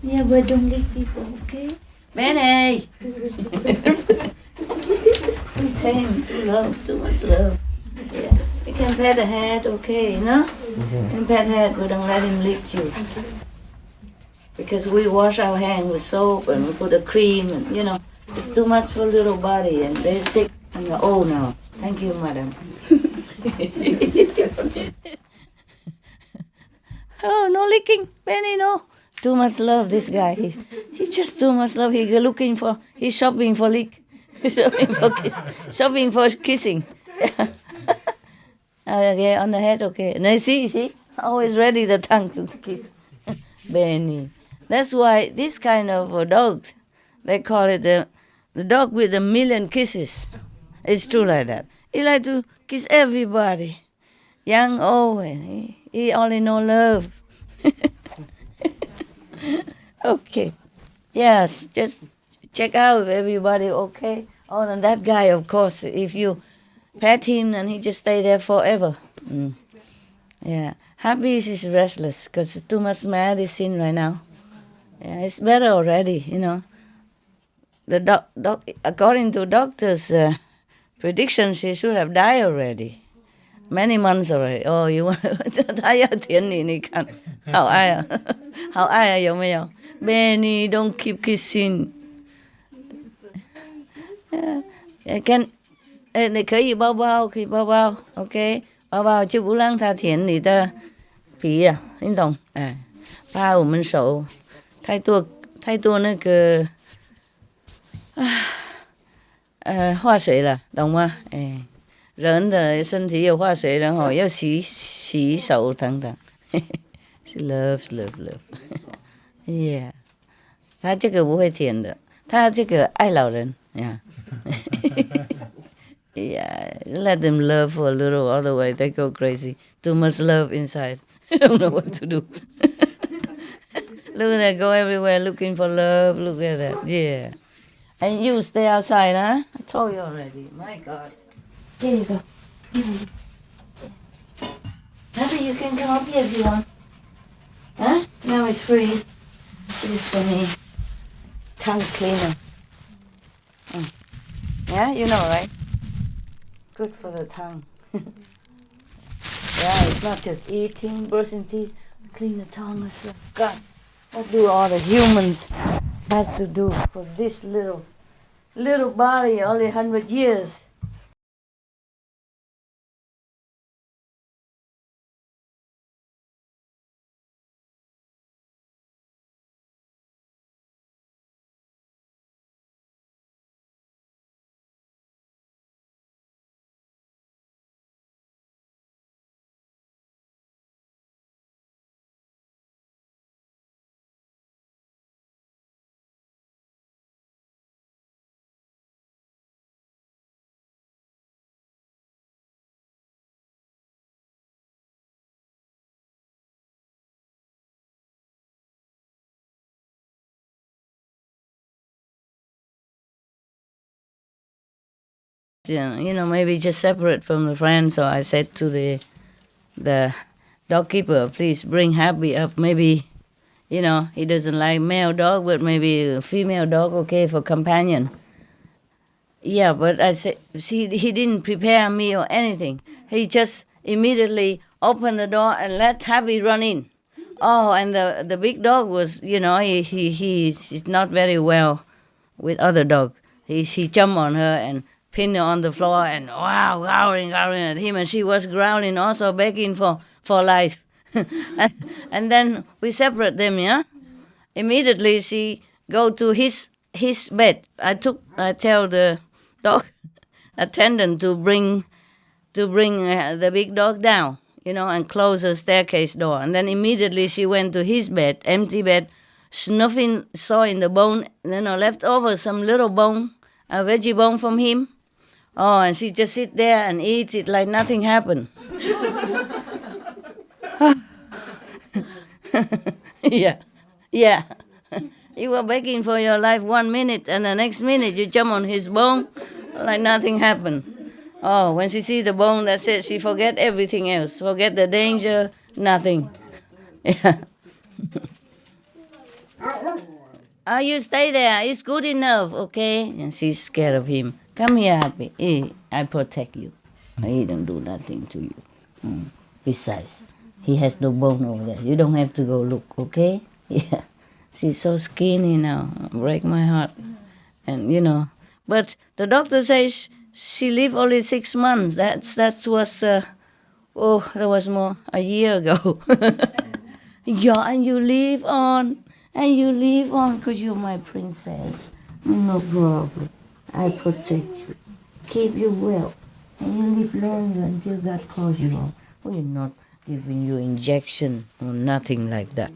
Never don't lick people, okay? Benny! Too tame, too low, too much love. Yeah. You can pet the head, okay, no? You can pet head, but don't let him lick you. Because we wash our hands with soap and we put a cream and, it's too much for little body and they're sick and they're old now. Thank you, madam. Oh, no licking, Benny, no. Too much love, this guy. He just too much love. He's shopping for lick. Shopping for kissing. Okay, on the head, okay. Now see, always ready the tongue to kiss. Benny. That's why this kind of dog, they call it the dog with 1,000,000 kisses. It's true like that. He like to kiss everybody, young, old, and he only know love. Okay. Yes, just check out if everybody okay. Oh, and that guy, of course, if you pet him, and he just stay there forever. Yeah. Happy is restless because too much medicine right now. Yeah, it's better already, The according to doctors' predictions, she should have died already. Many months already. Oh, you want How I Benny, don't keep kissing. Can 你可以抱抱，可以抱抱 ，OK， 抱抱就不让他舔你的皮啊，你懂？哎，怕我们手太多那个化水了，懂吗？哎，人的身体有化水，然后要洗手等等。是 love， yeah， 他这个不会舔的，他这个爱老人呀。Yeah, let them love for a little, otherwise they go crazy. Too much love inside. I don't know what to do. Look at that, go everywhere looking for love. Look at that, yeah. And you stay outside, huh? I told you already. My God. Here you go. Maybe you can come up here if you want. Huh? Now it's free. This is for me. Tongue cleaner. Yeah, you know, right? Good for the tongue. Yeah, it's not just eating, brushing teeth, clean the tongue as well. God, what do all the humans have to do for this little body, only 100 years? Maybe just separate from the friends. So I said to the dog keeper, please bring Happy up. Maybe, he doesn't like male dog, but maybe a female dog, okay, for companion. Yeah, but I said, see, he didn't prepare me or anything. He just immediately opened the door and let Happy run in. Oh, and the big dog was, he's not very well with other dog. He jumped on her and pinned her on the floor and wow, growling at him, and she was growling also, begging for life. and then we separate them, yeah. Immediately she go to his bed. I tell the dog attendant to bring the big dog down, and close the staircase door. And then immediately she went to his bed, empty bed, snuffing, saw in the bone, left over some little bone, a veggie bone from him. Oh, and she just sit there and eat it like nothing happened. Yeah. You were begging for your life 1 minute, and the next minute you jump on his bone like nothing happened. Oh, when she see the bone, that's it. She forget everything else. Forget the danger, nothing. Yeah. Oh, you stay there. It's good enough, okay? And she's scared of him. Come here, happy. I protect you. He don't do nothing to you. Besides, he has no bone over there. You don't have to go look, okay? Yeah. She's so skinny now. Break my heart. And but the doctor says she lived only 6 months. That was that was more a year ago. Yeah, and you live on, because you're my princess. No problem. I protect you, keep you well, and you live longer until God calls you home. We're not giving you injection or nothing like that.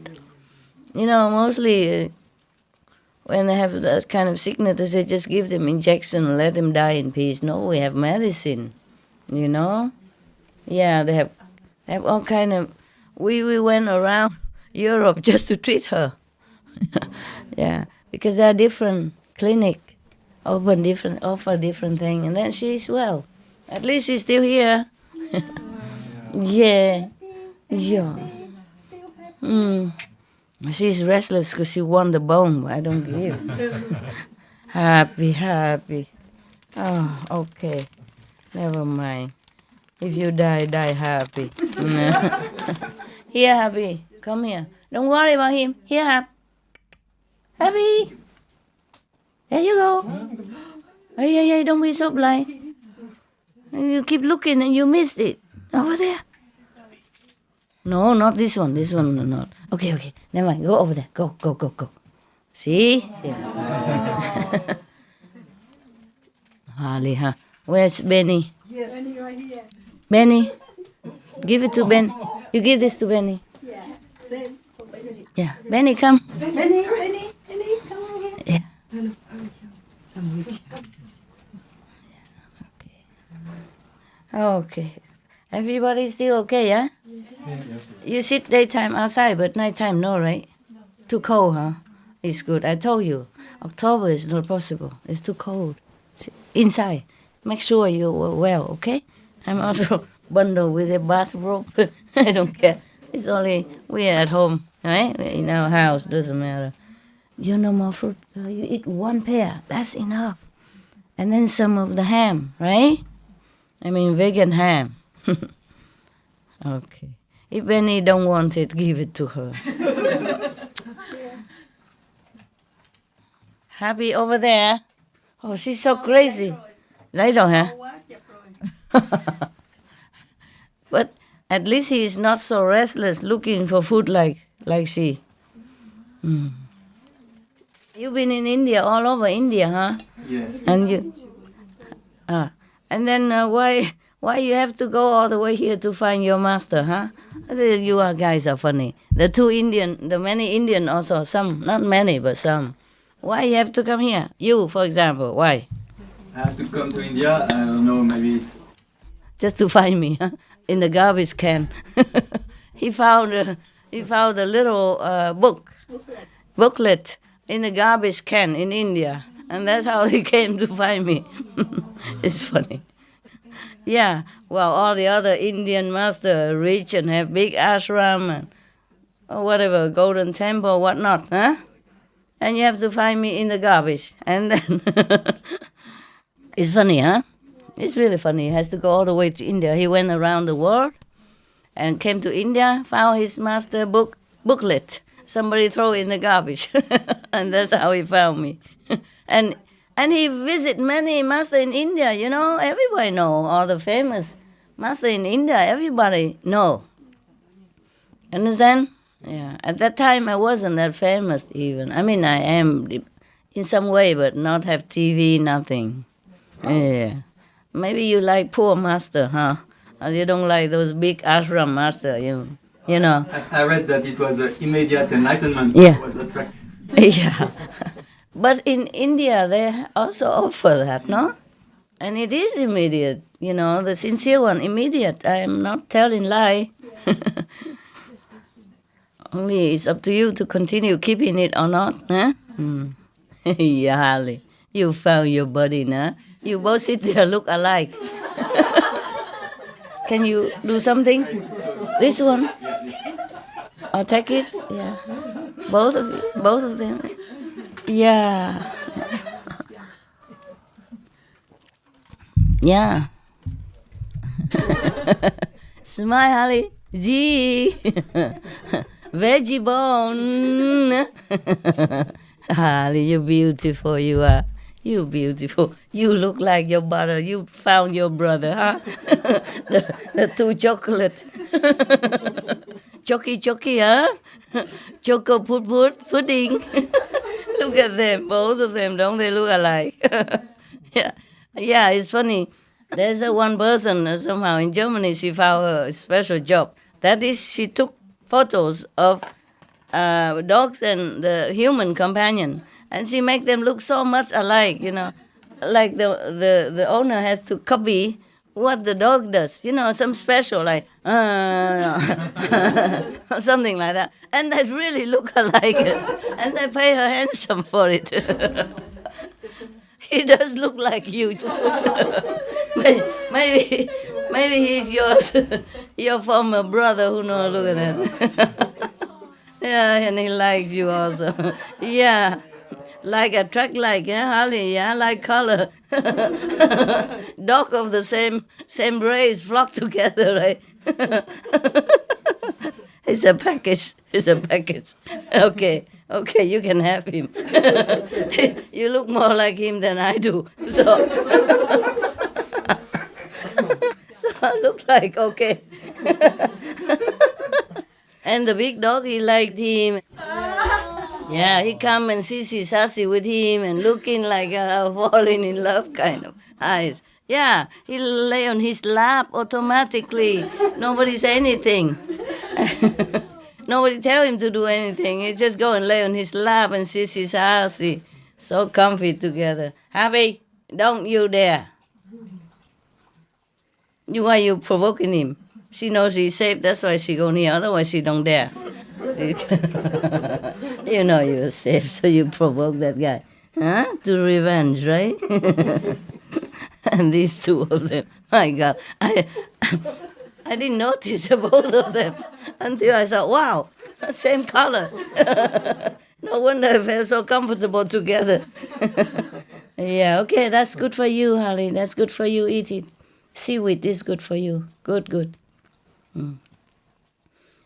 Mostly when they have that kind of sickness, they just give them injection and let them die in peace. No, we have medicine, Yeah, they have all kind of... We went around Europe just to treat her. Yeah, because there are different clinic, offer different thing, and then she's well. At least she's still here. Yeah. She's restless because she won the bone, but I don't give. Happy. Oh, okay. Never mind. If you die happy. Here, happy. Come here. Don't worry about him. Here, happy. There you go. Hey, don't be so blind. You keep looking and you missed it. Over there. No, not this one. This one, not. Okay. Never mind. Go over there. Go. See? Yeah. Harley, huh? Where's Benny? Yes. Benny right here. Benny, give it to Ben. You give this to Benny. Yeah. Same for Benny. Yeah. Benny, come. Benny, come over here. Yeah. I'm with you. Okay. Everybody's still okay, yeah? Yes. You sit daytime outside, but nighttime no, right? No. Too cold, huh? It's good. I told you, October is not possible. It's too cold. Inside. Make sure you're well, okay? I'm also bundled with a bathrobe. I don't care. It's only we're at home, right? We're in our house, doesn't matter. You no more fruit. You eat one pear. That's enough. And then some of the ham, right? I mean vegan ham. Okay. If Benny don't want it, give it to her. Happy over there. Oh, she's so crazy. Lấy rồi hả? But at least he is not so restless looking for food like she. You've been in India, all over India, huh? Yes. And you, and then why you have to go all the way here to find your master, huh? You guys are funny. The many Indian also, some, not many, but some. Why you have to come here? You, for example, why? I have to come to India. I don't know, maybe it's... Just to find me, huh? In the garbage can. He found a little booklet in the garbage can in India, and that's how he came to find me. It's funny. Yeah, well, all the other Indian masters are rich and have big ashram and whatever, golden temple, whatnot, huh? And you have to find me in the garbage. And then, it's funny, huh? It's really funny. He has to go all the way to India. He went around the world and came to India, found his master booklet. Somebody throw it in the garbage. And that's how he found me. And he visit many masters in India, Everybody know all the famous masters in India. Everybody know. Understand? Yeah. At that time, I wasn't that famous even. I mean, I am in some way, but not have TV, nothing. Yeah. Maybe you like poor master, huh? Or you don't like those big ashram master, you know. I read that it was immediate enlightenment. Yeah. So it was attractive. Yeah. But in India, they also offer that, no? And it is immediate, the sincere one, immediate. I am not telling lie. Only it's up to you to continue keeping it or not, huh? Yeah, Harley, you found your buddy, nah? You both sit there, look alike. Can you do something? This one? Or take it? Yeah. Both of you, both of them. Yeah. Yeah. Smile, Holly. Gee. Veggie bone. Holly, you're beautiful, you are. You beautiful. You look like your brother. You found your brother, huh? the two chocolate. Chocky, huh? Choco pudding. Look at them, both of them. Don't they look alike? Yeah, it's funny. There's one person somehow in Germany, she found a special job. That is, she took photos of dogs and the human companion, and she make them look so much alike, like the owner has to copy what the dog does, some special, like something like that, and they really look alike, and they pay her handsome for it. He does look like you. maybe he's your former brother. Who knows? Look at that. Yeah, and he likes you also. Yeah, like attract like, yeah, Holly. Yeah, like color. Dog of the same race flock together, right? It's a package. Okay, you can have him. You look more like him than I do. So I look like, okay. And the big dog, he liked him. Yeah, he come and sassy with him and looking like falling in love kind of eyes. Yeah, he lay on his lap automatically. Nobody say anything. Nobody tell him to do anything. He just go and lay on his lap and sassy. So comfy together. Happy, don't you dare. Why you provoking him? She knows he's safe, that's why she go near. Otherwise she don't dare. You know you're safe, so you provoke that guy. Huh? To revenge, right? And these two of them, my God. I didn't notice both of them until I thought, wow, same color. No wonder I felt so comfortable together. Yeah, okay, that's good for you, Holly. That's good for you. Eat it. Seaweed is good for you. Good.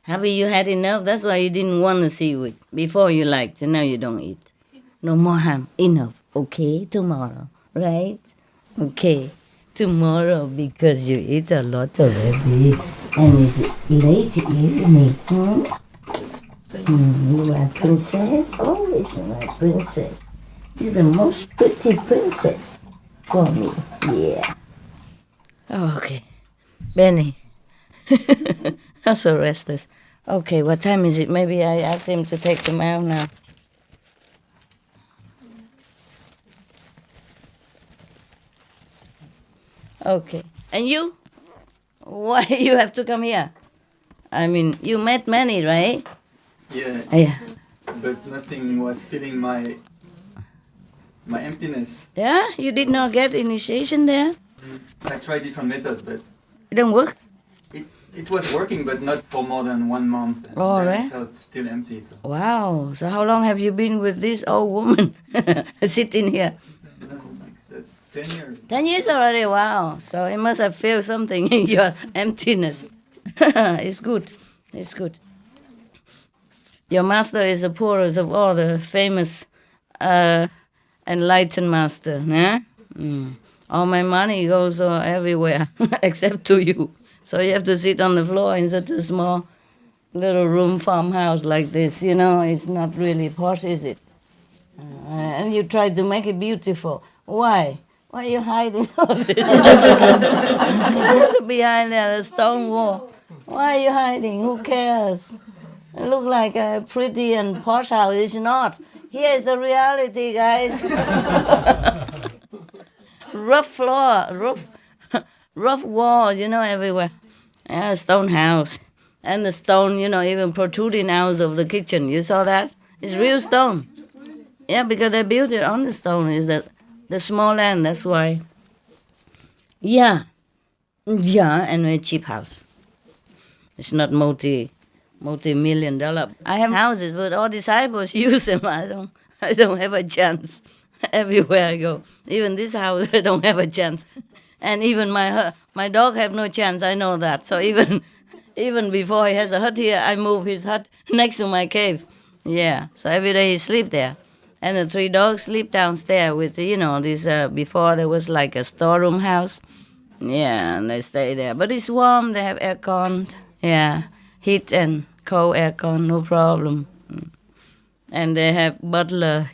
Happy you had enough. That's why you didn't want the seaweed. Before you liked, and now you don't eat. No more ham. Enough. Okay, tomorrow. Right? Okay. Tomorrow, because you eat a lot already. And it's late evening. You are princess. Always you are princess. You're the most pretty princess for me. Yeah. Okay. Benny. I'm so restless. Okay, what time is it? Maybe I ask him to take them out now. Okay. And you? Why you have to come here? I mean, you met many, right? Yeah. But nothing was filling my emptiness. Yeah? You did not get initiation there? I tried different methods, but It didn't work? it was working, but not for more than 1 month. And Oh, then right. I felt still empty. So. Wow. So how long have you been with this old woman sitting here? That's 10 years. 10 years already, wow. So it must have felt something in your emptiness. It's good. Your master is the poorest of all the famous enlightened master. Yeah? All my money goes everywhere except to you. So you have to sit on the floor in such a small little room farmhouse like this. It's not really posh, is it? And you try to make it beautiful. Why? Why are you hiding all this? It's behind there, the stone wall. Why are you hiding? Who cares? It looks like a pretty and posh house. It's not. Here's the reality, guys. Rough floor, rough walls, everywhere. Yeah, stone house. And the stone, even protruding out of the kitchen. You saw that? It's real stone. Yeah, because they built it on the stone. Is that the small land, that's why. Yeah, and a cheap house. It's not multi-million-dollar. I have houses, but all disciples use them. I don't have a chance. Everywhere I go, even this house, I don't have a chance. And even my dog have no chance. I know that. So even before he has a hut here, I move his hut next to my cave. Yeah. So every day he sleep there. And the 3 dogs sleep downstairs with, this, before there was like a storeroom house. Yeah, and they stay there. But it's warm, they have aircon. Yeah, heat and cold aircon, no problem. And they have butler,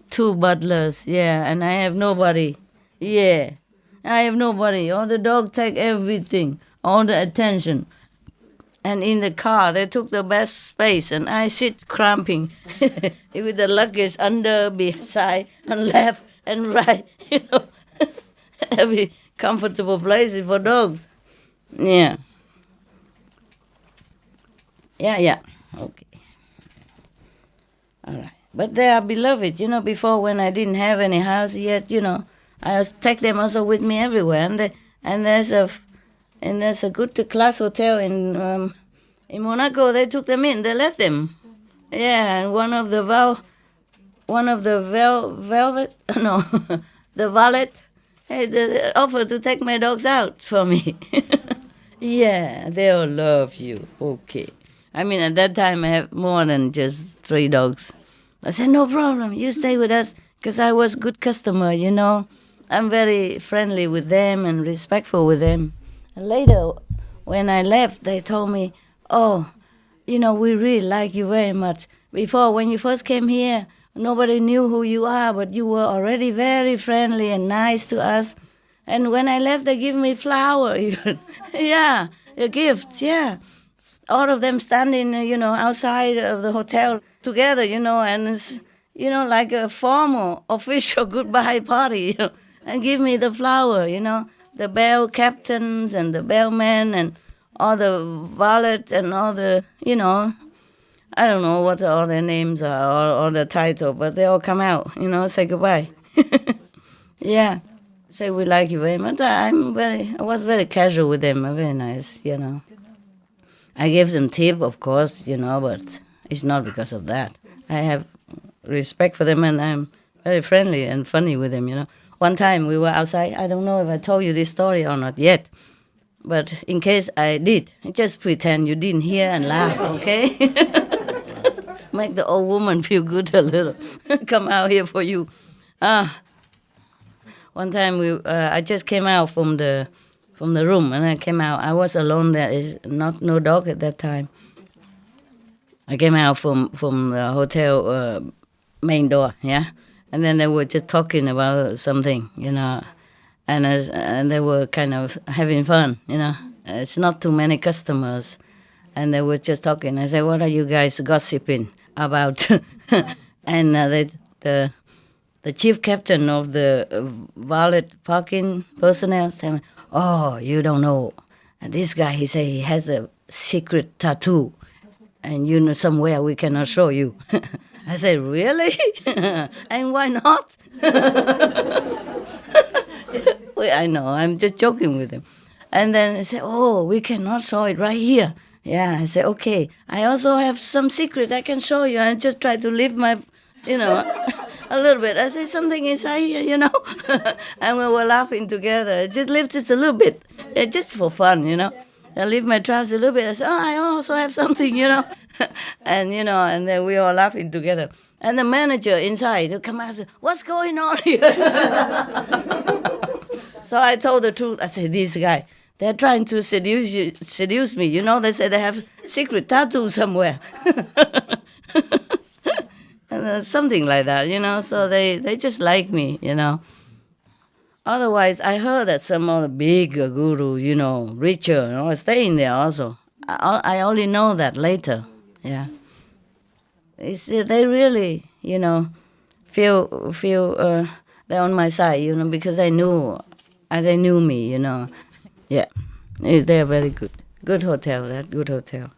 2 butlers, and I have nobody. Yeah, I have nobody. All the dogs take everything, all the attention. And in the car, they took the best space, and I sit cramping with the luggage under, beside, and left and right. Every comfortable place is for dogs. Yeah. Yeah. Okay. All right. But they are beloved. Before when I didn't have any house yet, I take them also with me everywhere. And there's a good class hotel in Monaco. They took them in. They let them. Yeah, and one of the valet, hey, they offered to take my dogs out for me. Yeah, they all love you. Okay. I mean, at that time I have more than just 3 dogs. I said, no problem. You stay with us, because I was good customer. I'm very friendly with them and respectful with them. And later, when I left, they told me, oh, we really like you very much. Before, when you first came here, nobody knew who you are, but you were already very friendly and nice to us. And when I left, they give me flower even. Yeah, a gift, yeah. All of them standing, outside of the hotel together, and it's, like a formal, official goodbye party, and give me the flower, the bell captains and the bellmen and all the valet and all the, I don't know what all their names are or the title, but they all come out, say goodbye. Yeah, say we like you very much. I was very casual with them, very nice, I gave them tip, of course, but it's not because of that. I have respect for them, and I'm very friendly and funny with them, One time we were outside. I don't know if I told you this story or not yet, but in case I did, just pretend you didn't hear and laugh, okay? Make the old woman feel good a little. Come out here for you. One time I just came out from the room, and I came out. I was alone there. Is no dog at that time. I came out from the hotel main door, and then they were just talking about something, and they were kind of having fun, It's not too many customers, and they were just talking. I said, "What are you guys gossiping about?" And the chief captain of the valet parking personnel said, "Oh, you don't know. And this guy, he say he has a secret tattoo, and somewhere we cannot show you." I said, "Really? And why not?" Well, I know, I'm just joking with him. And then he said, "Oh, we cannot show it right here." Yeah, I said, "Okay. I also have some secret I can show you." I just try to lift my, a little bit. I say something inside here, and we were laughing together. Just lift it a little bit, just for fun, I lift my trousers a little bit. I say, "Oh, I also have something, and and then we were laughing together. And the manager inside would come out and say, "What's going on here?" So I told the truth. I said, "This guy, they're trying to seduce me. They say they have secret tattoo somewhere." And, something like that, So they just like me, Otherwise, I heard that some other big guru, richer, are staying there also. I only know that later, yeah. They really, feel they're on my side, because they knew me, Yeah, they're very good. Good hotel, good hotel.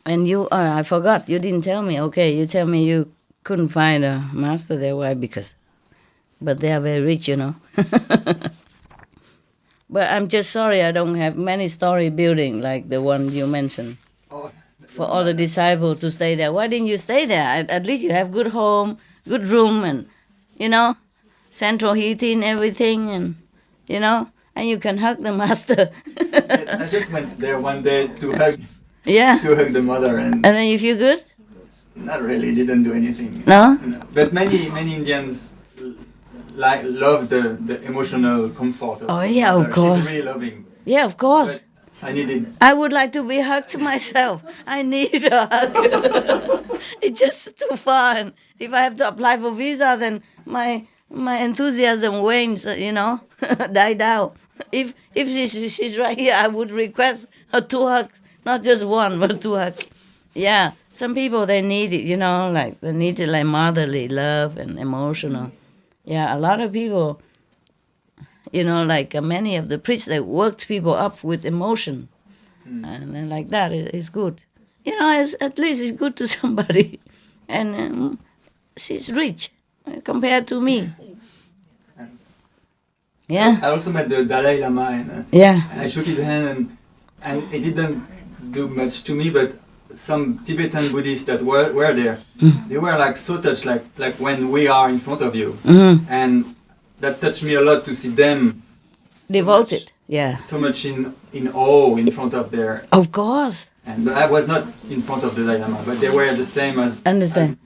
And you, I forgot, you didn't tell me. Okay, you tell me you couldn't find a master there. Why? But they are very rich, But I'm just sorry I don't have many story building like the one you mentioned. Oh, For all the disciples to stay there. Why didn't you stay there? At least you have good home, good room, and, central heating, everything, and, and you can hug the master. I just went there one day to hug Yeah. the mother, and And then you feel good? not really, didn't do anything. No? But many Indians love the emotional comfort of Oh, the yeah, of mother. course. She's really loving. Yeah, of course. But I needed. I would like to be hugged myself. I need a hug. It's just too far. And if I have to apply for visa, then my enthusiasm wanes, die down. If she's right here, I would request her 2 hugs, not just one, but 2 hugs. Yeah, some people, they need it, like they need it like motherly love and emotional. Yeah, a lot of people, like many of the priests, they worked people up with emotion. And then like that, it's good. At least it's good to somebody. And she's rich compared to me. Yeah. I also met the Dalai Lama, and Yeah. I shook his hand, and he didn't do much to me, but some Tibetan Buddhists that were there, they were like so touched, like when we are in front of you, and that touched me a lot to see them Devoted. Yeah. so much in awe in front of their. Of course. And I was not in front of the Dalai Lama, but they were the same as Understand.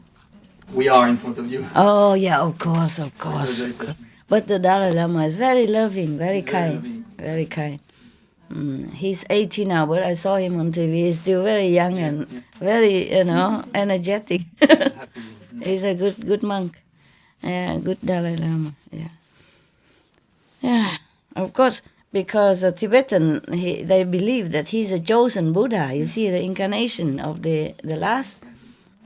we are in front of you. Oh, yeah, of course, of It was course. very touching. But the Dalai Lama is very loving, very Very kind, loving. very kind. He's 80 now, but I saw him on TV. He's still very young and very, energetic. Happy. He's a good monk. Yeah, good Dalai Lama. Yeah. Yeah, of course, because the Tibetan, they believe that he's a chosen Buddha. You see, the incarnation of the last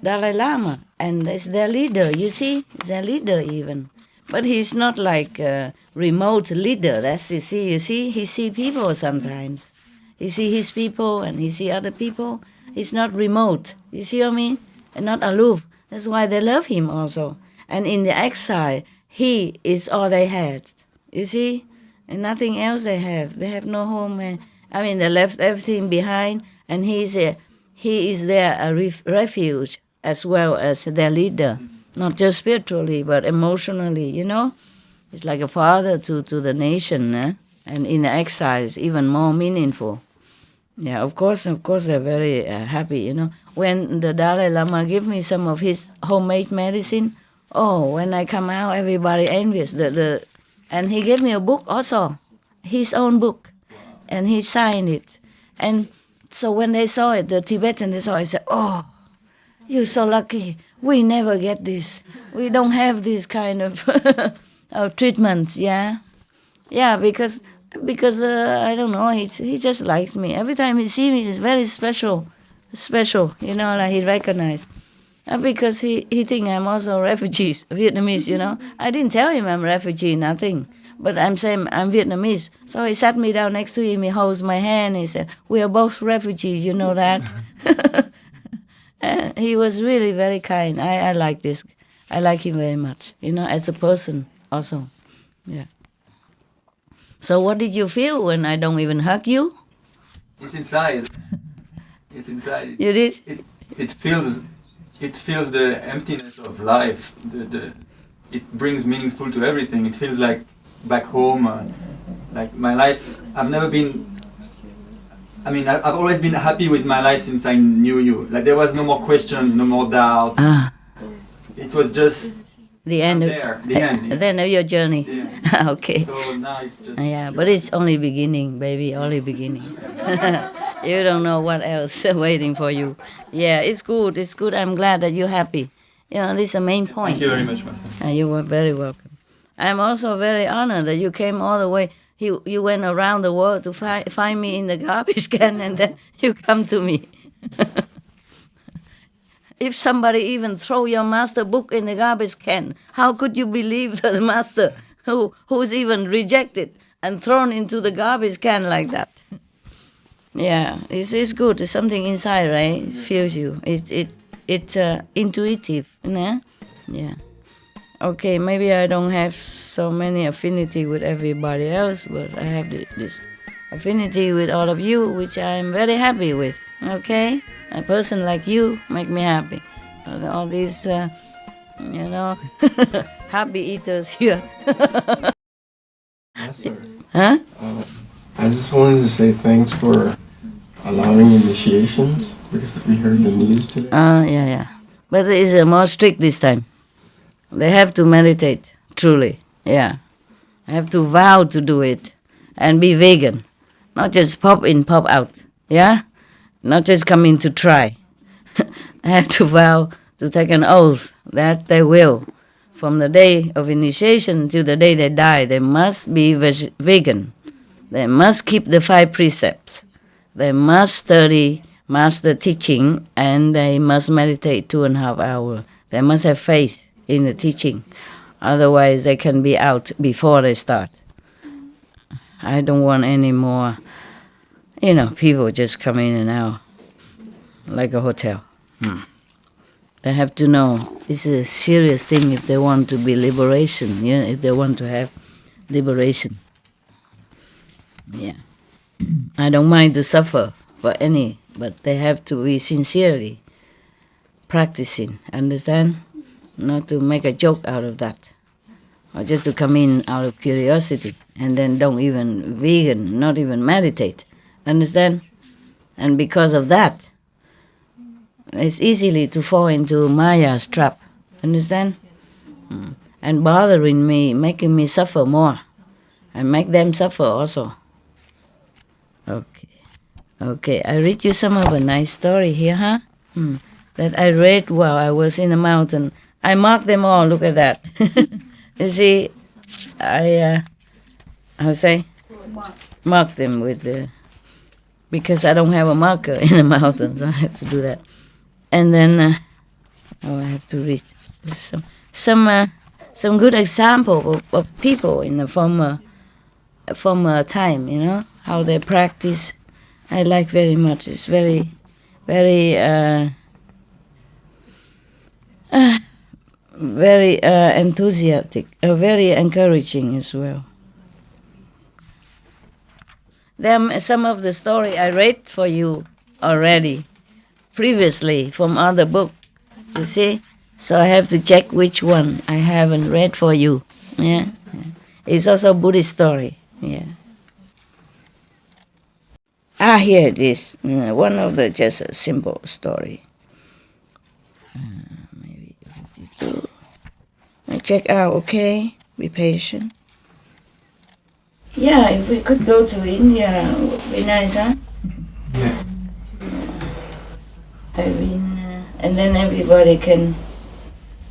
Dalai Lama, and it's their leader. You see, it's their leader even. But he's not like a remote leader. That's you see. He see people sometimes. He see his people and he see other people. He's not remote. You see what I mean? And not aloof. That's why they love him also. And in the exile, he is all they had. You see? And nothing else they have. They have no home. They left everything behind. And he is there a refuge as well as their leader. Not just spiritually, but emotionally, It's like a father to the nation. And in the exile, it's even more meaningful. Yeah, of course, they're very happy, When the Dalai Lama give me some of his homemade medicine, when I come out, everybody envious. And he gave me a book also, his own book, and he signed it. And so when they saw it, the Tibetan, they saw it, said, "Oh, you're so lucky. We never get this. We don't have this kind of treatment." Yeah, because I don't know. He just likes me. Every time he sees me, it's very special. Like he recognizes. Because he think I'm also refugee, Vietnamese, I didn't tell him I'm refugee, nothing. But I'm saying I'm Vietnamese. So he sat me down next to him, he holds my hand, he said, "We are both refugees, you know that?" He was really very kind. I like this. I like him very much, as a person also. Yeah. So what did you feel when I don't even hug you? It's inside. It's inside. You did? It feels the emptiness of life. It brings meaningful to everything. It feels like back home. Like my life. I've always been happy with my life since I knew you. Like there was no more questions, no more doubts. It was just the end. The end. The end of your journey. Yeah. Okay. So now it's just. Yeah, but it's only beginning, baby. Only beginning. You don't know what else waiting for you. Yeah, it's good. It's good. I'm glad that you're happy. This is the main point. Thank you very much, Master. You were very welcome. I'm also very honored that you came all the way. You went around the world to find me in the garbage can, and then you come to me. If somebody even throw your master book in the garbage can, how could you believe that the master who's even rejected and thrown into the garbage can like that? Yeah, it's good. It's something inside, right? It feels you. It's intuitive, Yeah. okay, maybe I don't have so many affinity with everybody else, but I have this affinity with all of you, which I'm very happy with. Okay, a person like you make me happy. All these, happy eaters here. Yes, sir. Huh? I just wanted to say thanks for allowing initiations because we heard the news today. Yeah. But it's more strict this time. They have to meditate, truly. Yeah. I have to vow to do it and be vegan. Not just pop in, pop out. Yeah? Not just come in to try. I have to vow to take an oath that they will. From the day of initiation till the day they die, they must be vegan. They must keep the 5 precepts. They must study master teaching, and they must meditate 2.5 hours. They must have faith in the teaching. Otherwise, they can be out before they start. I don't want any more, people just come in and out like a hotel. They have to know it's a serious thing if they want to be liberation, if they want to have liberation. Yeah. I don't mind to suffer for any, but they have to be sincerely practicing, understand? Not to make a joke out of that, or just to come in out of curiosity, and then don't even vegan, not even meditate, understand? And because of that, it's easily to fall into Maya's trap, understand? And bothering me, making me suffer more, and make them suffer also. Okay, I read you some of a nice story here, huh? That I read while I was in the mountain. I marked them all, look at that. You see, I mark them with because I don't have a marker in the mountains, so I have to do that. And then, I have to read some good example of people in the former time, how they practice. I like very much. It's very, very, very enthusiastic, very encouraging as well. There some of the story I read for you already, previously from other book, you see? So I have to check which one I haven't read for you. Yeah, it's also a Buddhist story. Yeah. Here it is. One of the just a simple story. Maybe 52. Check out, okay? Be patient. Yeah, if we could go to India, it would be nice, huh? Yeah. And then everybody can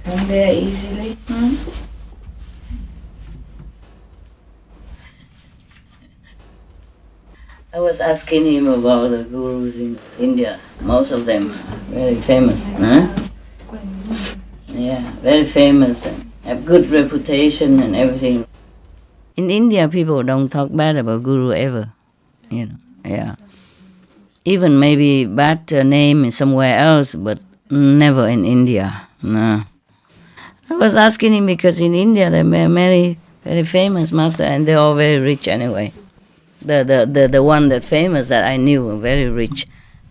come there easily. I was asking him about the gurus in India. Most of them are very famous. Huh? Yeah, very famous and have good reputation and everything. In India, people don't talk bad about guru ever. Yeah. Even maybe bad name in somewhere else, but never in India. No. I was asking him because in India there are many very famous masters, and they're all very rich anyway. The one that famous that I knew were very rich,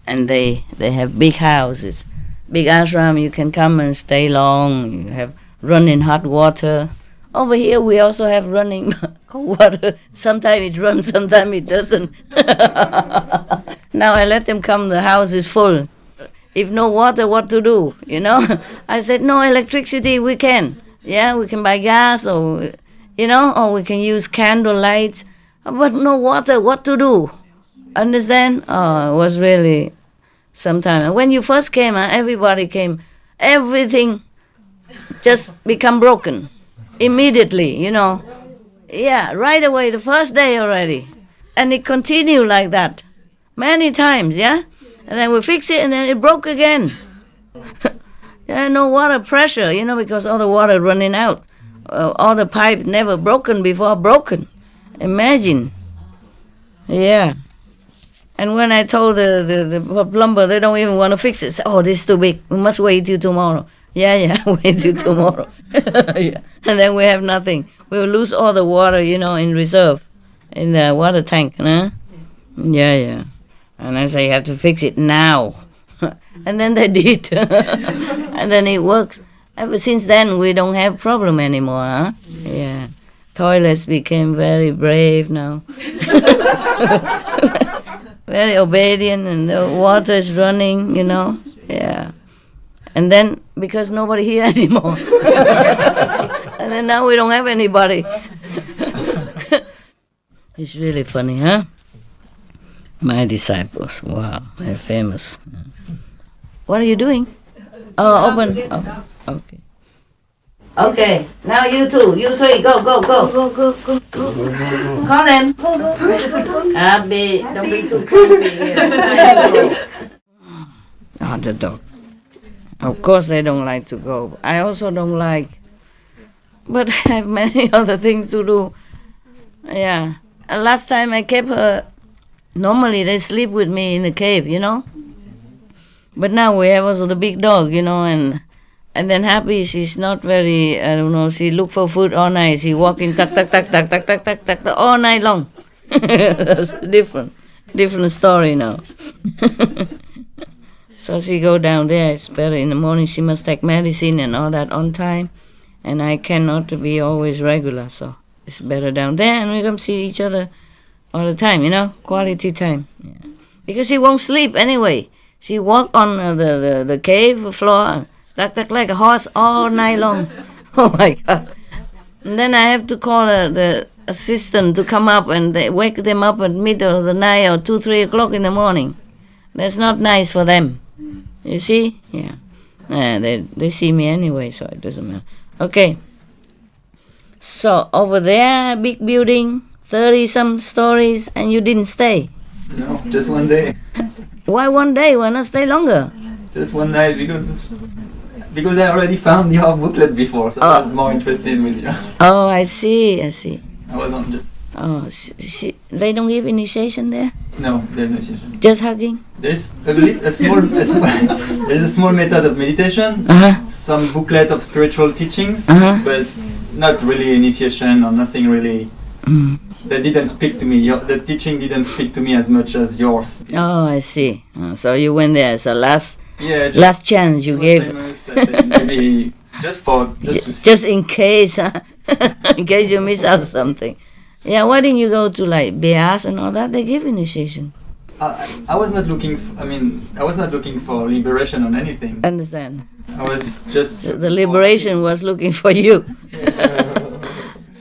and they have big houses, big ashram. You can come and stay long. You have running hot water. Over here we also have running cold water. Sometimes it runs, sometimes it doesn't. Now I let them come. The house is full. If no water, what to do? I said no electricity. We can. Yeah, we can buy gas or or we can use candle lights. But no water, what to do? Understand? Oh, it was really sometime. When you first came, everybody came. Everything just become broken immediately, Yeah, right away, the first day already. And it continued like that many times, yeah? And then we fix it and then it broke again. Yeah, no water pressure, because all the water running out. All the pipe never broken before broken. Imagine. Yeah. And when I told the plumber, they don't even want to fix it. Say, oh, this is too big. We must wait till tomorrow. Yeah, wait till tomorrow. Yeah. And then we have nothing. We will lose all the water, in reserve, in the water tank. Huh? Yeah. And I say, you have to fix it now. And then they did. And then it works. Ever since then, we don't have problem anymore. Huh? Yeah. Toilets became very brave now. Very obedient, and the water is running, Yeah. And then, because nobody here anymore. And then now we don't have anybody. It's really funny, huh? My disciples, wow, they're famous. What are you doing? Oh, open. Oh, okay. Okay, now you two, you three, go. Call them. Happy, don't be too creepy here. Oh, the dog. Of course they don't like to go. I also don't like. But I have many other things to do. Yeah. Last time I kept her, normally they sleep with me in the cave, But now we have also the big dog, and then Happy, she's not very, I don't know, she look for food all night. She walking tak, all night long. That's different story now. So she go down there, it's better in the morning. She must take medicine and all that on time. And I cannot be always regular, so it's better down there. And we come see each other all the time, quality time. Yeah. Because she won't sleep anyway. She walk on the cave floor, like a horse all night long. Oh my God. And then I have to call the assistant to come up and wake them up at middle of the night or 2, 3 o'clock in the morning. That's not nice for them. You see? Yeah. They see me anyway, so it doesn't matter. Okay. So over there, big building, 30-some stories, and you didn't stay? No, just one day. Why one day? Why not stay longer? Just one night, because I already found your booklet before, so I was more interested with you. Oh, I see. I was on just... Oh, they don't give initiation there? No, there's no initiation. Just hugging? There's a small method of meditation, some booklet of spiritual teachings, but not really initiation or nothing really. That didn't speak to me. The teaching didn't speak to me as much as yours. Oh, I see. So you went there as a last chance you gave. Famous, maybe just in case, in case you miss out something. Yeah, why didn't you go to like Beas and all that? They give initiation. I was not looking. I was not looking for liberation on anything. Understand? I was just. The liberation was looking for you.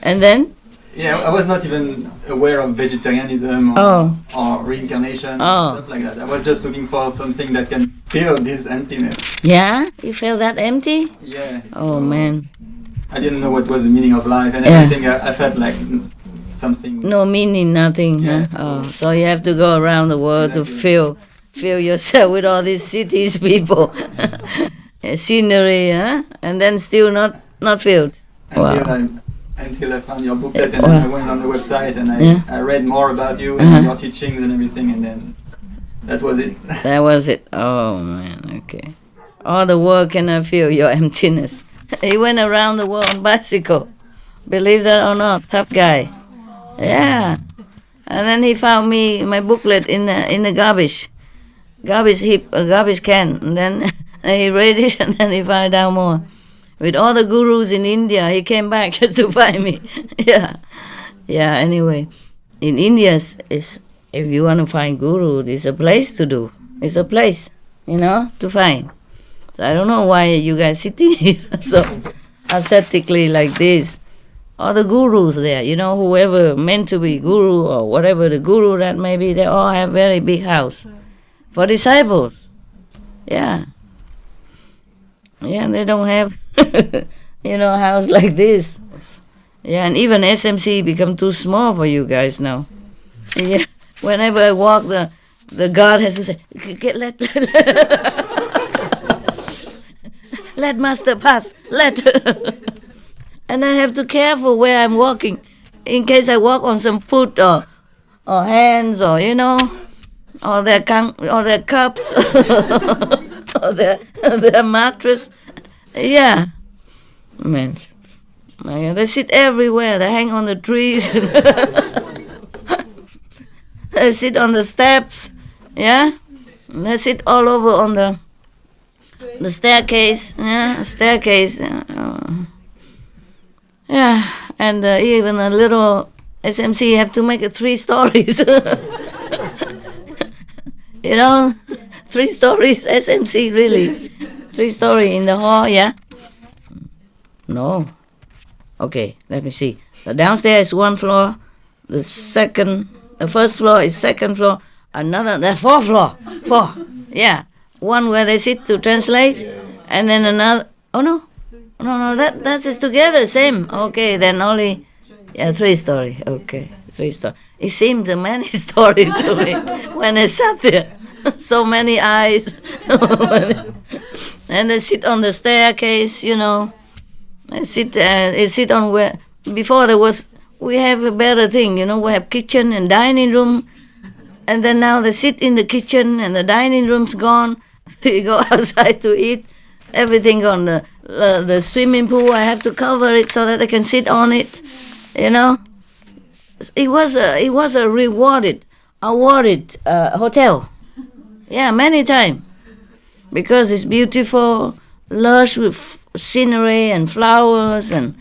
And then? Yeah, I was not even aware of vegetarianism or reincarnation, stuff like that. I was just looking for something that can fill this emptiness. Yeah? You felt that empty? Yeah. Oh, man. I didn't know what was the meaning of life and everything. I felt like something... No meaning, nothing, huh? Oh, so you have to go around the world to fill yourself with all these cities, people, scenery, huh? And then still not filled. Until I found your booklet and then I went on the website and I read more about you and your teachings and everything, and then that was it. That was it. Oh man, okay. All the world cannot fill your emptiness. He went around the world on bicycle. Believe that or not, tough guy. Yeah. And then he found my booklet in the garbage heap, a garbage can, and then he read it and then he found out more. With all the gurus in India, he came back just to find me. Yeah. Anyway, in India, if you want to find guru, it's a place to do. It's a place, to find. So I don't know why you guys sitting here so ascetically like this. All the gurus there, whoever meant to be guru or whatever the guru that may be, they all have very big house for disciples. Yeah. Yeah, they don't have, a house like this. Yeah, and even SMC become too small for you guys now. Yeah, whenever I walk, the guard has to say, let master pass, and I have to careful where I'm walking, in case I walk on some foot or hands or or their cups. Or their mattress. Yeah. Man, they sit everywhere. They hang on the trees. They sit on the steps. Yeah, they sit all over on the staircase. Yeah, staircase. Yeah, and even a little SMC have to make it 3 stories. 3 stories SMC, really. 3 story in the hall, yeah? No. Okay, let me see. The downstairs is 1 floor. The first floor is 2nd floor. The 4th floor. 4. Yeah. One where they sit to translate. And then another. Oh, no. No, that is together, same. Okay, then only 3 story. Okay, 3 story. It seemed a many story to me when I sat there. So many eyes. And they sit on the staircase, They sit on where before we have a better thing, we have kitchen and dining room, and then now they sit in the kitchen and the dining room's gone. They go outside to eat. Everything on the swimming pool, I have to cover it so that I can sit on it. It was a awarded hotel. Yeah, many times, because it's beautiful, lush with scenery and flowers and.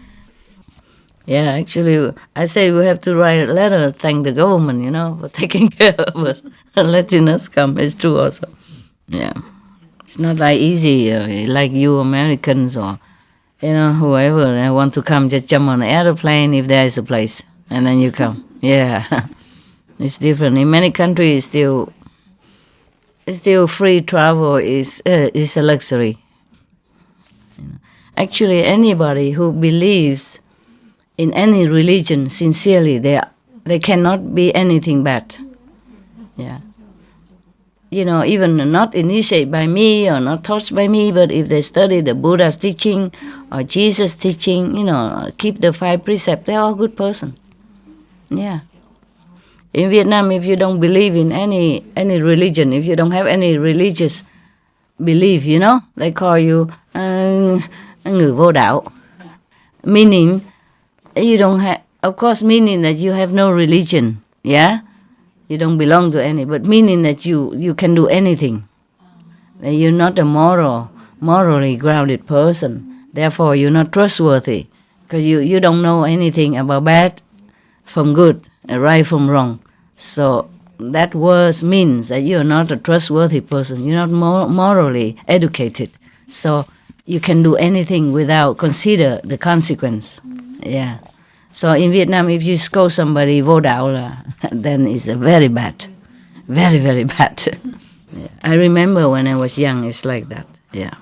Yeah, actually, I say we have to write a letter, thank the government, for taking care of us and letting us come. It's true also. Yeah. It's not like easy, like you Americans or, whoever want to come, just jump on an airplane if there is a place, and then you come. Yeah. It's different. In many countries, still free travel is a luxury. Actually, anybody who believes in any religion sincerely, they cannot be anything bad. Yeah. Even not initiated by me or not taught by me, but if they study the Buddha's teaching or Jesus' teaching, keep the 5 precepts, they're all good person. Yeah. In Vietnam, if you don't believe in any religion, if you don't have any religious belief, they call you người vô đạo, meaning you don't have, of course, meaning that you have no religion, yeah? You don't belong to any, but meaning that you can do anything. That you're not a morally grounded person. Therefore, you're not trustworthy, because you don't know anything about bad from good, right from wrong. So that word means that you're not a trustworthy person. You're not morally educated. So you can do anything without consider the consequence. Yeah. So in Vietnam, if you scold somebody vô đạo là, then it's a very bad, very, very bad. Yeah. I remember when I was young, it's like that. Yeah.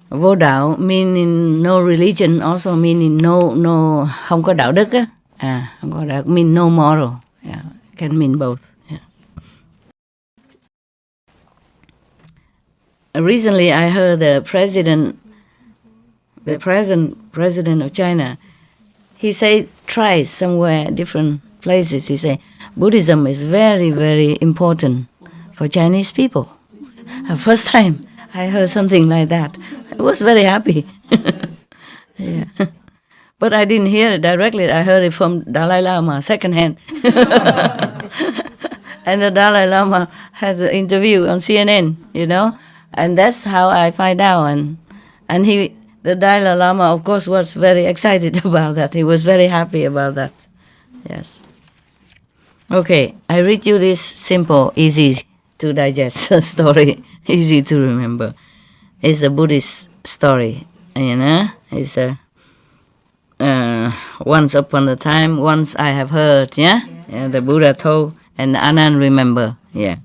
Vô đạo meaning no religion, also meaning no không có đạo đức á. Không có đạo, mean no moral. Yeah, can mean both. Yeah. Recently, I heard the present president of China, he said, try somewhere, different places. He said, Buddhism is very, very important for Chinese people. First time I heard something like that. I was very happy. Yeah. But I didn't hear it directly. I heard it from Dalai Lama, secondhand. And the Dalai Lama had an interview on CNN, and that's how I find out. And the Dalai Lama, of course, was very excited about that. He was very happy about that. Yes. Okay, I read you this simple, easy to digest story, easy to remember. It's a Buddhist story, It's a once upon a time, once I have heard, yeah, the Buddha told, and Anand remember, yeah.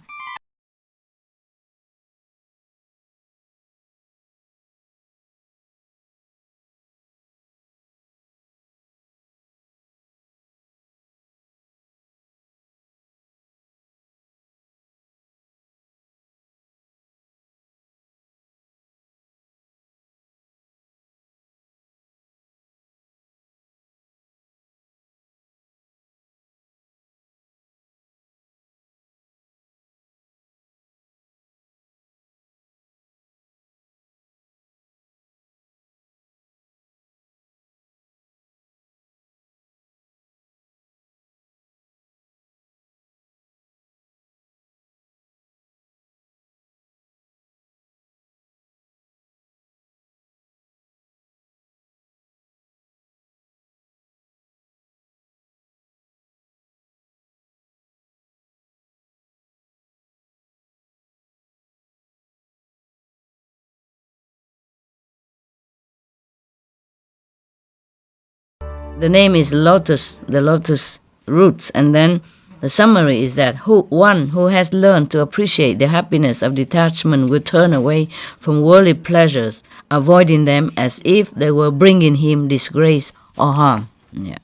The name is Lotus, the Lotus Roots, and then the summary is that one who has learned to appreciate the happiness of detachment will turn away from worldly pleasures, avoiding them as if they were bringing him disgrace or harm. Yeah.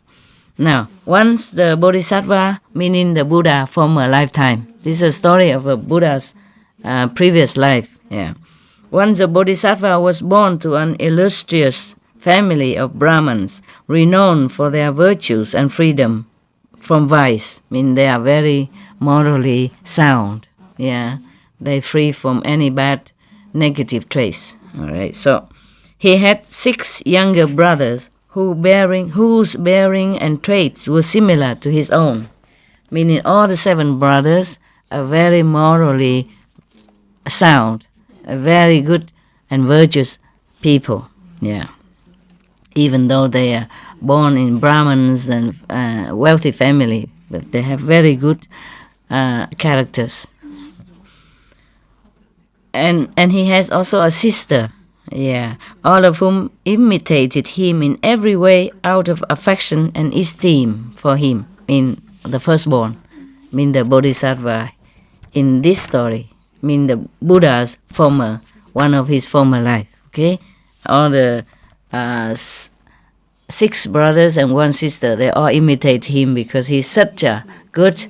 Now, once the Bodhisattva, meaning the Buddha, former lifetime. This is a story of a Buddha's previous life. Yeah. Once the Bodhisattva was born to an illustrious family of Brahmins, renowned for their virtues and freedom from vice. I mean, they are very morally sound. Yeah, they're free from any bad negative trace. All right. So he had 6 younger brothers whose bearing and traits were similar to his own. Meaning, all the 7 brothers are very morally sound, very good and virtuous people. Yeah. Even though they are born in Brahmins and wealthy family, but they have very good characters. And he has also a sister, yeah, all of whom imitated him in every way out of affection and esteem for him, in the firstborn, mean the Bodhisattva in this story, mean the Buddha's one of his former life, okay? All the 6 brothers and 1 sister, they all imitate him because he's such a good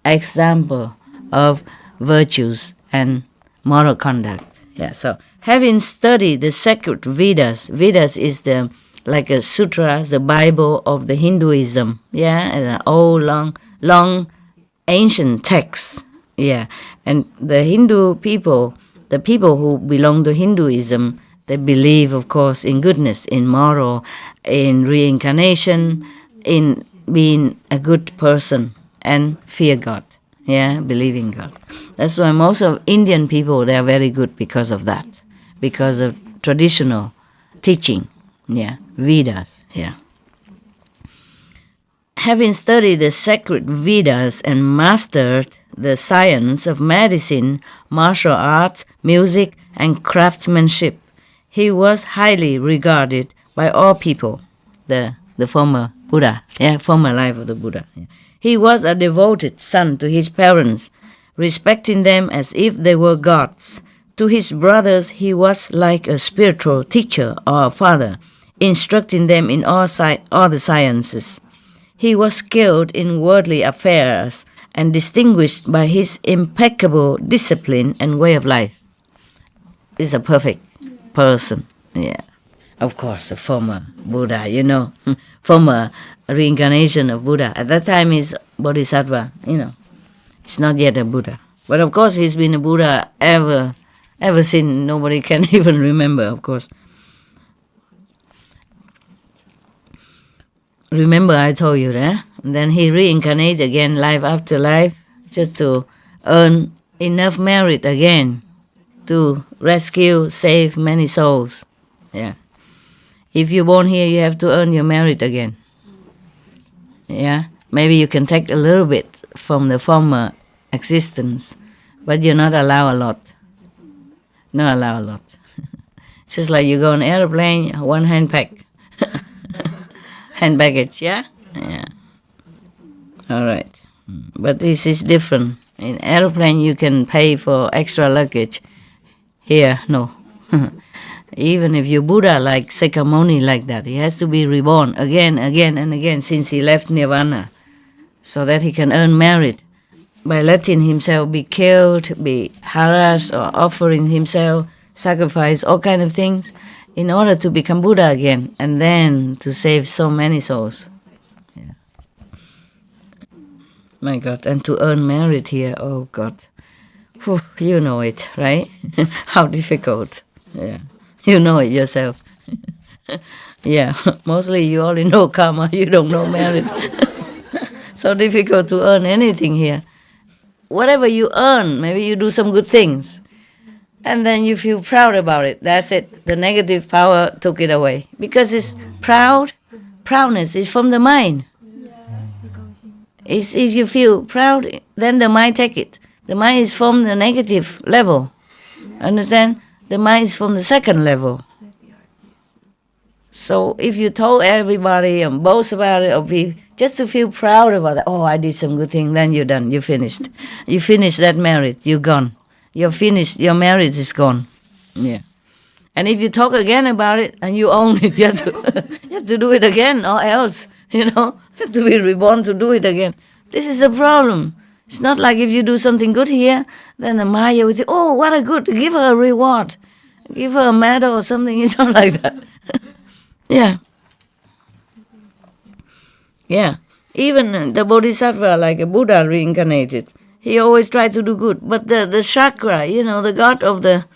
example of virtues and moral conduct. Yeah. So having studied the sacred Vedas is like a sutras, the Bible of the Hinduism. Yeah, and an old, long, ancient text. Yeah, and the Hindu people, the people who belong to Hinduism, they believe, of course, in goodness, in moral, in reincarnation, in being a good person, and fear God. Yeah, believe in God. That's why most of Indian people, they are very good because of that, because of traditional teaching. Yeah, Vedas. Yeah. Having studied the sacred Vedas and mastered the science of medicine, martial arts, music, and craftsmanship, he was highly regarded by all people, the former Buddha, former life of the Buddha. Yeah. He was a devoted son to his parents, respecting them as if they were gods. To his brothers, he was like a spiritual teacher or a father, instructing them in all the sciences. He was skilled in worldly affairs and distinguished by his impeccable discipline and way of life. He's a perfect person. Yeah. Of course, a former Buddha, former reincarnation of Buddha. At that time, he's Bodhisattva, He's not yet a Buddha. But of course, he's been a Buddha ever since. Nobody can even remember, of course. Remember, I told you that? And then he reincarnated again, life after life, just to earn enough merit again to save many souls. Yeah. If you're born here, you have to earn your merit again. Yeah. Maybe you can take a little bit from the former existence, but you're not allowed a lot. Not allowed a lot. Just like you go on an airplane, 1 hand baggage, yeah? Yeah. All right. But this is different. In airplane, you can pay for extra luggage. Here, no. Even if you're Buddha, like Sakyamuni, like that, he has to be reborn again and again since he left Nirvana, so that he can earn merit by letting himself be killed, be harassed, or offering himself, sacrifice, all kind of things, in order to become Buddha again, and then to save so many souls. Yeah. My God, and to earn merit here, oh God. Whew, you know it, right? How difficult. Yeah. You know it yourself. Yeah, mostly you only know karma, you don't know merit. So difficult to earn anything here. Whatever you earn, maybe you do some good things, and then you feel proud about it. That's it. The negative power took it away. Because it's proudness is from the mind. If you feel proud, then the mind take it. The mind is from the negative level. Understand? The mind is from the second level. So if you told everybody and boast about it, or be just to feel proud about it, oh, I did some good thing, then you're done, you finished. You finished that marriage, you're gone. You're finished, your marriage is gone. Yeah. And if you talk again about it and you own it, you have to do it again, or else, you have to be reborn to do it again. This is a problem. It's not like if you do something good here, then the Maya will say, oh, what a good, give her a reward. Give her a medal or something, you don't like that. Yeah. Yeah. Even the Bodhisattva, like a Buddha reincarnated, he always tried to do good. But the chakra, the god of the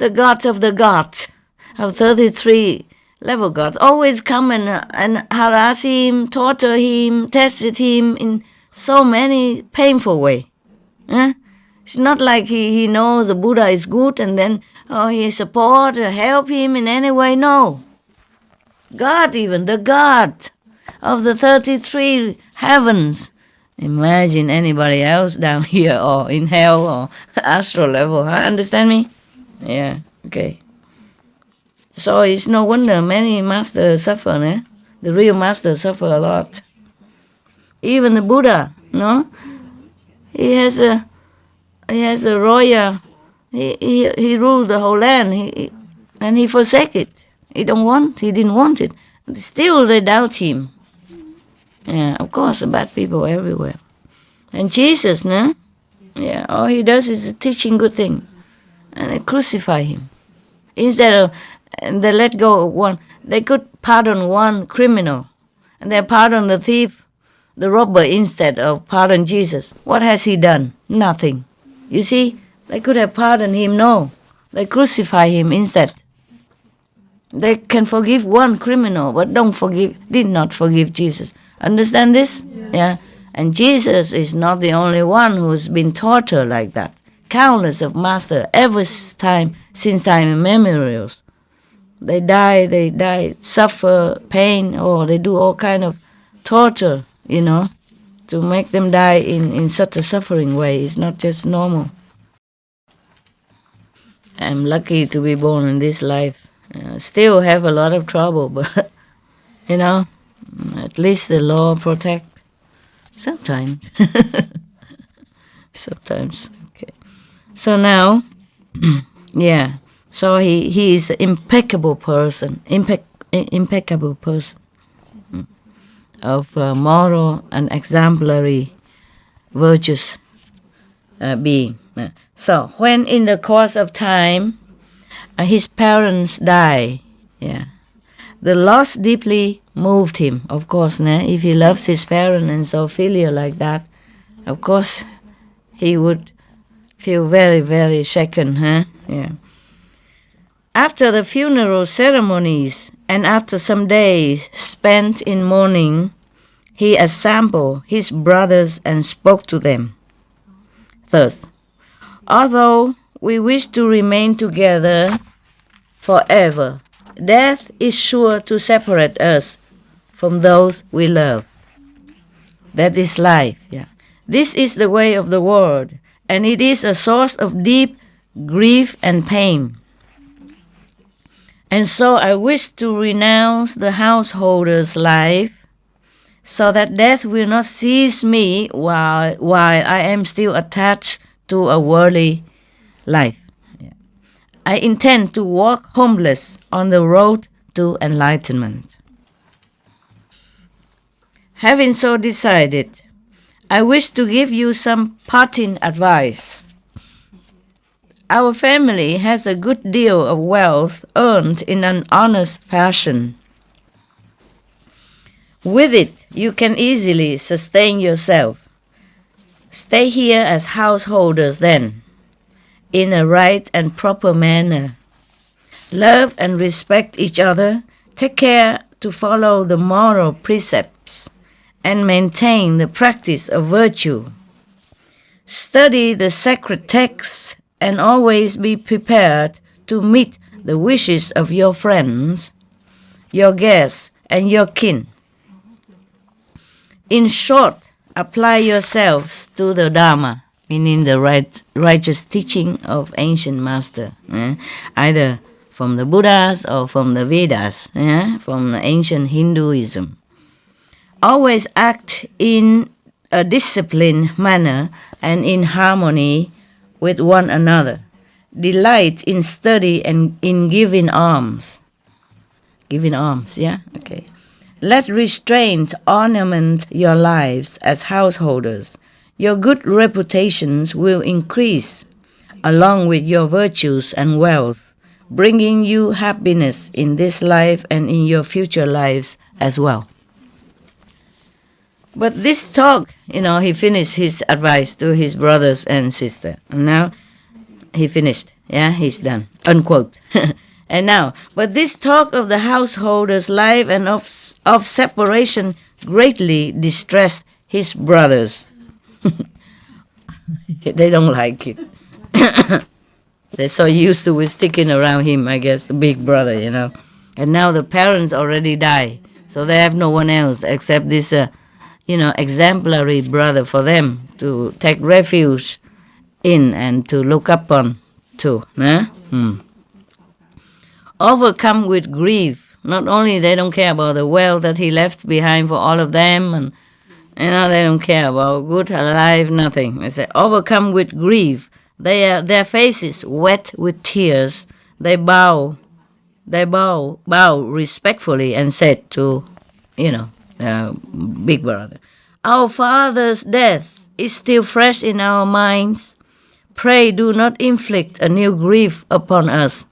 gods of the gods, of 33 level gods, always come and harass him, torture him, tested him in so many painful way. It's not like he knows the Buddha is good and then he support or help him in any way. No. God, even the God of the 33 heavens. Imagine anybody else down here or in hell or astral level. Understand me? Yeah, okay. So it's no wonder many masters suffer, eh? The real masters suffer a lot. Even the Buddha, no? He has a royal, he ruled the whole land, and he forsake it. He didn't want it. Still they doubt him. Yeah, of course, the bad people everywhere. And Jesus, no? Yeah, all he does is teaching good thing. And they crucify him. Instead of, and they let go of one, they could pardon one criminal. And they pardon the thief, the robber, instead of pardon Jesus. What has he done? Nothing. You see, they could have pardoned him. No, they crucify him instead. They can forgive one criminal, but did not forgive Jesus. Understand this? Yes. Yeah. And Jesus is not the only one who's been tortured like that. Countless of masters, since time immemorial. They die, suffer pain, or they do all kind of torture, to make them die in such a suffering way. It's not just normal. I'm lucky to be born in this life. Still have a lot of trouble, but, at least the law protect. Sometimes. Sometimes. Okay. So now, yeah. So he is an impeccable person. Impeccable person. Of moral and exemplary virtuous being. So when in the course of time his parents die, the loss deeply moved him. Of course, if he loves his parents and so filial like that, of course he would feel very, very shaken. Yeah. After the funeral ceremonies and after some days spent in mourning, he assembled his brothers and spoke to them. Thus, although we wish to remain together forever, death is sure to separate us from those we love. That is life. Yeah. This is the way of the world, and it is a source of deep grief and pain. And so I wish to renounce the householder's life, so that death will not seize me while I am still attached to a worldly life. Yeah. I intend to walk homeless on the road to enlightenment. Having so decided, I wish to give you some parting advice. Our family has a good deal of wealth earned in an honest fashion. With it, you can easily sustain yourself. Stay here as householders then, in a right and proper manner. Love and respect each other, take care to follow the moral precepts, and maintain the practice of virtue. Study the sacred texts and always be prepared to meet the wishes of your friends, your guests, and your kin. In short, apply yourselves to the Dharma, meaning the righteous teaching of ancient master, either from the Buddhas or from the Vedas, from the ancient Hinduism. Always act in a disciplined manner and in harmony with one another. Delight in study and in giving alms. Giving alms, yeah? Okay. Let restraint ornament your lives as householders. Your good reputations will increase along with your virtues and wealth, bringing you happiness in this life and in your future lives as well. But this talk, he finished his advice to his brothers and sisters. And now he finished. Yeah, he's done. Unquote. And now, but this talk of the householder's life and of separation greatly distressed his brothers. They don't like it. They're so used to with sticking around him, I guess, the big brother, And now the parents already die, so they have no one else except this, exemplary brother for them to take refuge in and to look up on to. Overcome with grief. Not only they don't care about the wealth that he left behind for all of them, and they don't care about good, alive, nothing. They say, overcome with grief. Their faces wet with tears. They bow respectfully and said to, big brother, our father's death is still fresh in our minds. Pray do not inflict a new grief upon us.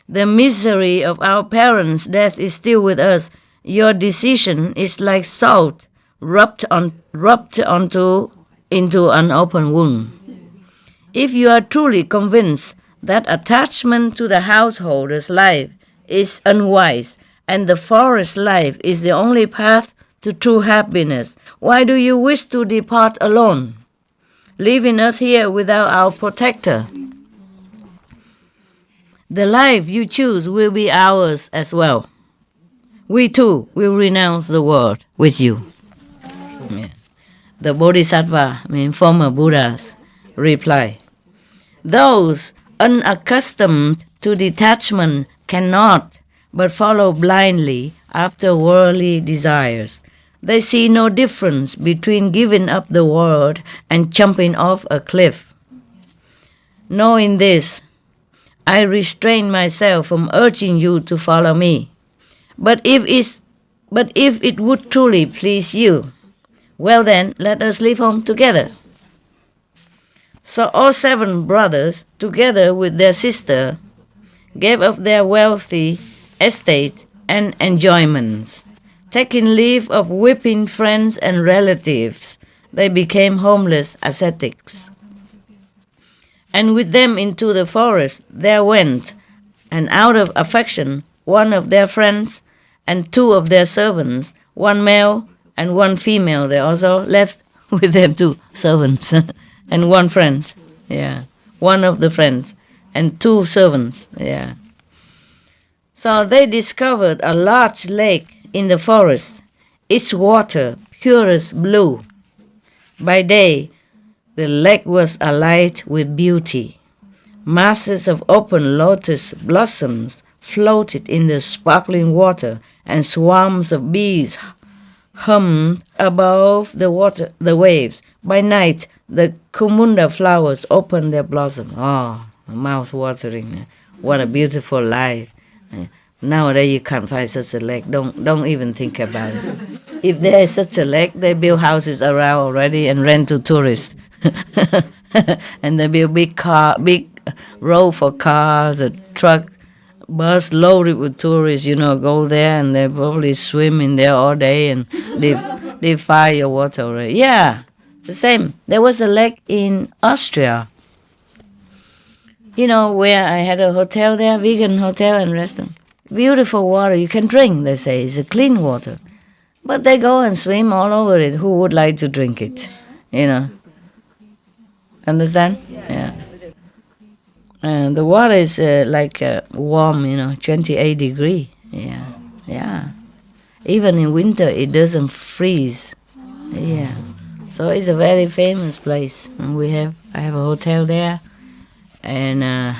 The misery of our parents' death is still with us. Your decision is like salt rubbed into an open wound. If you are truly convinced that attachment to the householder's life is unwise and the forest life is the only path to true happiness, why do you wish to depart alone, leaving us here without our protector? The life you choose will be ours as well. We too will renounce the world with you. Yeah. The Bodhisattva, former Buddhas, reply, those unaccustomed to detachment cannot but follow blindly after worldly desires. They see no difference between giving up the world and jumping off a cliff. Knowing this, I restrain myself from urging you to follow me. But if it would truly please you, well then, let us leave home together. So all 7 brothers, together with their sister, gave up their wealthy estate and enjoyments. Taking leave of weeping friends and relatives, they became homeless ascetics. And with them into the forest there went, and out of affection, one of their friends and 2 of their servants, 1 male and 1 female. They also left with them 2 servants and 1 friend. Yeah, 1 of the friends and 2 servants. Yeah. So they discovered a large lake in the forest, its water purest blue. By day, the lake was alight with beauty. Masses of open lotus blossoms floated in the sparkling water, and swarms of bees hummed above the waves. By night, the kumunda flowers opened their blossom. Oh, mouth-watering. What a beautiful life. Nowadays you can't find such a lake. Don't even think about it. If there is such a lake, they build houses around already and rent to tourists. And they build big road for cars, a truck, bus loaded with tourists, go there and they probably swim in there all day and they fire your water already. Yeah, the same. There was a lake in Austria. Where I had a hotel there, vegan hotel and restaurant. Beautiful water, you can drink, they say. It's a clean water. But they go and swim all over it. Who would like to drink it? Understand? Yeah. And the water is warm, 28 degrees. Yeah. Yeah. Even in winter, it doesn't freeze. Yeah. So it's a very famous place. And I have a hotel there. And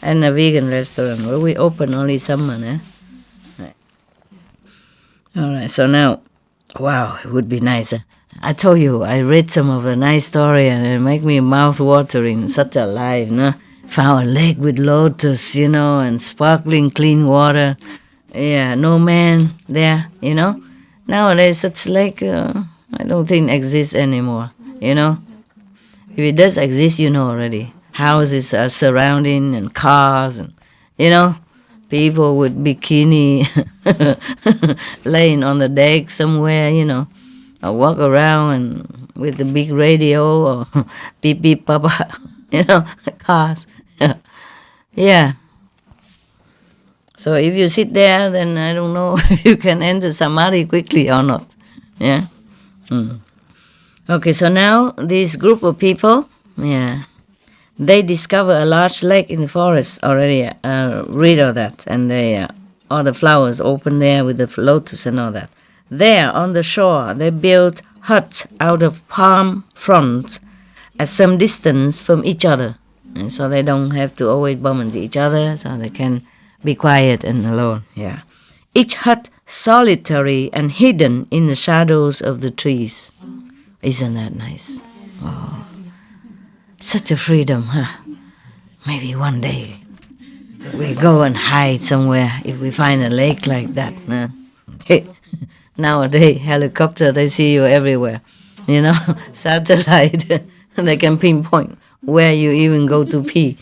and a vegan restaurant. Well, we open only summer, eh? Right. All right, so now, wow, it would be nice. I told you, I read some of the nice story and it make me mouth watering, such a life, no? Found a lake with lotus, and sparkling clean water. Yeah, no man there, Nowadays, such lake, I don't think exists anymore, If it does exist, already. Houses are surrounding and cars and, people with bikini laying on the deck somewhere, or walk around and with the big radio or beep beep papa, cars. Yeah. So if you sit there, then I don't know if you can enter samadhi quickly or not. Yeah. Okay, so now this group of people, they discover a large lake in the forest already. Read all that, and they all the flowers open there with the lotus and all that. There on the shore, they built huts out of palm fronds at some distance from each other, and so they don't have to always bump into each other, so they can be quiet and alone. Yeah, each hut solitary and hidden in the shadows of the trees. Isn't that nice? Oh, such a freedom, huh? Maybe one day we go and hide somewhere if we find a lake like that. Huh? Nowadays, helicopter, they see you everywhere. Satellite, they can pinpoint where you even go to pee.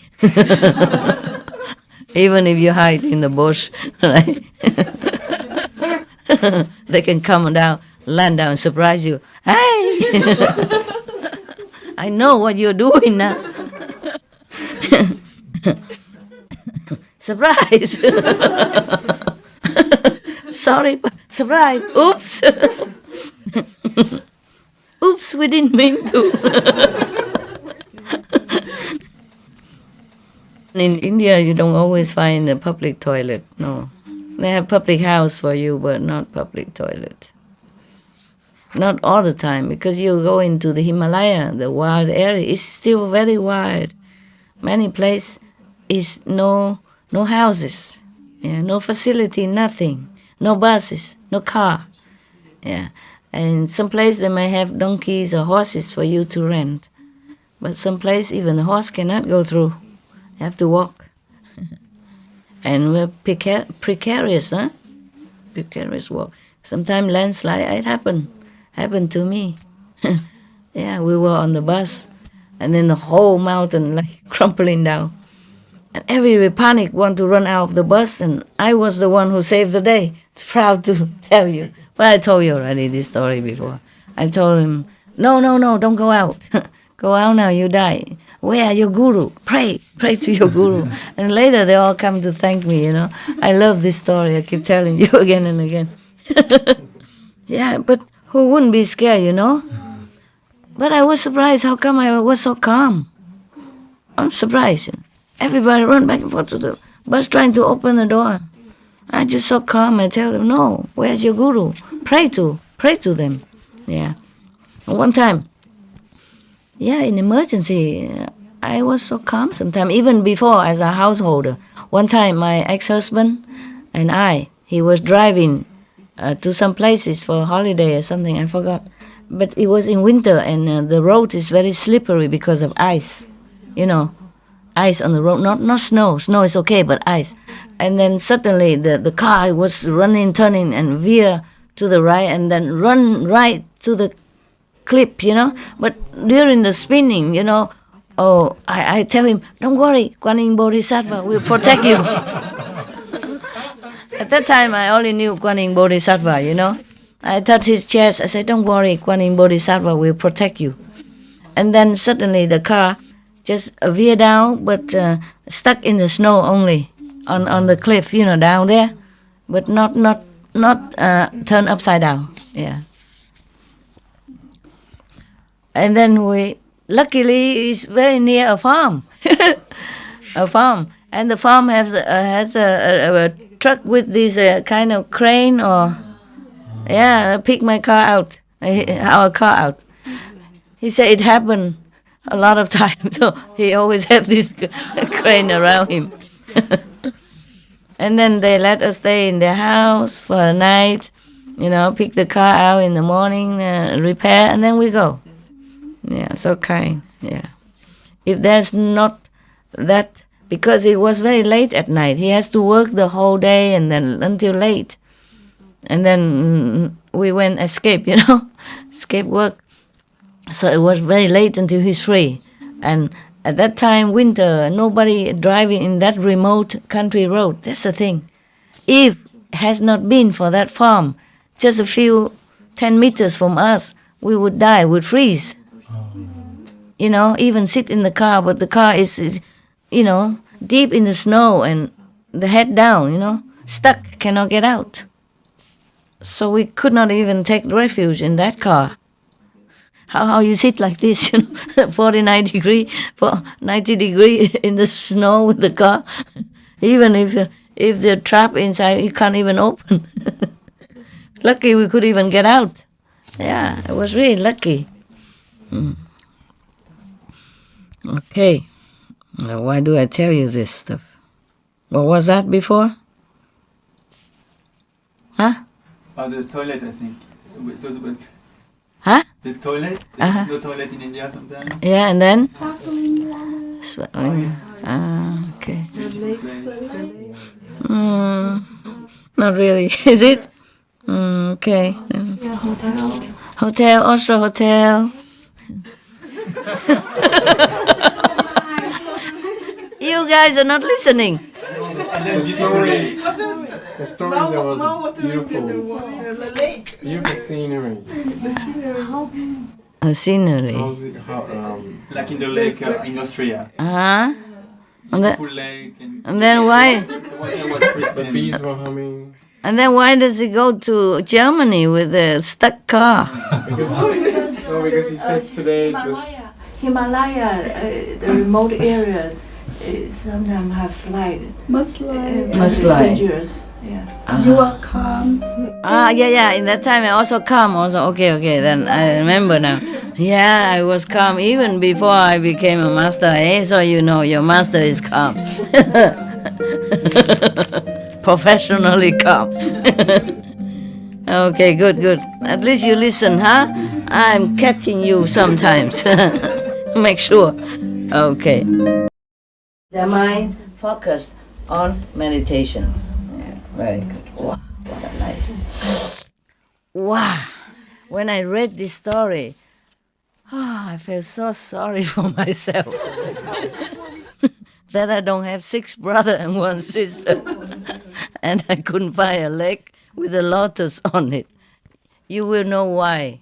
Even if you hide in the bush, right? They can come down, land down, surprise you. Hey! I know what you're doing now. Surprise! Sorry, surprise! Oops! Oops, we didn't mean to. In India, you don't always find a public toilet. No. They have public house for you, but not public toilet. Not all the time, because you go into the Himalaya, the wild area is still very wild. Many places is no houses, no facility, nothing, no buses, no car. Yeah. And some place they may have donkeys or horses for you to rent. But some place even the horse cannot go through. You have to walk. And we're precarious, huh? Precarious walk. Sometimes landslide, it happened to me. Yeah, we were on the bus, and then the whole mountain like crumpling down. And everybody panic, want to run out of the bus, and I was the one who saved the day. Proud to tell you. But I told you already this story before. I told him, no, don't go out. Go out now, you die. Where are your guru? Pray to your guru. And later they all come to thank me, I love this story. I keep telling you again and again. Yeah, but who wouldn't be scared, But I was surprised how come I was so calm. I'm surprised. Everybody run back and forth to the bus trying to open the door. I just so calm. I tell them, no, where's your guru? Pray to them. Yeah. One time, in emergency, I was so calm sometimes, even before as a householder. One time, my ex-husband and he was driving to some places for a holiday or something, I forgot. But it was in winter, and the road is very slippery because of ice. Ice on the road, not snow. Snow is okay, but ice. And then suddenly the car was turning, and veer to the right, and then run right to the cliff, But during the spinning, I tell him, don't worry, Kuan Yin Bodhisattva will protect you. At that time, I only knew Kuan Yin Bodhisattva, I touched his chest. I said, don't worry, Kuan Yin Bodhisattva will protect you. And then suddenly the car just veer down, but stuck in the snow only, on the cliff, down there, but not turned upside down. Yeah. And then luckily, it's very near a farm, and the farm has a truck with this kind of crane pick my car out, our car out. He said it happened a lot of times, so he always have this crane around him. And then they let us stay in their house for a night, pick the car out in the morning, repair, and then we go. Yeah, so kind, yeah. If there's not that, because it was very late at night, he has to work the whole day and then until late. And then we went escape, escape work. So it was very late until he's free. And at that time, winter, nobody driving in that remote country road. That's the thing. If has not been for that farm, just a few 10 meters from us, we would die, would freeze. Even sit in the car, but the car is deep in the snow and the head down, stuck, cannot get out. So we could not even take refuge in that car. How you sit like this, 49 degree, 90 degree in the snow with the car. Even if they're trapped inside, you can't even open. Lucky we could even get out. Yeah, it was really lucky. Okay. Now, why do I tell you this stuff? What was that before? Huh? The toilet, I think. Huh? The toilet? There's no toilet in India sometimes. Yeah, and then? Okay. Not really, is it? Okay. Yeah, hotel. Hotel, also hotel. You guys are not listening. And then The story that was beautiful. Beautiful scenery. A scenery. like in the lake in Austria. Uh-huh. Beautiful lake. And then why? The water was pristine. The bees were humming. And then why does he go to Germany with a stuck car? Because he said today this. Himalaya, the remote area, sometimes have slide. Mudslide. Dangerous. Yeah. You are calm. Yeah. In that time I also calm. Also, okay. Then I remember now. Yeah, I was calm even before I became a master. So your master is calm. Professionally calm. Okay, good. At least you listen, huh? I'm catching you sometimes. Make sure. Okay. Their minds focused on meditation. Yeah, very good. Wow, what a life. Wow. When I read this story, I felt so sorry for myself. That I don't have 6 brothers and 1 sister. And I couldn't find a leg with a lotus on it. You will know why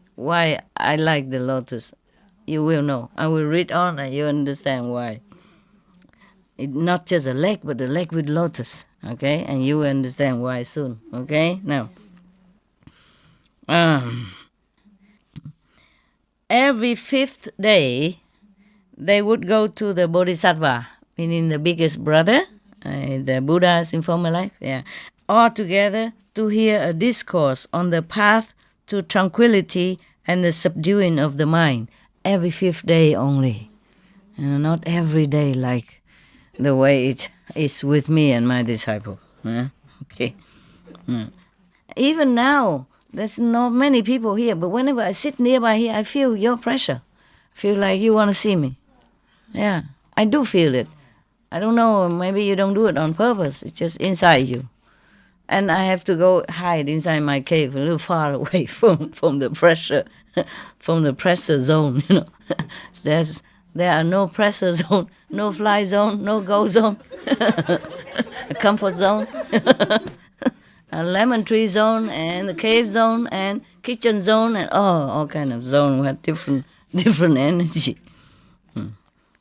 I like the lotus. You will know. I will read on and you understand why. Not just a leg, but a leg with lotus. Okay? And you will understand why soon. Okay? Now. Every 5th day, they would go to the Bodhisattva, meaning the biggest brother, the Buddhas in former life, all together to hear a discourse on the path to tranquility and the subduing of the mind. Every 5th day only. Not every day like the way it is with me and my disciple. Okay. Even now, there's not many people here, but whenever I sit nearby here, I feel your pressure. I feel like you want to see me. Yeah, I do feel it. I don't know, maybe you don't do it on purpose. It's just inside you. And I have to go hide inside my cave a little far away from the pressure, from the pressure zone, There are no pressure zone, no fly zone, no go zone, a comfort zone, a lemon tree zone, and the cave zone, and kitchen zone, and all kind of zone with different energy.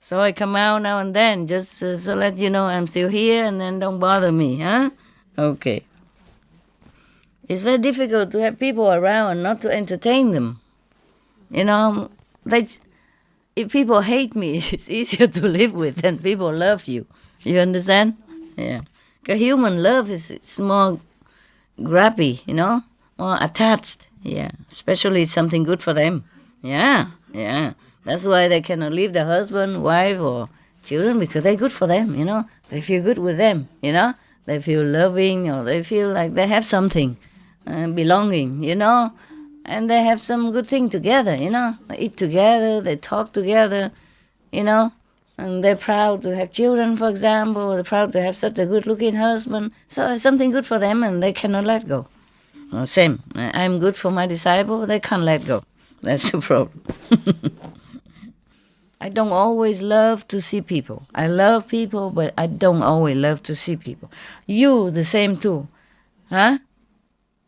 So I come out now and then, just so let you know I'm still here, and then don't bother me, huh? Okay. It's very difficult to have people around and not to entertain them. If people hate me, it's easier to live with than people love you. You understand? Yeah. Because human love is more grabby, more attached. Yeah. Especially it's something good for them. Yeah. That's why they cannot leave their husband, wife, or children because they're good for them, They feel good with them, They feel loving, or they feel like they have something, belonging, And they have some good thing together, They eat together, they talk together, And they're proud to have children, for example. They're proud to have such a good-looking husband. So it's something good for them, and they cannot let go. Same. I'm good for my disciple. They can't let go. That's the problem. I don't always love to see people. I love people, but I don't always love to see people. You, the same too. Huh?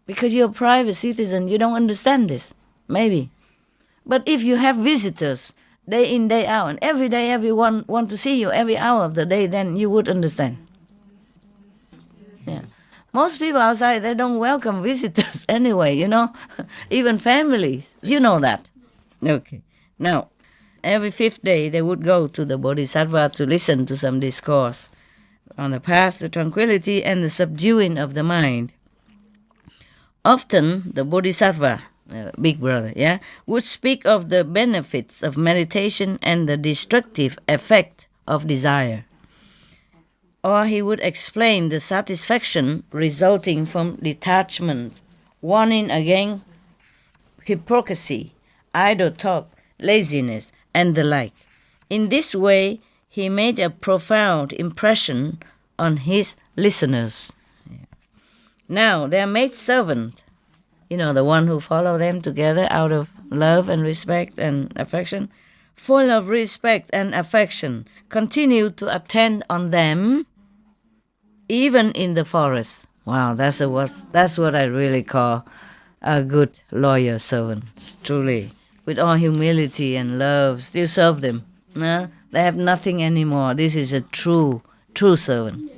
Because you're a private citizen, you don't understand this. Maybe. But if you have visitors, day in, day out, and every day everyone want to see you every hour of the day, then you would understand. Yeah. Most people outside, they don't welcome visitors anyway, Even families, you know that. Okay. Now, every 5th day, they would go to the Bodhisattva to listen to some discourse on the path to tranquility and the subduing of the mind. Often, the Bodhisattva, big brother, would speak of the benefits of meditation and the destructive effect of desire. Or he would explain the satisfaction resulting from detachment, warning against hypocrisy, idle talk, laziness, and the like. In this way, he made a profound impression on his listeners. Now, their maidservant, the one who follow them together out of love and respect and affection, full of respect and affection, continued to attend on them, even in the forest. Wow, that's what I really call a good loyal servant, truly. With all humility and love, still serve them. No? They have nothing anymore. This is a true servant.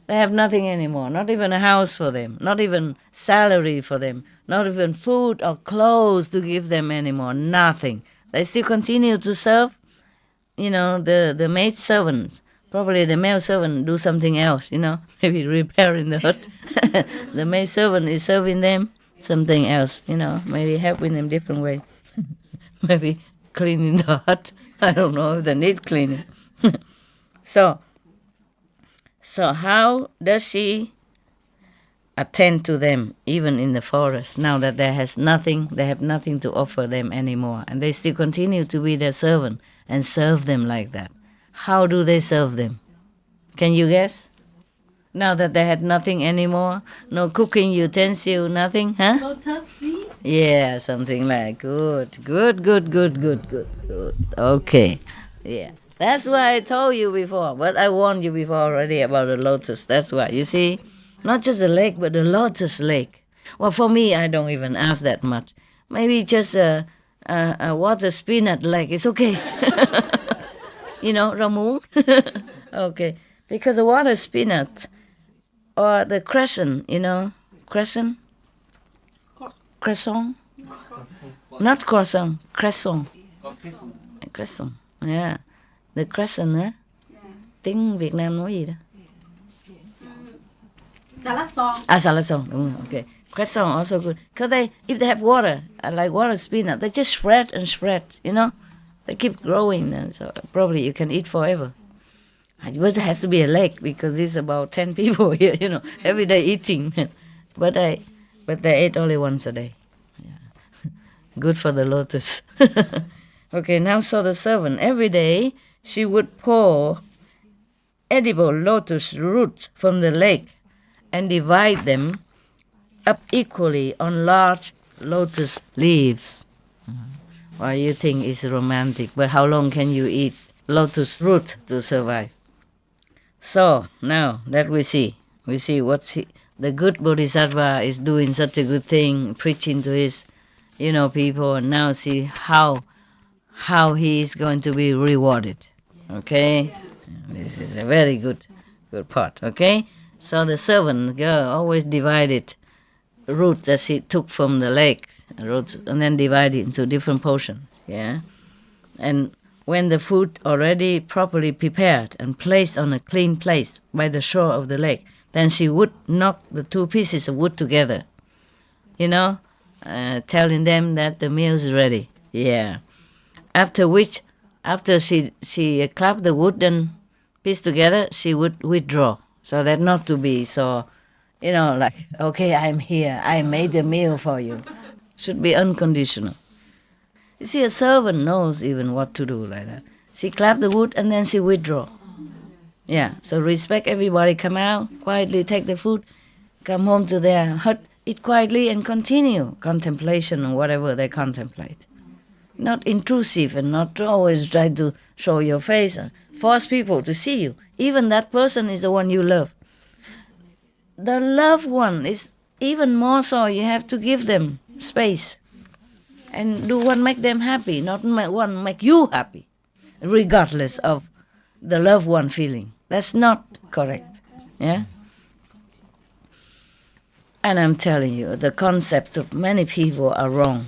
They have nothing anymore, not even a house for them, not even salary for them, not even food or clothes to give them anymore, nothing. They still continue to serve, the maid servants. Probably the male servant do something else, maybe repairing the hut. The maid servant is serving them something else, maybe helping them different way. Maybe cleaning the hut. I don't know if they need cleaning. So how does she attend to them, even in the forest, now that they have nothing to offer them anymore, and they still continue to be their servant and serve them like that? How do they serve them? Can you guess? Now that they had nothing anymore, no cooking utensil, nothing, huh? Lotus seed? Yeah, something like good. Okay, yeah. That's why I told you before, but I warned you before already about the lotus. That's why, you see, not just the lake, but the lotus lake. Well, for me, I don't even ask that much. Maybe just a water spinach lake, it's okay. Rau muống. Okay, because the water spinach or the crescent, crescent? Crescent? Not croissant, crescent. Crescent, yeah. The crescent, tiếng Việt Nam nói gì đó? Salad song. Salad song, đúng rồi, okay. Crescent also good. Because if they have water, like water spinach, they just spread and spread, They keep growing, and so probably you can eat forever. But it has to be a lake, because there's about 10 people here, every day eating. But they ate only once a day. Yeah. Good for the lotus. Okay, now so the servant, every day she would pour edible lotus roots from the lake and divide them up equally on large lotus leaves. Well, you think it's romantic, but how long can you eat lotus root to survive? So, now that we see the good Bodhisattva is doing such a good thing, preaching to his, people, and now see how he is going to be rewarded. Okay? This is a very good part, okay? So the servant girl always divided root that she took from the lake, roots, and then divide it into different portions, yeah? And when the food already properly prepared and placed on a clean place by the shore of the lake, then she would knock the two pieces of wood together, telling them that the meal is ready, yeah. After which, after she clapped the wooden piece together, she would withdraw. So that not to be so, like, okay, I'm here, I made a meal for you. Should be unconditional. You see, a servant knows even what to do like that. She clapped the wood and then she withdraw. Yeah, so respect everybody, come out, quietly take the food, come home to their hut, eat quietly and continue contemplation or whatever they contemplate. Not intrusive and not always try to show your face and force people to see you. Even that person is the one you love. The loved one is even more so. You have to give them space and do what make them happy, not what make you happy, regardless of the loved one feeling. That's not correct. Yeah. And I'm telling you, the concepts of many people are wrong.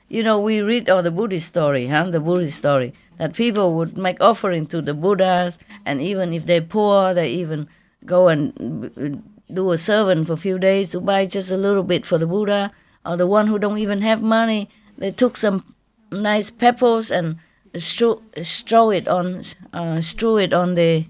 We read all the Buddhist story, the Buddhist story, that people would make offering to the Buddhas, and even if they're poor, they even go and do a servant for a few days to buy just a little bit for the Buddha, or the one who don't even have money, they took some nice pebbles and strew it on the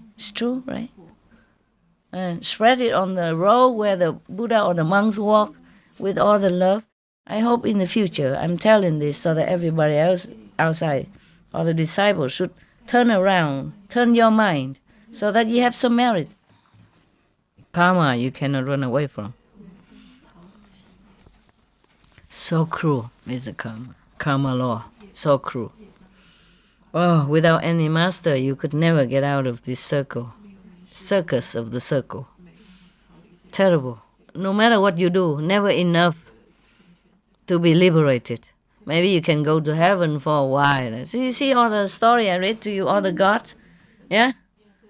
spread it on the road where the Buddha or the monks walk with all the love. I hope in the future, I'm telling this so that everybody else outside, or the disciples, should turn around, turn your mind, so that you have some merit. Karma you cannot run away from. So cruel is the karma law, so cruel. Oh, without any master, you could never get out of this circus of the circle. Terrible. No matter what you do, never enough to be liberated. Maybe you can go to heaven for a while. So you see all the story I read to you, all the gods, yeah?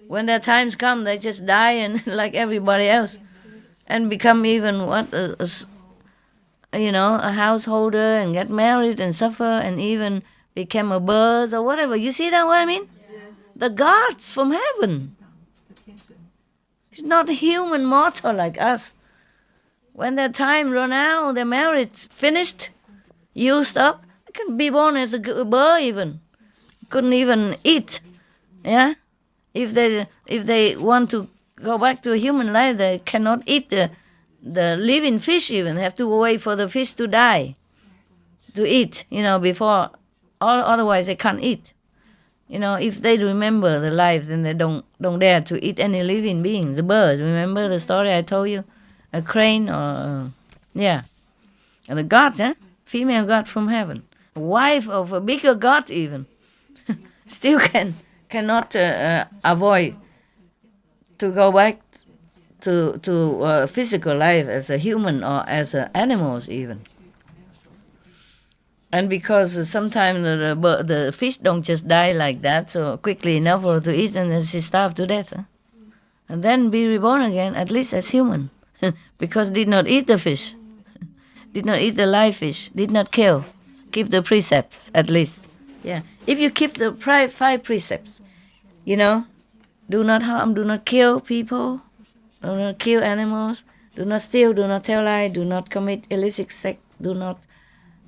When their times come, they just die and like everybody else, and become even a householder and get married and suffer and even become a bird or whatever. You see that what I mean? Yes. The gods from heaven. It's not a human mortal like us. When their time run out, their marriage finished, used up, they can be born as a bird even. Couldn't even eat. Yeah? If they want to go back to a human life, they cannot eat the living fish even, have to wait for the fish to die to eat, before, otherwise they can't eat. If they remember the life, then they don't dare to eat any living beings. The birds, remember the story I told you? A crane or, and the god, female god from heaven, a wife of a bigger god even, still cannot avoid to go back to physical life as a human or as animals even. And because sometimes the fish don't just die like that so quickly enough for her to eat, and then she starve to death. And then be reborn again, at least as human. Because did not eat the fish, did not eat the live fish, did not kill, keep the precepts at least. Yeah. If you keep the 5 precepts, do not harm, do not kill people, do not kill animals, do not steal, do not tell lies, do not commit illicit sex, do not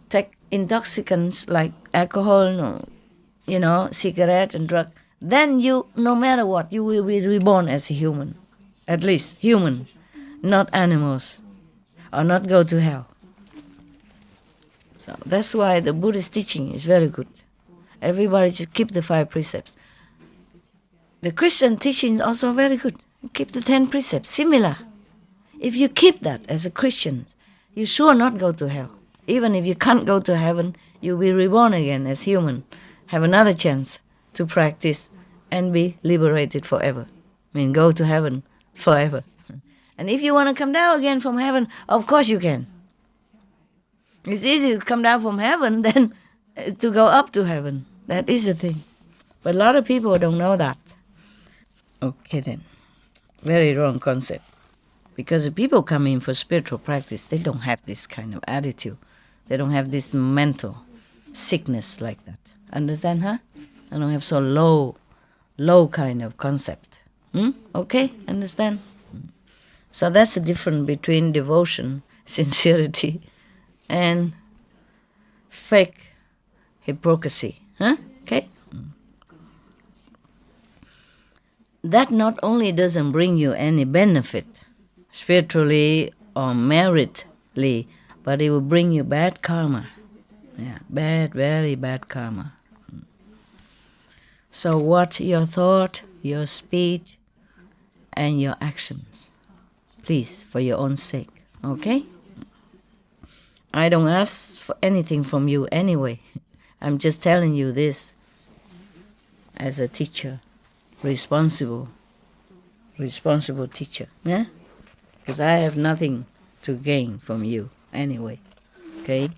take intoxicants like alcohol, cigarette and drug, then you, no matter what, you will be reborn as a human. At least human, not animals, or not go to hell. So that's why the Buddhist teaching is very good. Everybody should keep the 5 precepts. The Christian teaching is also very good. Keep the 10 precepts, similar. If you keep that as a Christian, you sure not go to hell. Even if you can't go to heaven, you'll be reborn again as human, have another chance to practice and be liberated forever. Go to heaven forever. And if you want to come down again from heaven, of course you can. It's easy to come down from heaven than to go up to heaven. That is the thing. But a lot of people don't know that. Okay then. Very wrong concept. Because the people come in for spiritual practice, they don't have this kind of attitude. They don't have this mental sickness like that. Understand, huh? They don't have so low kind of concept. Okay? Understand? So that's the difference between devotion, sincerity, and fake hypocrisy. Huh? Okay? that not only doesn't bring you any benefit, spiritually or meritly, but it will bring you bad karma. Yeah, bad, very bad karma. So watch your thought, your speech, and your actions. Please, for your own sake, okay? I don't ask for anything from you anyway. I'm just telling you this as a teacher, responsible teacher, yeah? Because I have nothing to gain from you anyway, okay?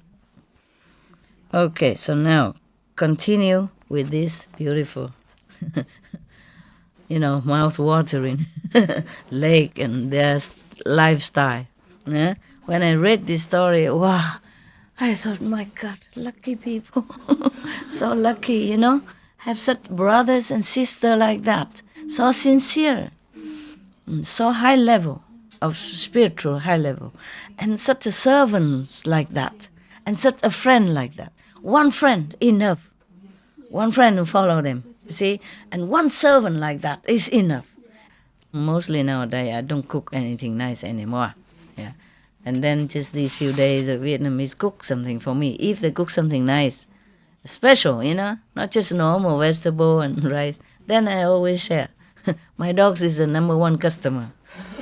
Okay, so now continue with this beautiful, mouth-watering lake and their lifestyle. Yeah? When I read this story, wow, I thought, my God, lucky people. So lucky, have such brothers and sisters like that. So sincere, so high level of spiritual high level, and such a servants like that, and such a friend like that. One friend, enough. One friend who follow them, you see, and one servant like that is enough. Mostly nowadays, I don't cook anything nice anymore. Yeah, and then just these few days, the Vietnamese cook something for me. If they cook something nice, special, not just normal vegetable and rice, then I always share. My dogs is the number one customer.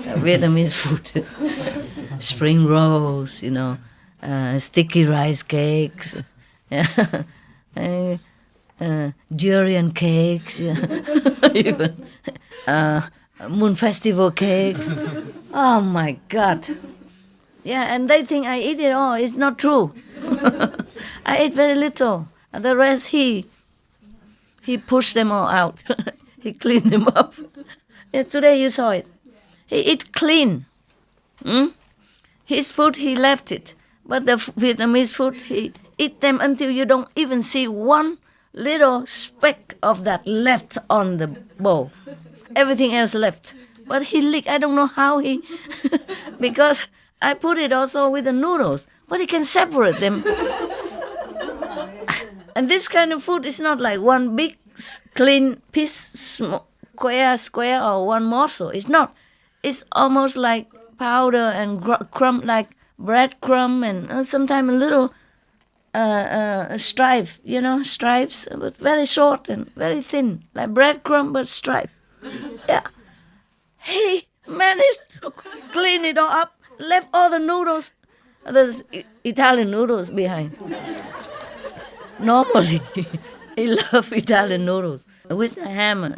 Vietnamese food, spring rolls, sticky rice cakes, durian cakes, even moon festival cakes. Oh my God! Yeah, and they think I eat it all. It's not true. I eat very little, and the rest he pushed them all out. He cleaned them up. Yeah, today you saw it. He eat clean. His food, he left it. But the Vietnamese food, he eat them until you don't even see one little speck of that left on the bowl. Everything else left. But he lick, I don't know how he, because I put it also with the noodles, but he can separate them. And this kind of food is not like one big clean piece, square or one morsel. It's not. It's almost like powder and crumb, like breadcrumb, and sometimes a little stripe, stripes, but very short and very thin, like breadcrumb but stripe. Yeah. He managed to clean it all up, left all the noodles, the Italian noodles behind. Normally, he loves Italian noodles with ham,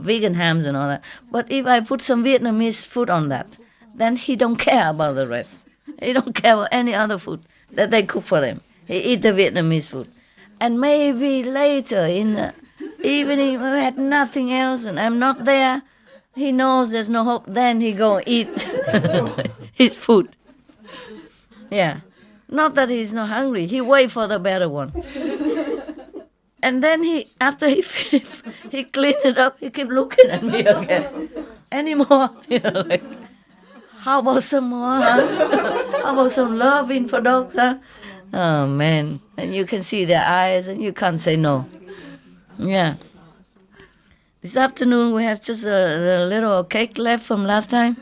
vegan hams and all that. But if I put some Vietnamese food on that, then he don't care about the rest. He don't care about any other food that they cook for them. He eat the Vietnamese food. And maybe later in the evening, we had nothing else and I'm not there, he knows there's no hope, then he go eat his food. Yeah. Not that he's not hungry. He wait for the better one. And then after he cleaned it up, he kept looking at me again. Any more? Like, how about some more, huh? How about some loving for dogs, huh? Oh, man. And you can see their eyes and you can't say no. Yeah. This afternoon we have just a little cake left from last time.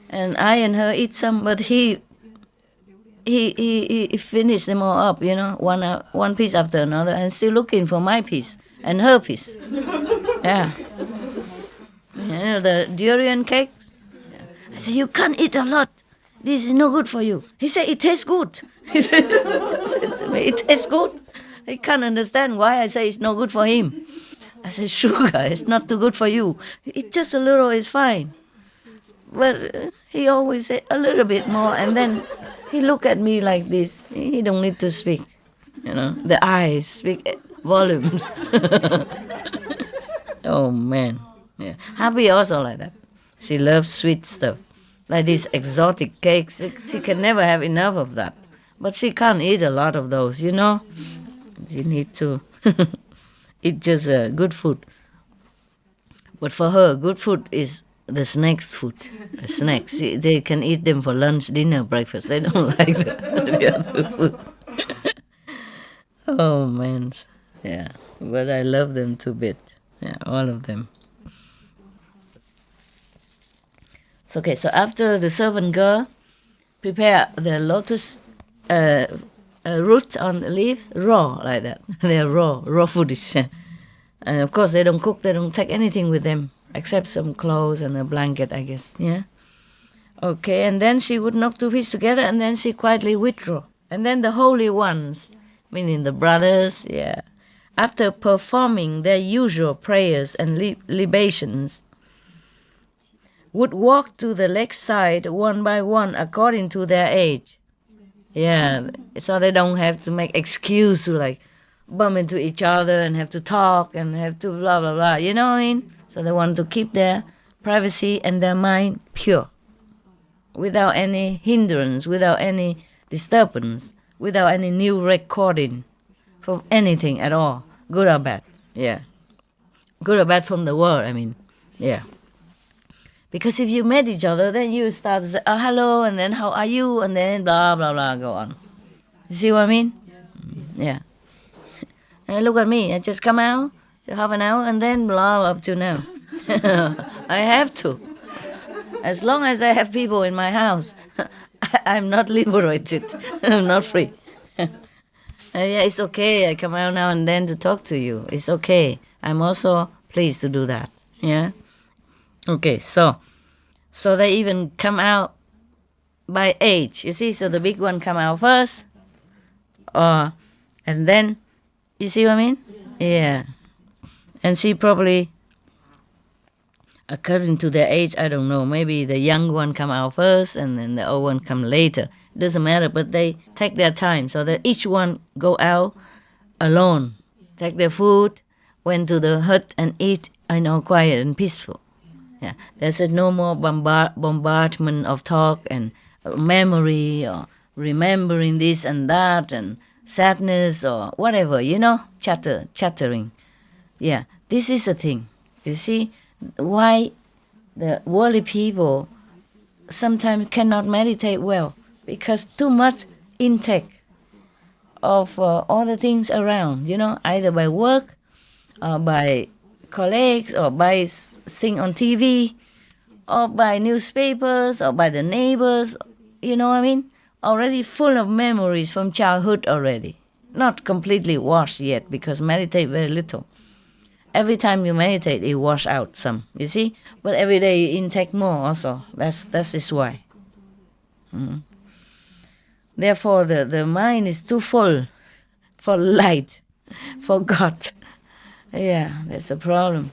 And I and her eat some, but he finished them all up, one piece after another, and still looking for my piece and her piece. Yeah. The durian cake. I said, you can't eat a lot. This is no good for you. He said, it tastes good. He said to me, it tastes good. He can't understand why I say it's no good for him. I said, sugar, it's not too good for you. It just a little is fine. But he always said a little bit more, and then he look at me like this. He don't need to speak. The eyes speak volumes. Oh, man. Yeah. Happy also like that. She loves sweet stuff. Like these exotic cakes. She can never have enough of that. But she can't eat a lot of those, She need to eat just good food. But for her, good food is the snacks food. The snacks. They can eat them for lunch, dinner, breakfast. They don't like the other food. Oh, man. Yeah. But I love them too bit. Yeah, all of them. So, okay, so after the servant girl prepare the lotus root on the leaf, raw like that. They're raw foodish. And of course, they don't cook, they don't take anything with them except some clothes and a blanket, I guess. Yeah. Okay, and then she would knock two pieces together, and then she quietly withdraw. And then the holy ones, meaning the brothers, yeah, after performing their usual prayers and libations, would walk to the left side one by one according to their age. Yeah, so they don't have to make excuse to like bump into each other and have to talk and have to blah, blah, blah. You know what I mean? So they want to keep their privacy and their mind pure, without any hindrance, without any disturbance, without any new recording from anything at all, good or bad. Yeah. Good or bad from the world, I mean. Yeah. Because if you met each other, then you start to say, oh, hello, and then how are you, and then blah, blah, blah, go on. You see what I mean? Yes. Yeah. And look at me, I just come out, half an hour, and then blah, up to now. I have to. As long as I have people in my house, I'm not liberated. I'm not free. Yeah, it's okay. I come out now and then to talk to you. It's okay. I'm also pleased to do that. Yeah? Okay, so they even come out by age. You see, so the big one come out first. And then, you see what I mean? Yes. Yeah. And she probably, according to their age, I don't know, maybe the young one come out first and then the old one come later. It doesn't matter, but they take their time so that each one go out alone, take their food, went to the hut and eat, quiet and peaceful. Yeah, there's no more bombardment of talk and memory or remembering this and that and sadness or whatever, chattering. Yeah, this is the thing. You see, why the worldly people sometimes cannot meditate well, because too much intake of all the things around, either by work or by colleagues or by seeing on TV or by newspapers or by the neighbors, you know what I mean? Already full of memories from childhood already. Not completely washed yet because meditate very little. Every time you meditate, it wash out some, you see? But every day you intake more also. That is why. Therefore, the mind is too full for light, for God. Yeah, that's a problem.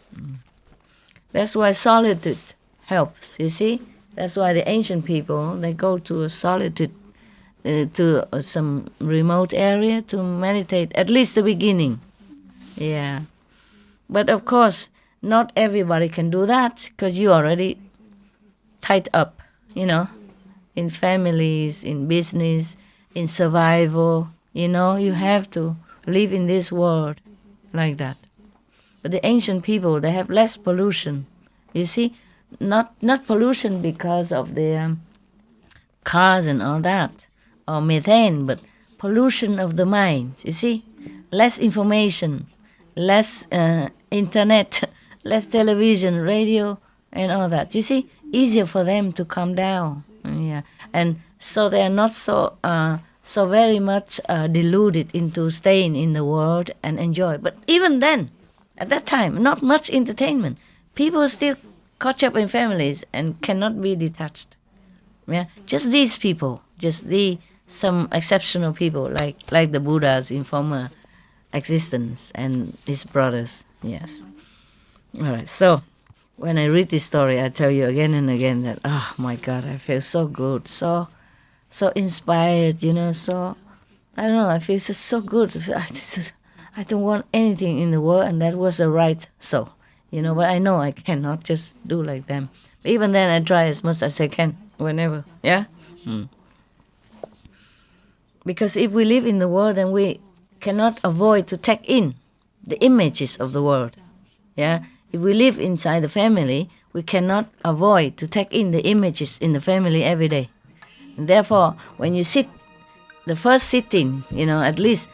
That's why solitude helps, you see? That's why the ancient people, they go to a solitude, to some remote area to meditate, at least the beginning. Yeah. But of course, not everybody can do that because you already tied up, in families, in business, in survival. You have to live in this world like that. But the ancient people, they have less pollution. You see, not pollution because of the cars and all that, or methane, but pollution of the mind. You see, less information, less internet, less television, radio, and all that. You see, easier for them to calm down. Yeah, and so they are not so very much deluded into staying in the world and enjoy. But even then, at that time, not much entertainment. People still caught up in families and cannot be detached. Yeah, just these people, some exceptional people like the Buddhas in former existence and his brothers. Yes. All right. So when I read this story, I tell you again and again that, oh my God, I feel so good, so inspired. So I don't know. I feel so good. I don't want anything in the world, and that was the right so. But I know I cannot just do like them. But even then, I try as much as I can, whenever. Yeah. Because if we live in the world, then we cannot avoid to take in the images of the world. Yeah. If we live inside the family, we cannot avoid to take in the images in the family every day. And therefore, when you sit, the first sitting, at least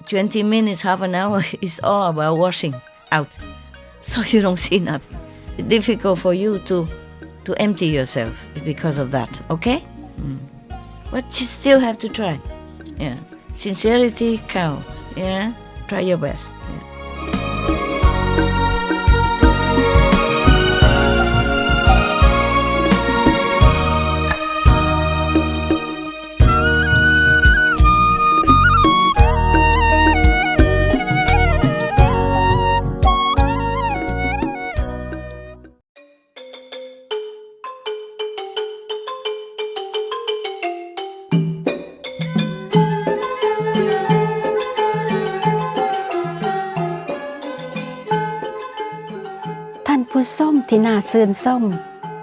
20 minutes, half an hour is all about washing out. So you don't see nothing. It's difficult for you to to empty yourself because of that, okay? But you still have to try. Yeah. Sincerity counts. Yeah. Try your best. Yeah. ผู้ส้มที่น่าซื่นส้ม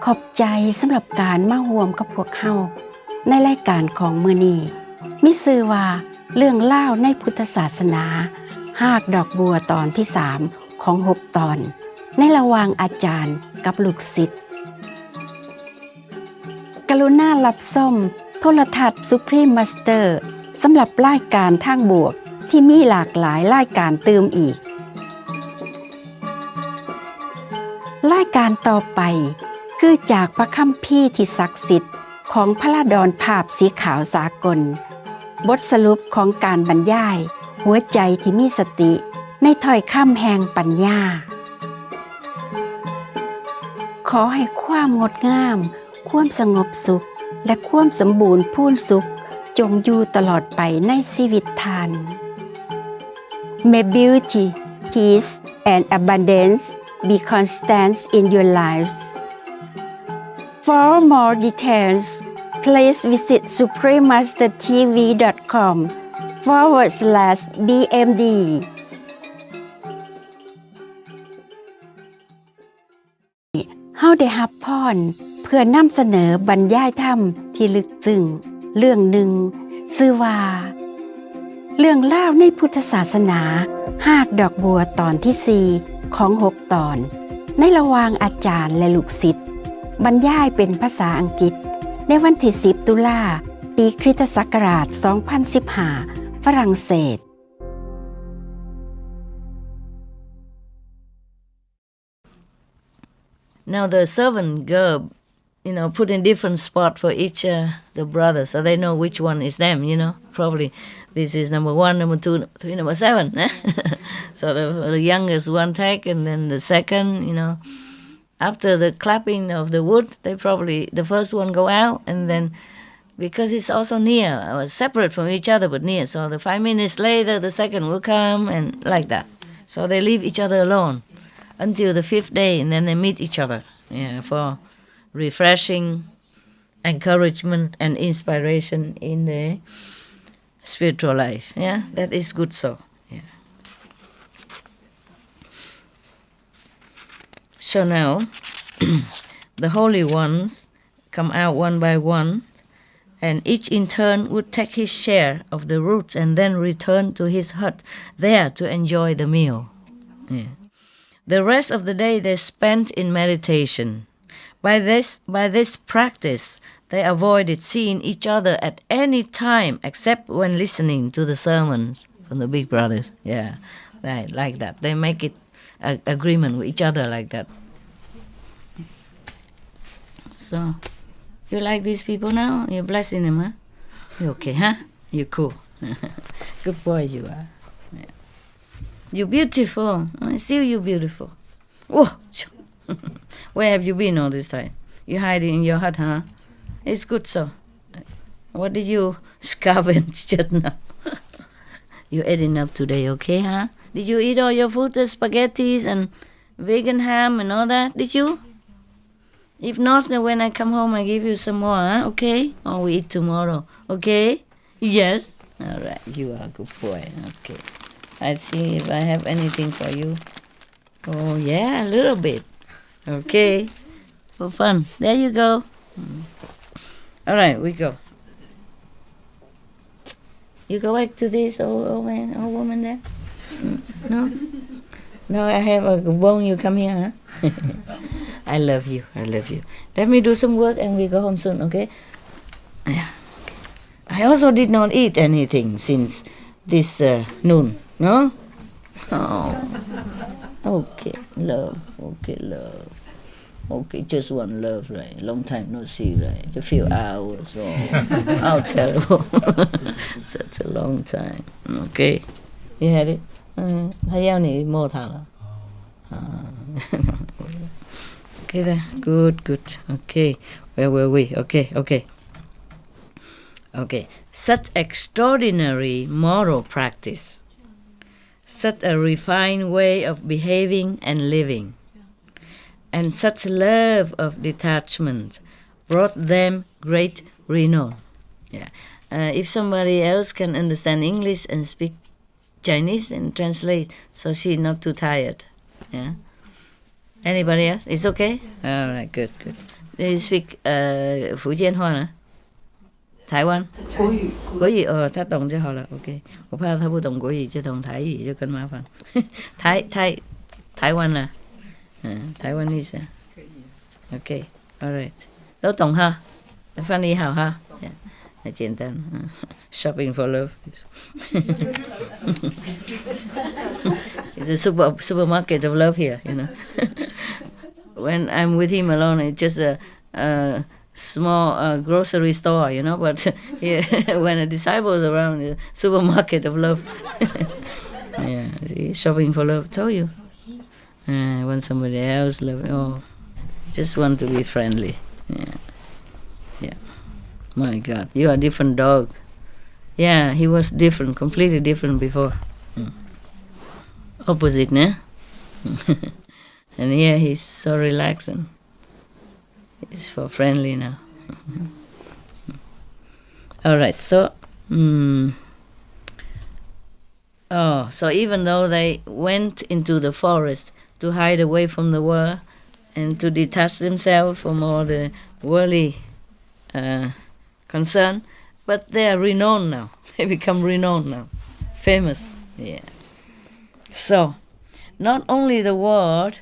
ขอบใจสำหรับการมาร่วมกับพวกเฮาในรายการของมื้อนี้มีชื่อว่าเรื่องเล่าในพุทธศาสนาหากดอกบัวตอนที่3ของ6ตอนในระหว่างอาจารย์กับลูกศิษย์กรุณารับชมโทรทัศน์ Supreme Master สำหรับรายการทางบวกที่มีหลากหลายรายการเติมอีกรายการต่อไปคือจากพระคัมภีร์ที่ศักดิ์สิทธิ์ของพระราดรภาพสีขาวสากลบทสรุปของการบรรยายหัวใจที่มีสติในถ้อยคำแห่งปัญญาขอให้ความงดงามความสงบสุขและความสมบูรณ์พูนสุขจงอยู่ตลอดไปในชีวิตท่าน May beauty, peace and abundance be constant in your lives. For more details, please visit suprememastertv.com/bmd. เฮาได้รับพรเพื่อนำเสนอบรรยายธรรมที่ลึกซึ้งเรื่องหนึ่งชื่อว่าเรื่องเล่าในพุทธศาสนาหากดอกบัวตอนที่4ของ6ตอนในระหว่างอาจารย์และลูกศิษย์บรรยายเป็นภาษาอังกฤษในวันที่10ตุลาปีคริสตศักราช2015ฝรั่งเศส Now the servant girl, put in different spot for each the brothers, so they know which one is them. Probably this is number 1, number 2, number 3, number 7. So the youngest one take, and then the second. After the clapping of the wood, the first one go out, and then because it's also near, separate from each other but near. So the 5 minutes later, the second will come, and like that. So they leave each other alone until the 5th day, and then they meet each other for refreshing, encouragement, and inspiration in the spiritual life. Yeah, that is good. So, yeah. So now, the holy ones come out one by one, and each in turn would take his share of the roots and then return to his hut there to enjoy the meal. Yeah. The rest of the day they spent in meditation. By this practice, they avoided seeing each other at any time except when listening to the sermons from the big brothers. Yeah, right, like that. They make it an agreement with each other like that. So, you like these people now? You're blessing them, huh? You okay, huh? You cool. Good boy you are. Yeah. You're beautiful. Still you're beautiful. Whoa! Where have you been all this time? You hiding in your hut, huh? It's good so. What did you scavenge just now? You ate enough today, okay, huh? Did you eat all your food, the spaghettis and vegan ham and all that? Did you? If not, then when I come home, I give you some more, huh? Okay? Or we eat tomorrow, okay? Yes? All right, you are a good boy, okay. Let's see if I have anything for you. Oh, yeah, a little bit. Okay, for fun. There you go. All right, we go. You go back to this old woman there? No? No, I have a bone. You come here, huh? I love you. Let me do some work and we go home soon, okay? Yeah. I also did not eat anything since this noon, no? Oh. Okay, love. Okay, just one love, right? Long time no see, right? A few hours. Oh, how terrible. Such a long time. Okay. You had it? Thấy giao này mô thả là. Okay there. Good. Okay. Where were we? Okay. Such extraordinary moral practice. Such a refined way of behaving and living. And such love of detachment brought them great renown. Yeah. If somebody else can understand English and speak Chinese and translate, so she's not too tired. Yeah. Anybody else? It's okay? All right, good. Do you speak Phú Chiên Hoa nữa? Thái Quan? 国语他懂就好了 OK 我怕他不懂国语就懂台语就更麻烦台湾呢台湾意思 OK alright 都懂哈翻译好哈很简单 Shopping for love It's a supermarket of love here you know When I'm with him alone it's just a small grocery store, you know, but when a disciple is around, the supermarket of love. Yeah, see, shopping for love, told you. When somebody else love, just want to be friendly. Yeah. My God, you are a different dog. Yeah, he was different, completely different before. Opposite, né? And here he's so relaxing. It's for friendly now. All right. So, so even though they went into the forest to hide away from the world and to detach themselves from all the worldly concern, but they are renowned now. They become renowned now, famous. Yeah. So, not only the world.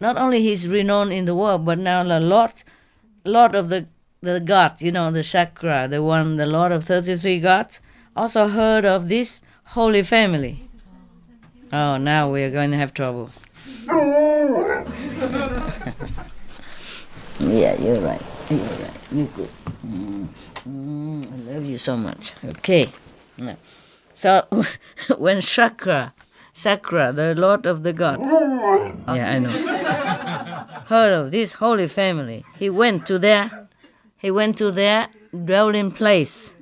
Not only he's renowned in the world, but now a lot of the gods, you know, the chakra, the Lord of 33 gods, also heard of this holy family. Oh, now we are going to have trouble. Yeah, you're right. You're good. I love you so much. Okay. So when Sakra, the Lord of the gods, yeah, I know, heard of this holy family, he went to their dwelling place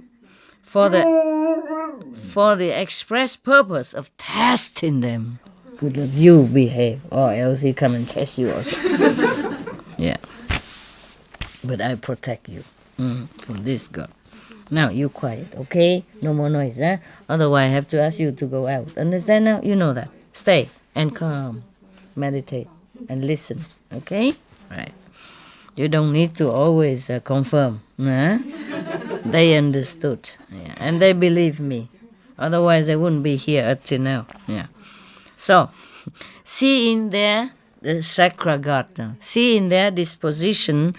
for the express purpose of testing them. Good of you behave, or else he come and test you also. Yeah, but I protect you from this God. Now you quiet, okay? No more noise, huh? Otherwise I have to ask you to go out. Understand now? You know that. Stay and calm. Meditate and listen, okay? Right. You don't need to always confirm. Huh? They understood. Yeah. And they believe me. Otherwise they wouldn't be here up to now. Yeah. So, seeing the Sakra God, seeing their disposition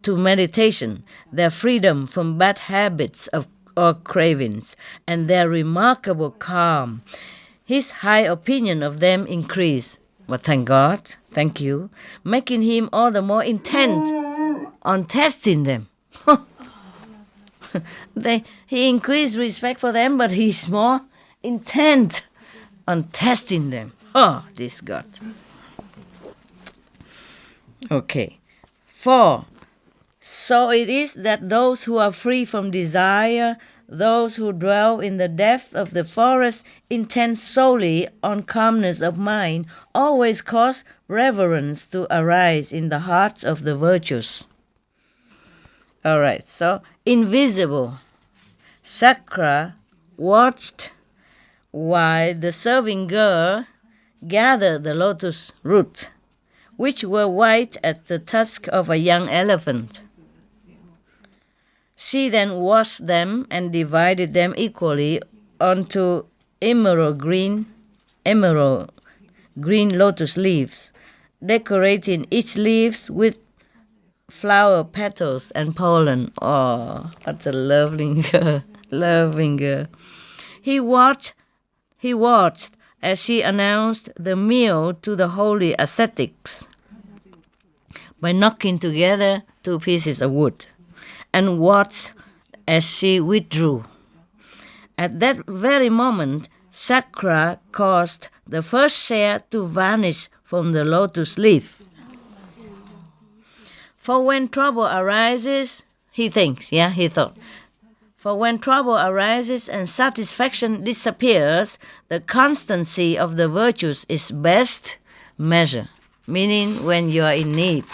to meditation, their freedom from bad habits or cravings, and their remarkable calm, his high opinion of them increased. But thank God, thank you, making him all the more intent on testing them. He increased respect for them, but he's more intent on testing them. Oh, this God. Okay. 4. So it is that those who are free from desire, those who dwell in the depth of the forest, intent solely on calmness of mind, always cause reverence to arise in the hearts of the virtuous. All right, so invisible. Sakra watched while the serving girl gathered the lotus root, which were white as the tusk of a young elephant. She then washed them and divided them equally onto emerald green lotus leaves, decorating each leaf with flower petals and pollen. Oh, what a lovely girl. He watched as she announced the meal to the holy ascetics by knocking together 2 pieces of wood, and watched as she withdrew. At that very moment, Chakra caused the first share to vanish from the lotus leaf. For when trouble arises, he thought, for when trouble arises and satisfaction disappears, the constancy of the virtues is best measure. Meaning when you are in need,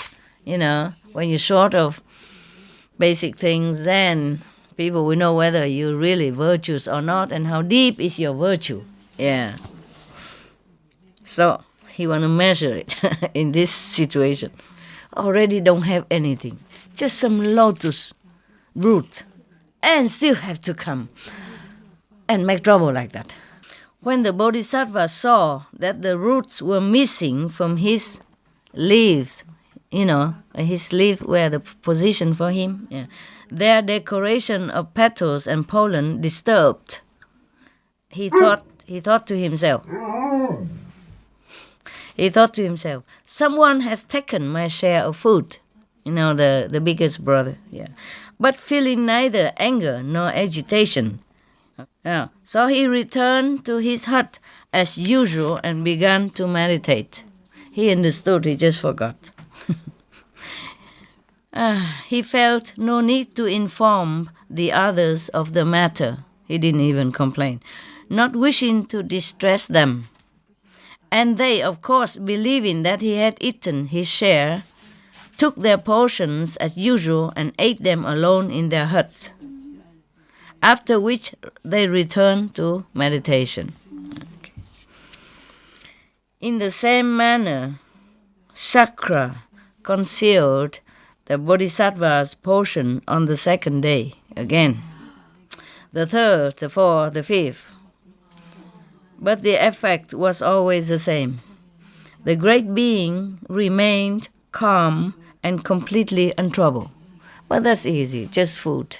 when you're short of basic things, then people will know whether you're really virtuous or not and how deep is your virtue. Yeah. So he want to measure it in this situation. Already don't have anything, just some lotus root, and still have to come and make trouble like that. When the Bodhisattva saw that the roots were missing from his leaves, his leaf were the position for him, their decoration of petals and pollen disturbed, he thought to himself, someone has taken my share of food, the biggest brother. Yeah. But feeling neither anger nor agitation. So he returned to his hut as usual and began to meditate. He understood, he just forgot. He felt no need to inform the others of the matter. He didn't even complain, not wishing to distress them. And they, of course, believing that he had eaten his share, took their portions as usual and ate them alone in their hut, after which they returned to meditation. Okay. In the same manner, Chakra concealed the Bodhisattva's portion on the second day, again, the third, the fourth, the fifth. But the effect was always the same. The great being remained calm and completely untroubled. But that's easy, just food,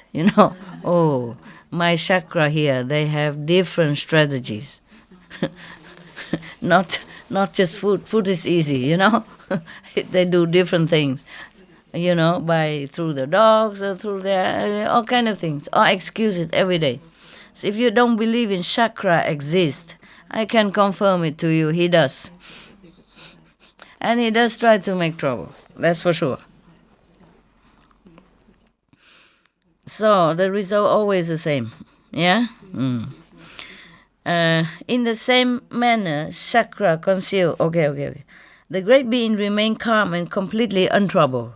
Oh, my chakra here, they have different strategies. Not just food. Food is easy, They do different things, through the dogs or through their all kind of things, or excuses every day. So if you don't believe in chakra exists, I can confirm it to you, he does. And he does try to make trouble, that's for sure. So the result always the same, yeah? In the same manner, Chakra concealed, okay. The great being remained calm and completely untroubled.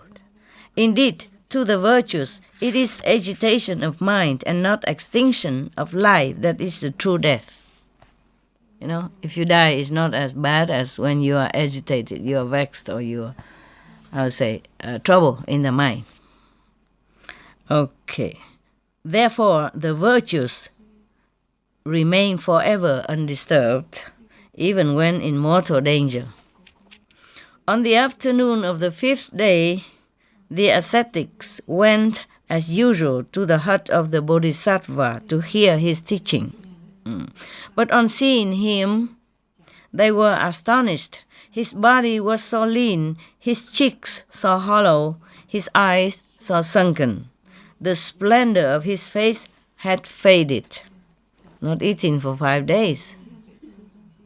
Indeed, to the virtues, it is agitation of mind and not extinction of life that is the true death. If you die, it's not as bad as when you are agitated, you are vexed, or you are, trouble in the mind. Okay. Therefore, the virtues remain forever undisturbed, even when in mortal danger. On the afternoon of the 5th day, the ascetics went as usual to the hut of the Bodhisattva to hear his teaching. But on seeing him, they were astonished. His body was so lean, his cheeks so hollow, his eyes so sunken. The splendor of his face had faded. Not eating for 5 days.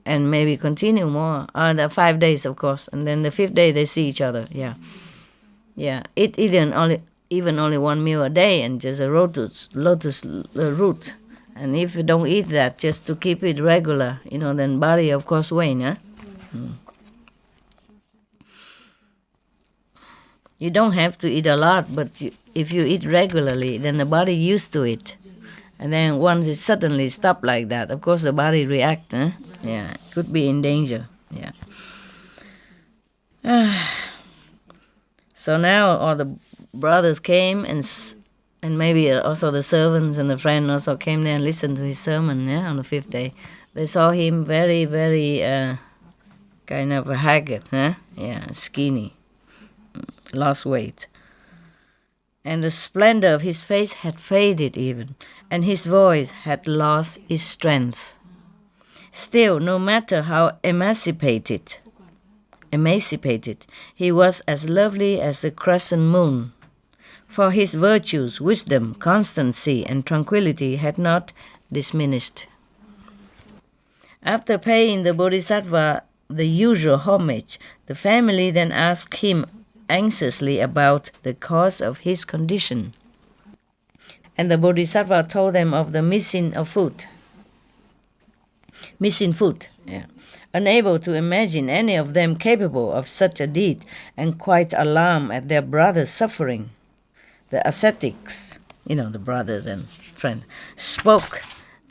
And maybe continue more. The 5 days, of course. And then the 5th day they see each other. Yeah. Eating only 1 meal a day and just a lotus root. And if you don't eat that, just to keep it regular, then body, of course, wane, huh? You don't have to eat a lot, but if you eat regularly, then the body used to it. And then once it suddenly stops like that, of course the body reacts, huh? Yeah, could be in danger, yeah. So now all the brothers came and maybe also the servants and the friend also came there and listened to his sermon, on the 5th day. They saw him very, very kind of haggard, skinny, lost weight. And the splendor of his face had faded even, and his voice had lost its strength. Still, no matter how emancipated, he was as lovely as the crescent moon, for his virtues, wisdom, constancy, and tranquility had not diminished. After paying the Bodhisattva the usual homage, the family then asked him anxiously about the cause of his condition. And the Bodhisattva told them of the missing food. Yeah. Unable to imagine any of them capable of such a deed, and quite alarmed at their brother's suffering, the ascetics, the brothers and friends, spoke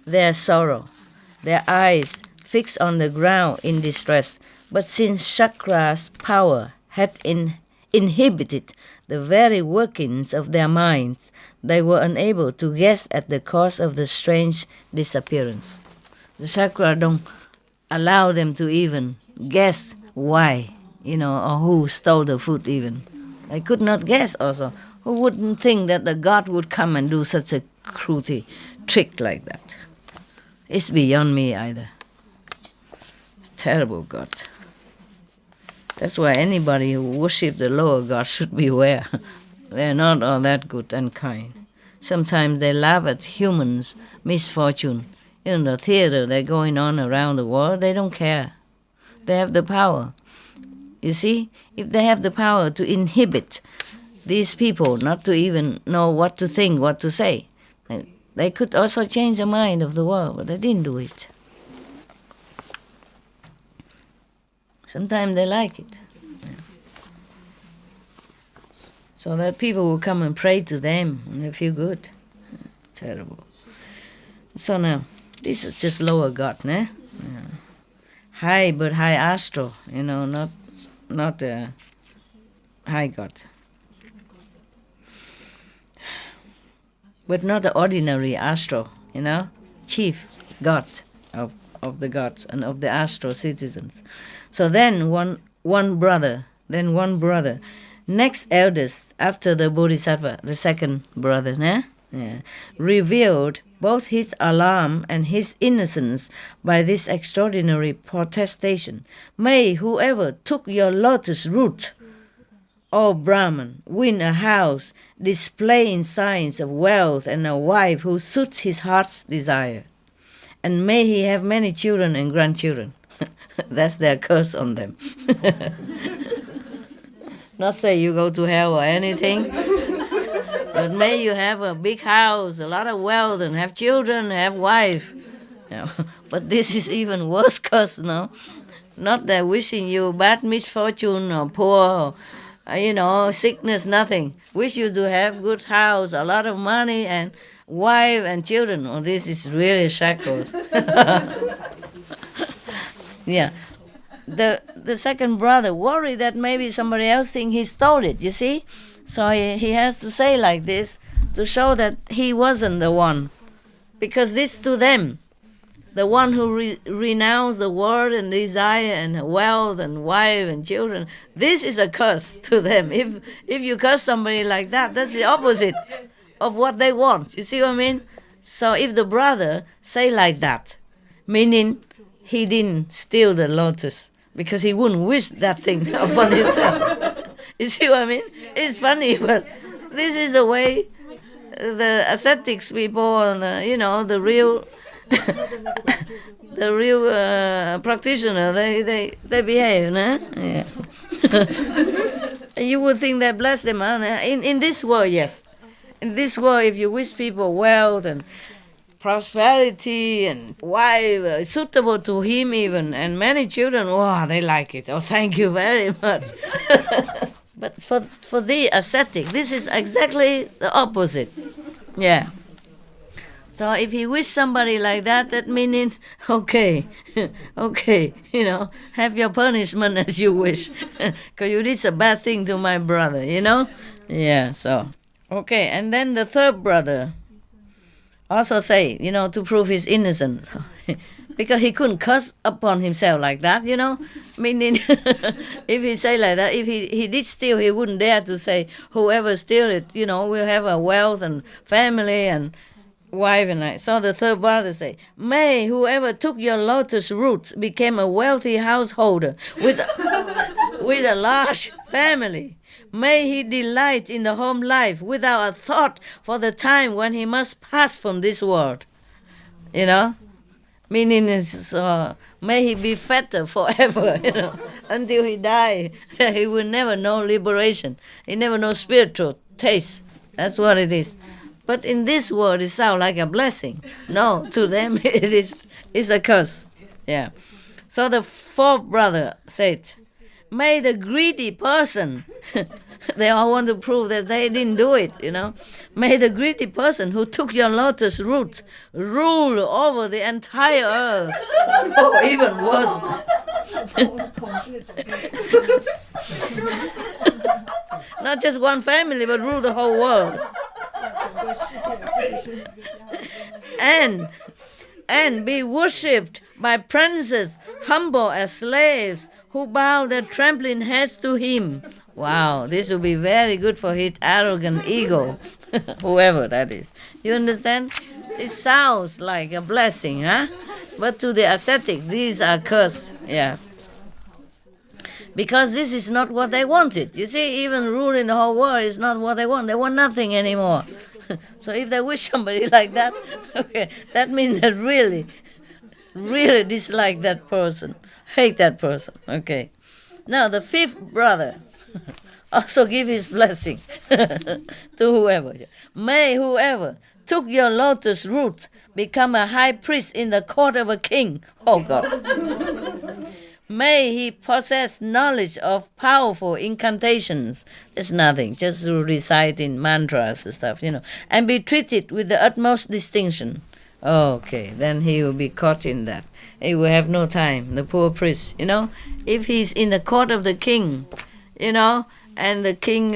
their sorrow, their eyes fixed on the ground in distress. But since Chakra's power had inhibited the very workings of their minds, they were unable to guess at the cause of the strange disappearance. The chakra don't allow them to even guess why, or who stole the food even. They could not guess also. Who wouldn't think that the God would come and do such a cruelty trick like that? It's beyond me either. Terrible God. That's why anybody who worships the lower God should beware. They're not all that good and kind. Sometimes they laugh at humans' misfortune. In the theater they're going on around the world, they don't care. They have the power. You see, if they have the power to inhibit these people not to even know what to think, what to say, they could also change the mind of the world, but they didn't do it. Sometimes they like it. So that people will come and pray to them and they feel good. Terrible. So now, this is just lower God, né? Yeah. High, but high astral, not high God. But not the ordinary astral, chief God of the gods and of the astral citizens. So then one brother, next eldest after the Bodhisattva, the second brother, revealed both his alarm and his innocence by this extraordinary protestation. May whoever took your lotus root, O Brahman, win a house displaying signs of wealth and a wife who suits his heart's desire. And may he have many children and grandchildren. That's their curse on them. Not say you go to hell or anything, but may you have a big house, a lot of wealth, and have children, have wife. But this is even worse curse, no? Not that wishing you bad misfortune or poor, or, sickness, nothing. Wish you to have good house, a lot of money, and wife and children. Oh, this is really shackled. Yeah. The second brother worried that maybe somebody else think he stole it, you see? So he has to say like this to show that he wasn't the one. Because this to them, the one who renounced the world and desire and wealth and wife and children, this is a curse to them. If you curse somebody like that, that's the opposite of what they want. You see what I mean? So if the brother say like that, meaning he didn't steal the lotus, because he wouldn't wish that thing upon himself. You see what I mean? It's funny, but this is the way the ascetics people and the real practitioner they behave, no? Yeah. You would think that bless them, huh? In this world, yes. In this world, if you wish people wealth and prosperity and wife suitable to him even, and many children, they like it. Oh, thank you very much. But for the ascetic, this is exactly the opposite. Yeah. So if he wish somebody like that, that meaning, okay, have your punishment as you wish, because you did a bad thing to my brother, Yeah, so, okay, and then the third brother also say, to prove his innocence, because he couldn't curse upon himself like that, meaning if he say like that, if he did steal, he wouldn't dare to say, whoever steal it, will have a wealth and family and wife and I. So the third brother say, may whoever took your lotus root became a wealthy householder with a large family. May he delight in the home life without a thought for the time when he must pass from this world. You know? Meaning is, may he be fatter forever, until he die. He will never know liberation. He never know spiritual taste. That's what it is. But in this world, it sounds like a blessing. No, to them it's a curse. Yeah. So the fourth brother said, may the greedy person, they all want to prove that they didn't do it, May the greedy person who took your lotus root rule over the entire earth. Or even worse. Not just one family, but rule the whole world. And be worshipped by princes, humble as slaves, who bow their trembling heads to him. Wow, this will be very good for his arrogant ego, whoever that is. You understand? It sounds like a blessing, huh? But to the ascetic, these are curses, yeah. Because this is not what they wanted. You see, even ruling the whole world is not what they want. They want nothing anymore. So if they wish somebody like that, okay, that means they really dislike that person, hate that person, okay. Now the fifth brother also give his blessing to whoever. May whoever took your lotus root become a high priest in the court of a king. Oh God. May he possess knowledge of powerful incantations. It's nothing, just to recite in mantras and stuff, and be treated with the utmost distinction. Okay, then he will be caught in that. He will have no time, the poor priest, If he's in the court of the king, and the king,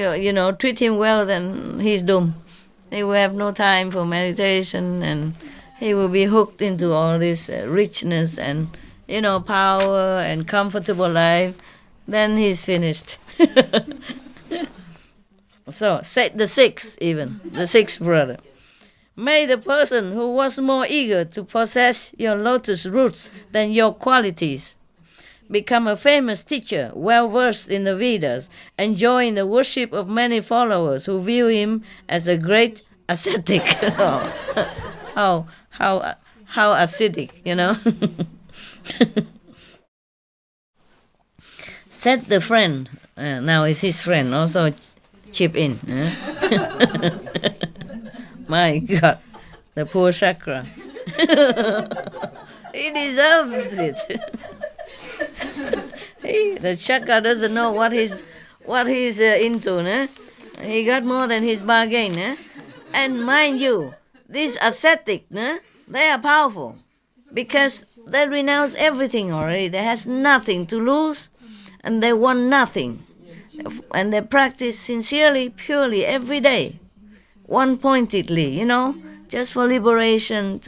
treat him well, then he's doomed. He will have no time for meditation, and he will be hooked into all this richness and, power and comfortable life. Then he's finished. So, say the sixth brother. May the person who was more eager to possess your lotus roots than your qualities become a famous teacher, well-versed in the Vedas, and join the worship of many followers who view him as a great ascetic. How acidic, Said the friend, now is his friend, also chip in. My God, the poor chakra. He deserves it. The chakra doesn't know what he's into. He got more than his bargain. And mind you, these ascetic, they are powerful because they renounce everything already. They has nothing to lose, and they want nothing. And they practice sincerely, purely, every day, one-pointedly, just for liberation,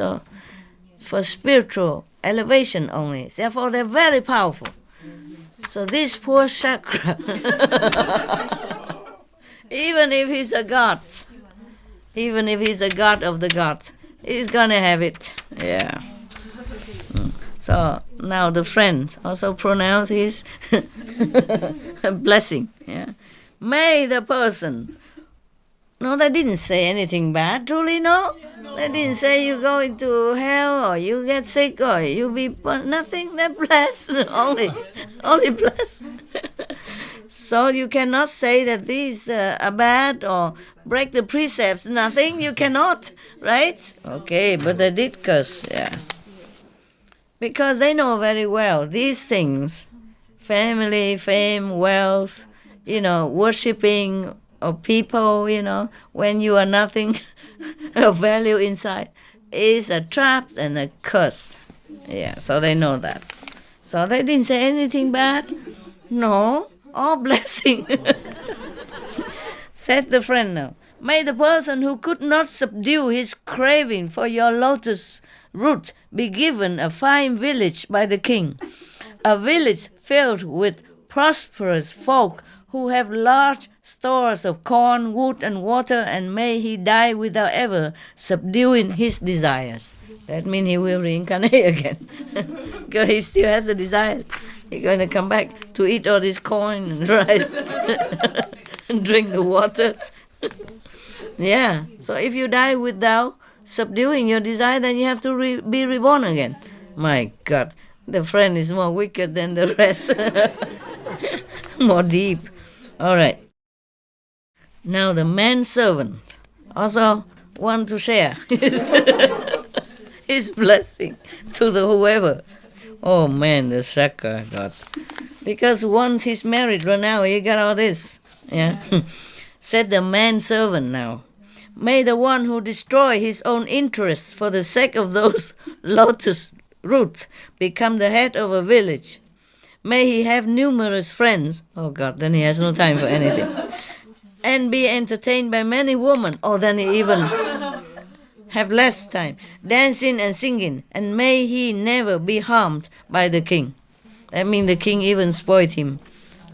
for spiritual elevation only. Therefore, they're very powerful. So this poor chakra, even if he's a god of the gods, he's gonna have it. Yeah. So now the friend also pronounce his blessing. Yeah. May the person. No, they didn't say anything bad, truly, no? They didn't say you go into hell or you get sick or you be nothing. They're blessed, only blessed. So you cannot say that these are bad or break the precepts. Nothing, you cannot, right? Okay, but they did curse, yeah. Because they know very well these things, family, fame, wealth, worshipping of people, when you are nothing of value inside, is a trap and a curse. Yeah, so they know that. So they didn't say anything bad. No, all blessing. Said the friend now. May the person who could not subdue his craving for your lotus root be given a fine village by the king, a village filled with prosperous folk who have large stores of corn, wood, and water, and may he die without ever subduing his desires. That means he will reincarnate again. Because he still has the desire. He's going to come back to eat all this corn and rice and drink the water. Yeah. So if you die without subduing your desire, then you have to be reborn again. My God. The friend is more wicked than the rest. More deep. All right. Now the manservant also want to share his blessing to the whoever. Oh man, the Shaka God. Because once he's married, right now he got all this. Yeah. Said the manservant now. May the one who destroy his own interests for the sake of those Lotus Root become the head of a village. May he have numerous friends. Oh God, then he has no time for anything. And be entertained by many women. Oh, then he even have less time. Dancing and singing. And may he never be harmed by the king. That means the king even spoiled him.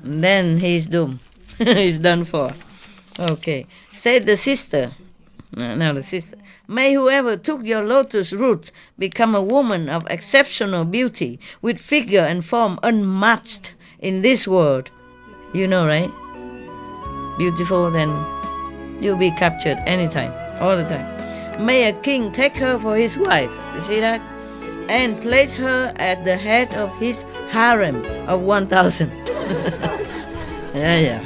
And then he's doomed. He's done for. Okay. Said the sister. Now the sister. May whoever took your lotus root become a woman of exceptional beauty, with figure and form unmatched in this world. You know, right? Beautiful, then you'll be captured anytime, all the time. May a king take her for his wife, you see that? And place her at the head of his harem of 1,000. Yeah.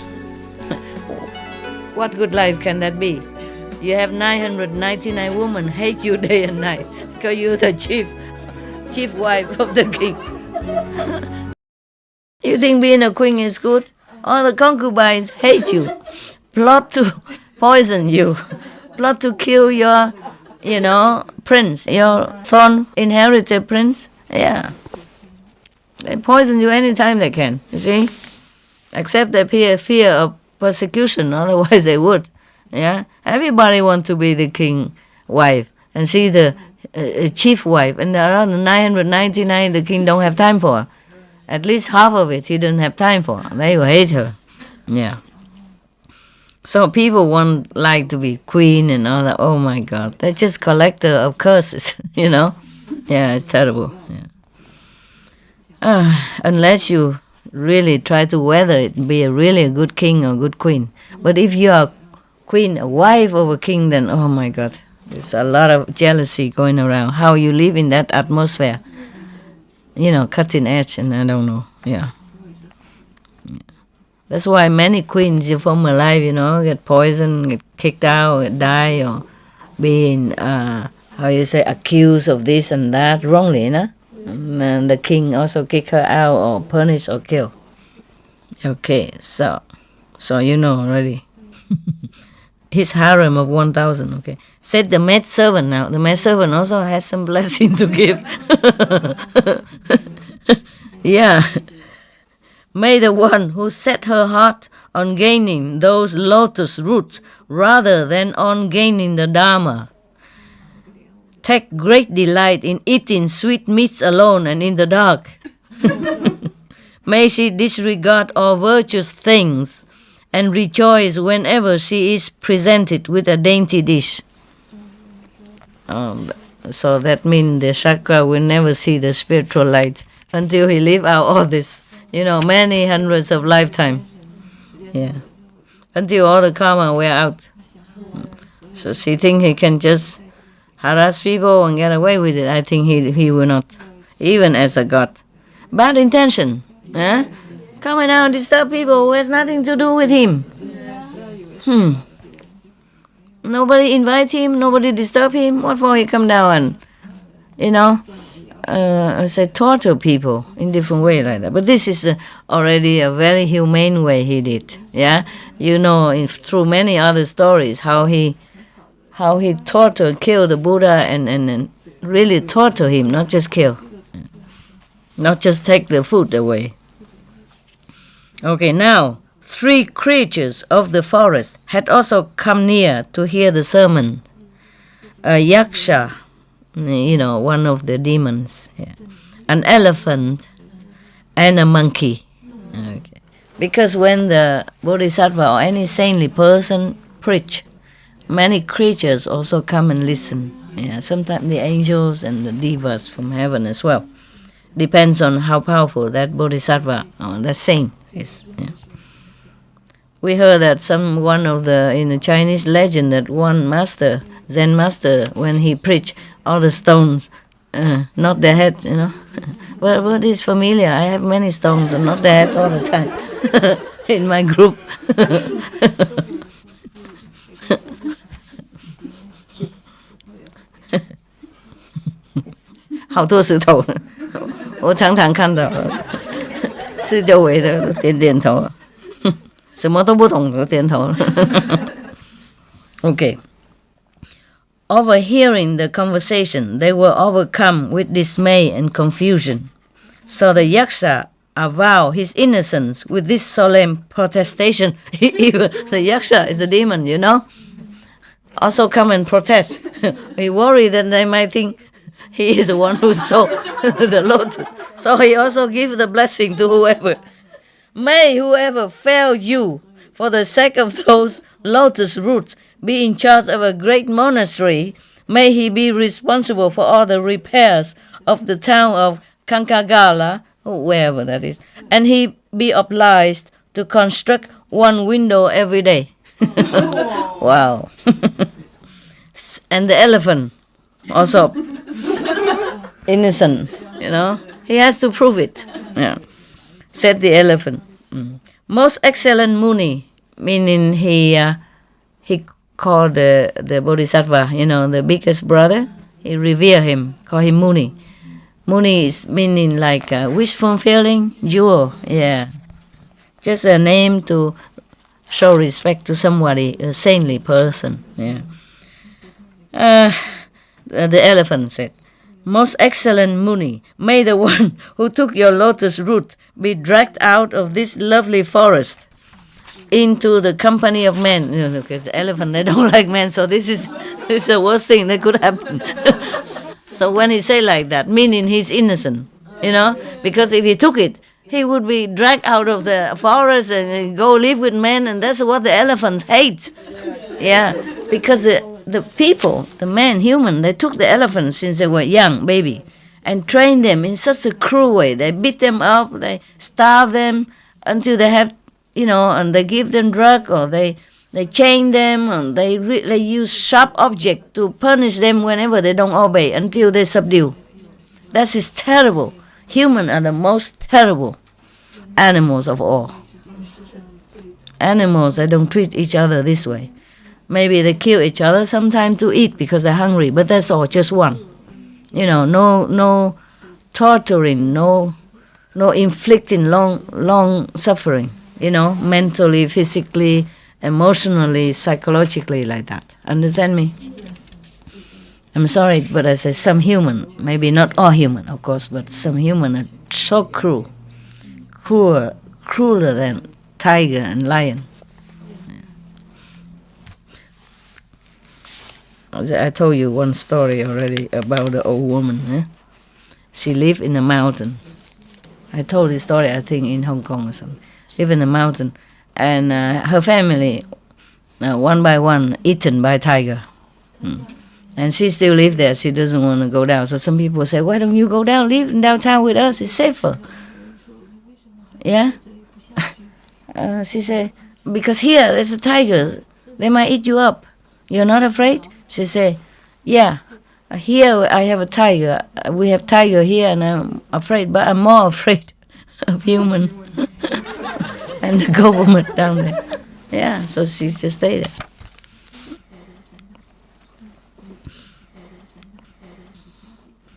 What good life can that be? You have 999 women hate you day and night because you're the chief wife of the king. You think being a queen is good? All the concubines hate you, plot to poison you, plot to kill your, prince, your throne inherited prince. Yeah. They poison you anytime they can, you see? Except they fear of persecution, otherwise they would. Yeah, everybody wants to be the king wife and see the chief wife, and around 999 the king don't have time for. At least half of it he didn't have time for. They will hate her. Yeah. So people like to be queen and all that. Oh my God, they're just collector of curses. Yeah, it's terrible. Yeah. Unless you really try to weather it, be really a good king or good queen. But if you are queen, a wife of a king, then oh my God, there's a lot of jealousy going around. How you live in that atmosphere, cutting edge, and I don't know. Yeah. That's why many queens you from a life, get poisoned, get kicked out, die, or being accused of this and that wrongly, and the king also kick her out or punish or kill. Okay, so you know already. His harem of 1,000, okay. Said the maidservant now. The maidservant also has some blessing to give. Yeah. May the one who set her heart on gaining those lotus roots rather than on gaining the Dharma take great delight in eating sweet meats alone and in the dark. May she disregard all virtuous things and rejoice whenever she is presented with a dainty dish. So that means the chakra will never see the spiritual light until he live out all this, many hundreds of lifetime. Yeah, until all the karma wear out. So she think he can just harass people and get away with it. I think he will not, even as a god. Bad intention, coming out and disturb people who has nothing to do with him. Nobody invite him, nobody disturb him. What for he come down and say torture people in different way like that? But this is already a very humane way he did. Yeah, through many other stories how he killed the Buddha and really torture him, not just kill, not just take the food away. Okay, now 3 creatures of the forest had also come near to hear the sermon. A yaksha, one of the demons, an elephant, and a monkey. Okay. Because when the Bodhisattva or any saintly person preach, many creatures also come and listen. Yeah, sometimes the angels and the devas from heaven as well. Depends on how powerful that Bodhisattva or that saint is. Yeah. We heard that in the Chinese legend that one master, Zen master, when he preached, all the stones, not the head, Well, what is familiar? I have many stones and not the head all the time in my group. 好多石头，我常常看到，四周围的点点头，什么都不懂就点头。Okay. Overhearing the conversation, they were overcome with dismay and confusion. So the yaksha avowed his innocence with this solemn protestation. Even the yaksha is a demon, also come and protest. He worried that they might think he is the one who stole the lotus. So he also gives the blessing to whoever. May whoever fail you for the sake of those lotus roots be in charge of a great monastery. May he be responsible for all the repairs of the town of Kankagala, or wherever that is, and he be obliged to construct one window every day. Wow. And the elephant, also innocent, he has to prove it. Yeah. Said the elephant, Most excellent Muni, meaning he called the Bodhisattva, the biggest brother, he revere him, call him Muni. Muni is meaning like wish fulfilling jewel, yeah. Just a name to show respect to somebody, a saintly person, yeah. The elephant said, Most excellent Muni, may the one who took your lotus root be dragged out of this lovely forest into the company of men. Look at the elephant, they don't like men, so this is the worst thing that could happen. So when he say like that, meaning he's innocent, because if he took it, he would be dragged out of the forest and go live with men, and that's what the elephants hate. Yeah, because the people, the men, human, they took the elephants since they were young, baby, and trained them in such a cruel way. They beat them up, they starve them until they have, and they give them drug, or they chain them, and they use sharp object to punish them whenever they don't obey until they subdue. That is terrible. Humans are the most terrible animals of all. Animals, they don't treat each other this way. Maybe they kill each other sometimes to eat because they're hungry, but that's all, just one. No torturing, no inflicting long suffering, mentally, physically, emotionally, psychologically, like that. Understand me? I'm sorry, but I say some human, maybe not all human, of course, but some human are so crueler than tiger and lion. I told you one story already about the old woman. She lived in a mountain. I told this story, I think, in Hong Kong or something. Lived in a mountain, and her family, one by one, eaten by tiger. And she still lives there. She doesn't want to go down. So some people say, why don't you go down, live in downtown with us? It's safer. Yeah? She said, because here there's a tiger. They might eat you up. You're not afraid? She said, yeah, here I have a tiger. We have tiger here, and I'm afraid, but I'm more afraid of human and the government down there. Yeah, so she just stayed there.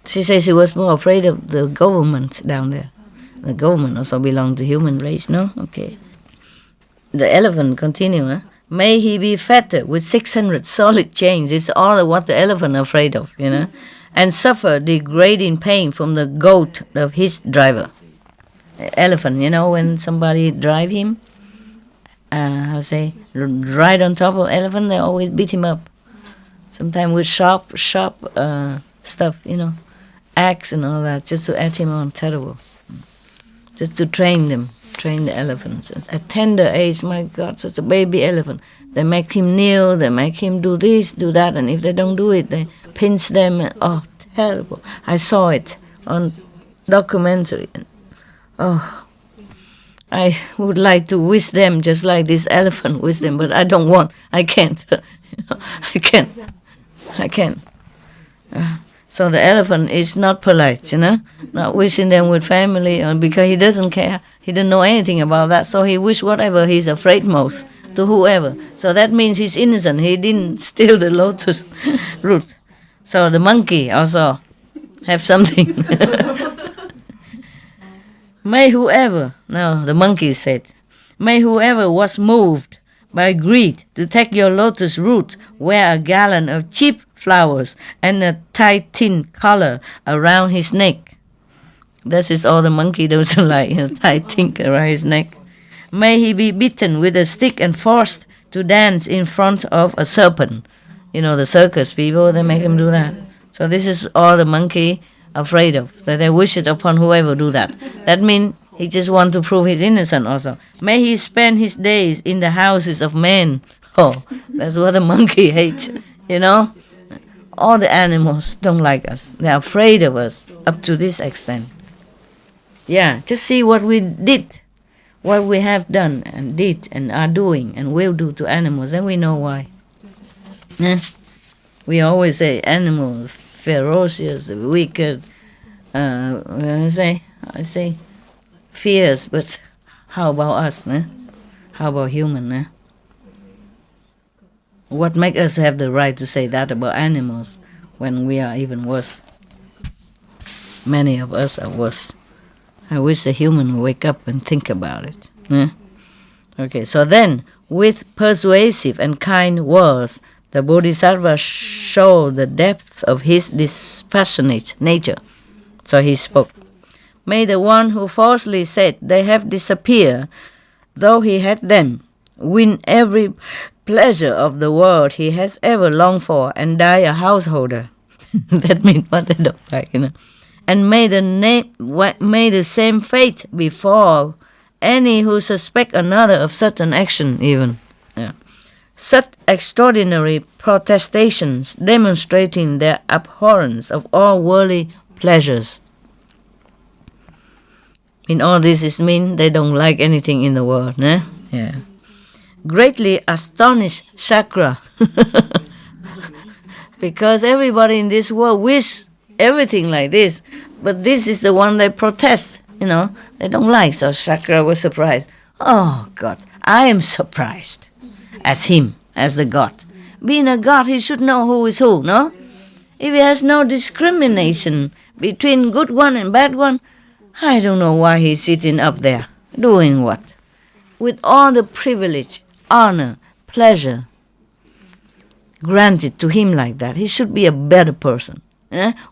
She says she was more afraid of the government down there. The government also belongs to human race, no? Okay. The elephant continue, May he be fettered with 600 solid chains. It's all what the elephant afraid of, and suffer degrading pain from the goat of his driver. Elephant, when somebody drive him, right on top of elephant, they always beat him up. Sometimes with sharp stuff, axe and all that, just to add him on. Terrible. Just to train train the elephants. At tender age, my God, such a baby elephant. They make him kneel, they make him do this, do that, and if they don't do it, they pinch them. And, oh, terrible. I saw it on documentary. Oh, I would like to wish them just like this elephant wish them, but I don't want. I can't. I can't. So the elephant is not polite, not wishing them with family, because he doesn't care. He doesn't know anything about that, so he wish whatever he's afraid most to whoever. So that means he's innocent. He didn't steal the lotus root. So the monkey also have something. May whoever, now the monkey said, may whoever was moved by greed to take your lotus root, wear a gallon of cheap flowers and a tight tin collar around his neck. That is all the monkey doesn't like, a tight thing around his neck. May he be beaten with a stick and forced to dance in front of a serpent. The circus people, they make him do that. So this is all the monkey afraid of, that they wish it upon whoever do that. That means he just want to prove he's innocent also. May he spend his days in the houses of men. Oh, that's what the monkey hates, All the animals don't like us. They're afraid of us up to this extent. Yeah, just see what we did, what we have done and did and are doing and will do to animals, and we know why. Yeah? We always say animals, ferocious, wicked, I say fierce, but how about us? How about human? What makes us have the right to say that about animals when we are even worse? Many of us are worse. I wish the human would wake up and think about it. Okay, so then, with persuasive and kind words, the Bodhisattva showed the depth of his dispassionate nature. So he spoke. May the one who falsely said they have disappeared, though he had them, win every pleasure of the world he has ever longed for and die a householder. That means what they don't like, And may the same fate befall any who suspect another of such an action even. Yeah. Such extraordinary protestations demonstrating their abhorrence of all worldly pleasures. In all this is mean they don't like anything in the world, Yeah. Greatly astonished Shakra, because everybody in this world wish everything like this, but this is the one they protest, they don't like. So Shakra was surprised. Oh God, I am surprised as him, as the God. Being a God, he should know who is who, no? If he has no discrimination between good one and bad one, I don't know why he's sitting up there. Doing what? With all the privilege, honor, pleasure granted to him like that, he should be a better person.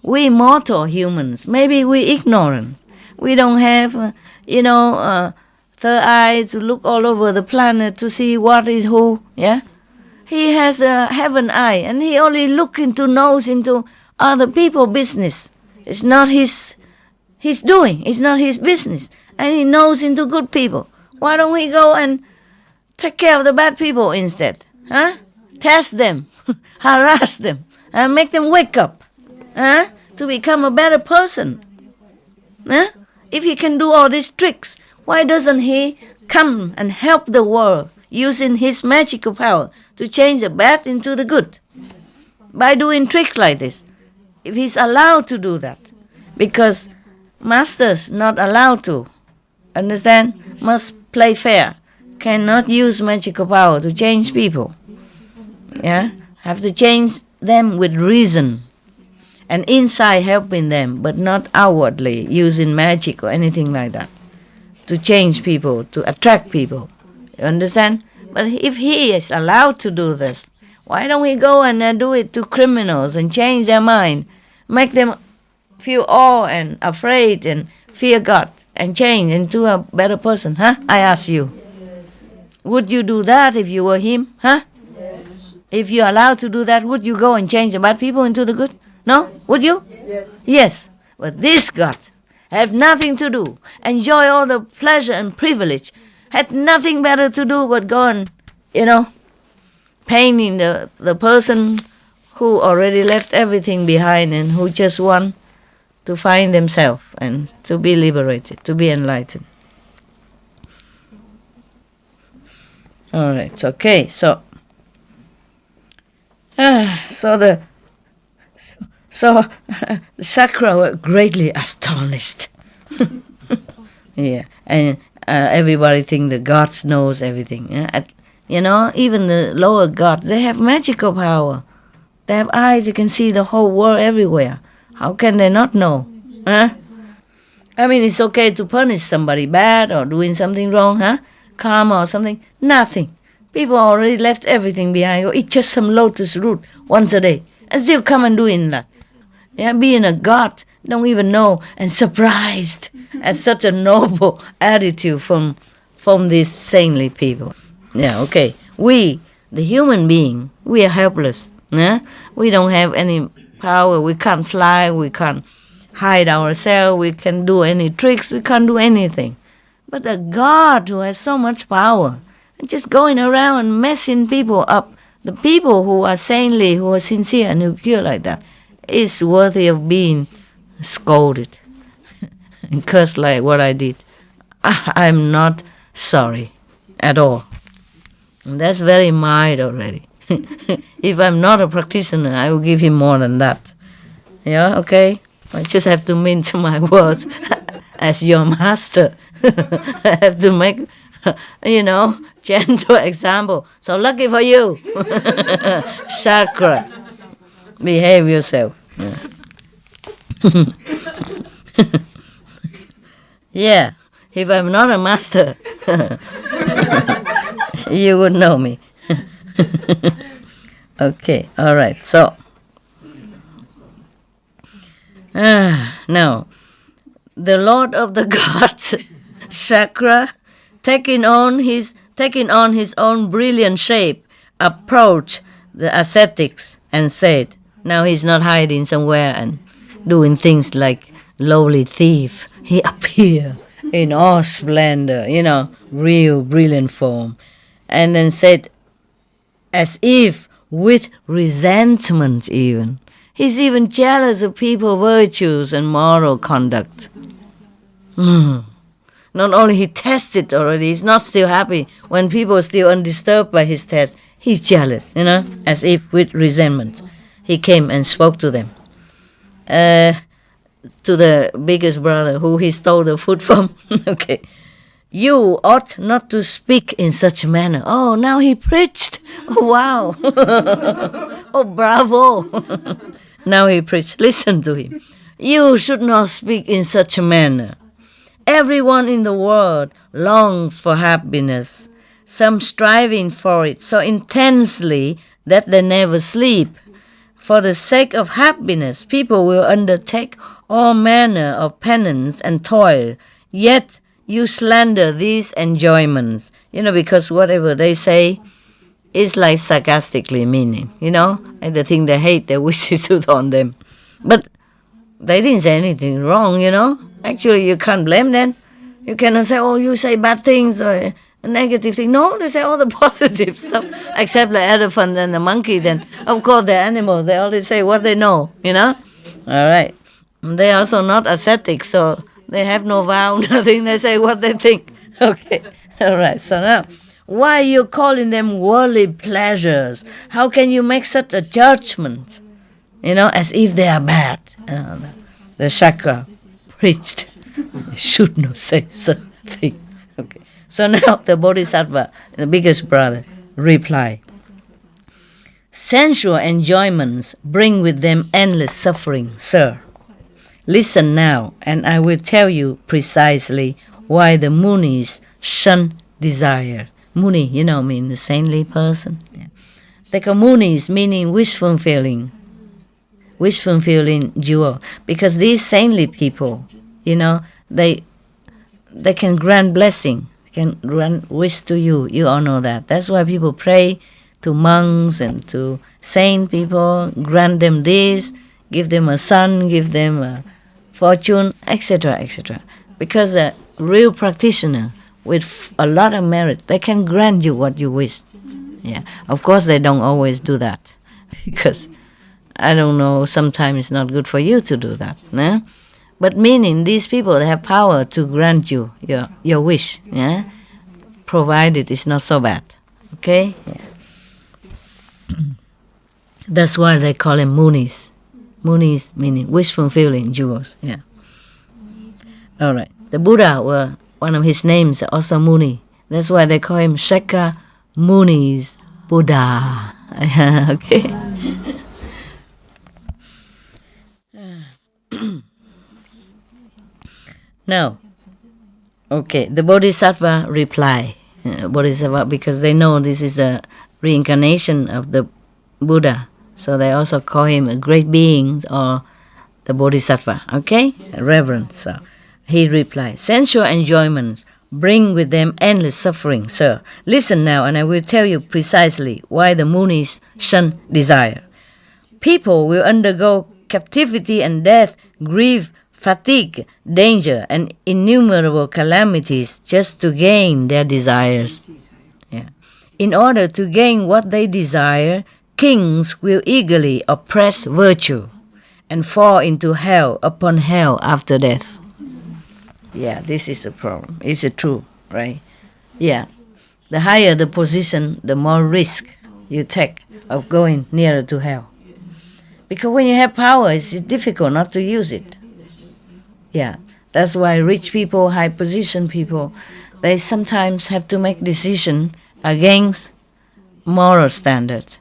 We mortal humans, maybe we ignorant. We don't have, third eye to look all over the planet to see what is who, yeah? He has a heaven eye, and he only knows into other people's business. It's not his doing, it's not his business. And he knows into good people. Why don't we go and take care of the bad people instead? Test them, harass them, and make them wake up. To become a better person. If he can do all these tricks, why doesn't he come and help the world using his magical power to change the bad into the good? By doing tricks like this. If he's allowed to do that. Because masters not allowed to. Understand? Must play fair. Cannot use magical power to change people. Yeah? Have to change them with reason. And inside helping them, but not outwardly using magic or anything like that. To change people, to attract people. You understand? But if he is allowed to do this, why don't we go and do it to criminals and change their mind? Make them feel awe and afraid and fear God and change into a better person, I ask you. Yes. Would you do that if you were him, Yes. If you're allowed to do that, would you go and change the bad people into the good? No? Yes. Would you? Yes. Yes. But this God have nothing to do, enjoy all the pleasure and privilege, had nothing better to do but go and, painting the person who already left everything behind and who just want to find themselves and to be liberated, to be enlightened. All right, okay, so the Sakra were greatly astonished. Yeah, and everybody think the gods knows everything. Yeah? Even the lower gods, they have magical power. They have eyes, they can see the whole world everywhere. How can they not know? Huh? I mean, it's okay to punish somebody bad or doing something wrong, huh? Karma or something. Nothing. People already left everything behind. Go eat just some lotus root once a day and still come and doing that. Yeah, being a god, don't even know, and surprised at such a noble attitude from these saintly people. Yeah, okay. We, the human being, we are helpless. Yeah? We don't have any power. We can't fly. We can't hide ourselves. We can't do any tricks. We can't do anything. But a God who has so much power, just going around and messing people up, the people who are saintly, who are sincere and who are pure like that, is worthy of being scolded and cursed like what I did. I'm not sorry at all. And that's very mild already. If I'm not a practitioner, I will give him more than that. Yeah, okay? I just have to mince my words as your master. I have to make, gentle example. So lucky for you. Sakra. Behave yourself. Yeah. Yeah. If I'm not a master, you would know me. Okay, all right. So now the Lord of the gods, Sakra, taking on his own brilliant shape, approached the ascetics and said, now he's not hiding somewhere and doing things like lowly thief. He appeared in all splendor, real brilliant form, and then said, as if with resentment even. He's even jealous of people's virtues and moral conduct. Not only he tested already, he's not still happy when people are still undisturbed by his test. He's jealous, as if with resentment. He came and spoke to them. To the biggest brother who he stole the food from. Okay. You ought not to speak in such manner. Oh, now he preached. Oh, wow. Oh, bravo. Now he preached. Listen to him. You should not speak in such a manner. Everyone in the world longs for happiness, some striving for it so intensely that they never sleep. For the sake of happiness, people will undertake all manner of penance and toil, yet you slander these enjoyments, because whatever they say is like sarcastically meaning, and the thing they hate, they wish it out on them. But they didn't say anything wrong, Actually, you can't blame them. You cannot say, oh, you say bad things or a negative thing. No, they say all the positive stuff, except the elephant and the monkey. Then, of course, the animals, they always say what they know, All right. They are also not ascetics, so they have no vow, nothing. They say what they think. Okay. All right. So now, why are you calling them worldly pleasures? How can you make such a judgment? As if they are bad. The Sakra preached. You should not say such a thing. Okay. So now the Bodhisattva, the biggest brother, replied, sensual enjoyments bring with them endless suffering, sir. Listen now, and I will tell you precisely why the Munis shun desire. Muni, mean the saintly person. Yeah. The Munis meaning wish-fulfilling jewel. Because these saintly people, they can grant blessing, can grant wish to you. You all know that. That's why people pray to monks and to saint people, grant them this, give them a son, give them a fortune, etc., etc. Because a real practitioner with a lot of merit, they can grant you what you wish. Yeah, of course they don't always do that, because I don't know, sometimes it's not good for you to do that. Nah? But meaning these people, they have power to grant you your wish, yeah, provided it's not so bad. Okay? Yeah. That's why they call them Munis. Munis meaning wish-fulfilling jewels. Yeah. All right. The Buddha, one of his names, also Muni. That's why they call him Shaka Muni's Buddha. Okay. Now, okay, the Bodhisattva reply. Bodhisattva, because they know this is a reincarnation of the Buddha, so they also call him a great being or the Bodhisattva, okay? Reverence. So he replied, sensual enjoyments bring with them endless suffering, sir. Listen now, and I will tell you precisely why the Munis shun desire. People will undergo captivity and death, grief, fatigue, danger, and innumerable calamities just to gain their desires. Yeah. In order to gain what they desire, kings will eagerly oppress virtue and fall into hell upon hell after death. Yeah, this is a problem. It's true, right? Yeah. The higher the position, the more risk you take of going nearer to hell. Because when you have power, it's difficult not to use it. Yeah. That's why rich people, high position people, they sometimes have to make decisions against moral standards.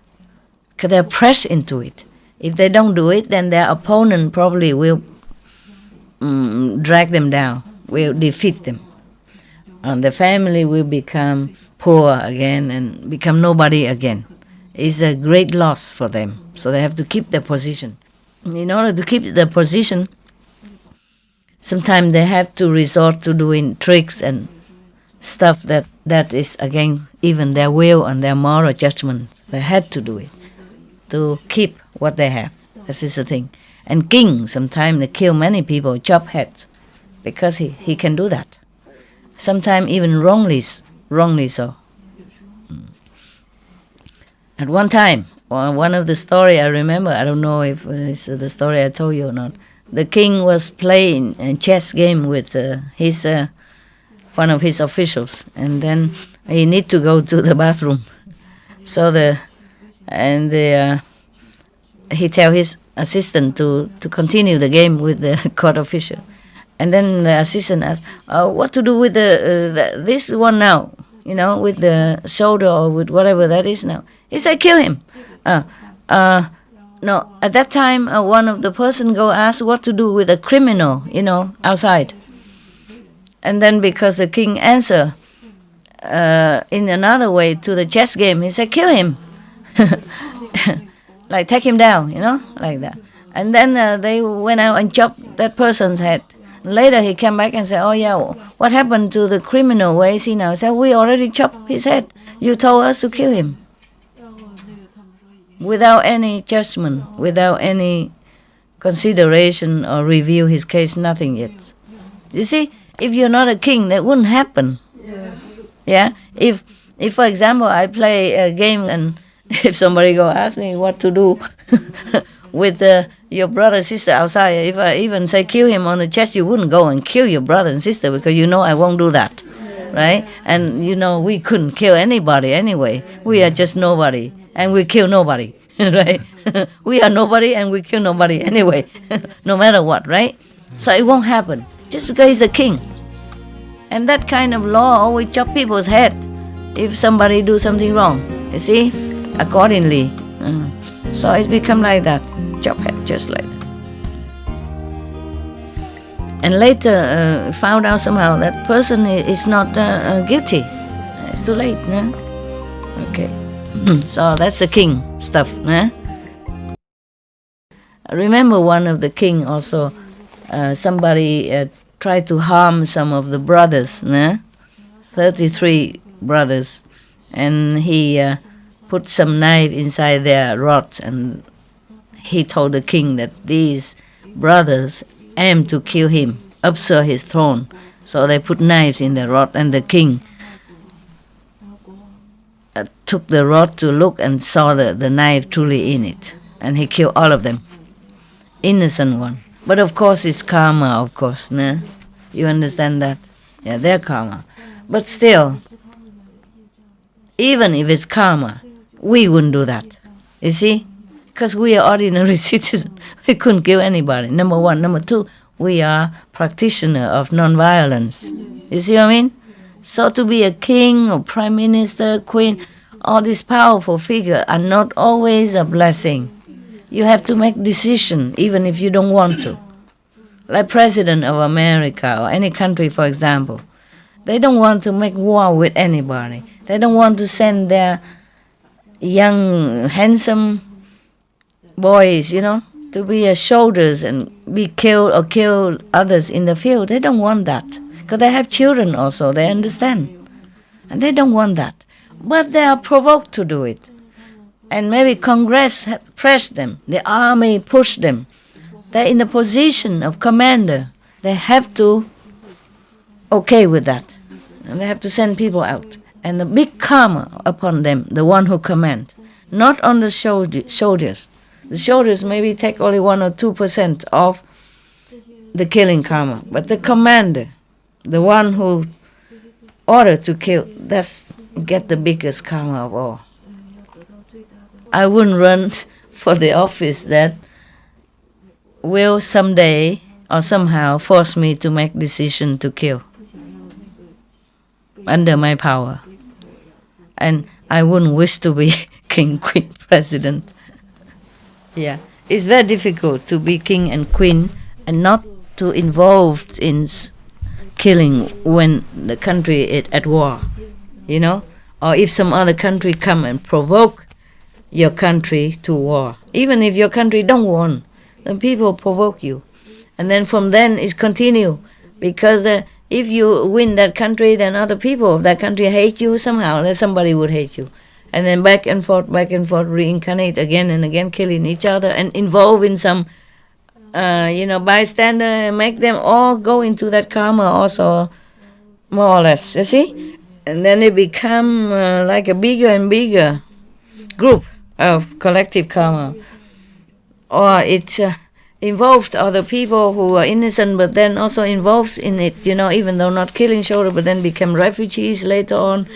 Because they're pressed into it. If they don't do it, then their opponent probably will drag them down, will defeat them. And the family will become poor again and become nobody again. It's a great loss for them. So they have to keep their position. In order to keep their position, sometimes they have to resort to doing tricks and stuff that is against even their will and their moral judgment. They had to do it to keep what they have. This is the thing. And kings, sometimes they kill many people, chop heads, because he can do that. Sometimes even wrongly so. At one time, one of the story I remember, I don't know if it's the story I told you or not, the king was playing a chess game with his one of his officials, and then he need to go to the bathroom. So he tell his assistant to continue the game with the court official. And then the assistant asked, what to do with this one now? You know, with the shoulder or with whatever that is now. He said, kill him. No, at that time, one of the person go ask what to do with a criminal, you know, outside. And then because the king answer in another way to the chess game, he said, kill him. Like take him down, you know, like that. And then they went out and chopped that person's head. Later he came back and said, oh yeah, what happened to the criminal? Where is he now? He said, we already chopped his head. You told us to kill him. Without any judgment, without any consideration or review his case, nothing yet. You see, if you're not a king, that wouldn't happen. Yes. Yeah? If for example, I play a game and if somebody go ask me what to do with your brother, sister outside, if I even say kill him on the chest, you wouldn't go and kill your brother and sister because you know I won't do that, right? And you know we couldn't kill anybody anyway. We are just nobody, and we kill nobody, right? We are nobody and we kill nobody anyway, no matter what, right? So it won't happen just because he's a king. And that kind of law always chop people's head if somebody do something wrong, you see? Accordingly. So it's become like that, chop head, just like that. And later found out somehow that person is not guilty. It's too late, no? Okay. So that's the king stuff, no? I remember one of the king also, somebody tried to harm some of the brothers, no? 33 brothers, and he put some knife inside their rods, and he told the king that these brothers aim to kill him, usurp his throne. So they put knives in the rod, and the king took the rod to look and saw the knife truly in it. And he killed all of them. Innocent one. But of course it's karma, of course. Nah? You understand that? Yeah, they're karma. But still, even if it's karma, we wouldn't do that. You see? Because we are ordinary citizens. We couldn't kill anybody. Number one. Number two, we are practitioner of non-violence. You see what I mean? So to be a king or prime minister, queen, all these powerful figures are not always a blessing. You have to make decision even if you don't want to. Like President of America or any country, for example. They don't want to make war with anybody. They don't want to send their young, handsome boys, to be as soldiers and be killed or kill others in the field. They don't want that. Because they have children also, they understand. And they don't want that. But they are provoked to do it. And maybe Congress press them, the army push them. They're in the position of commander. They have to okay with that. And they have to send people out. And the big karma upon them, the one who command, not on the soldiers. The soldiers maybe take only 1 or 2% of the killing karma. But the commander, the one who ordered to kill, that's get the biggest karma of all. I wouldn't run for the office that will someday or somehow force me to make decision to kill under my power. And I wouldn't wish to be king, queen, president. Yeah, it's very difficult to be king and queen and not to involved in killing when the country is at war, or if some other country come and provoke your country to war. Even if your country don't want, then people provoke you. And then from then it continue, because if you win that country, then other people of that country hate you somehow, then somebody would hate you. And then back and forth, reincarnate again and again, killing each other and involve in some, bystander, and make them all go into that karma also, more or less, you see? And then it become like a bigger and bigger group of collective karma. Or it involved other people who are innocent, but then also involved in it, even though not killing each other, but then become refugees later on,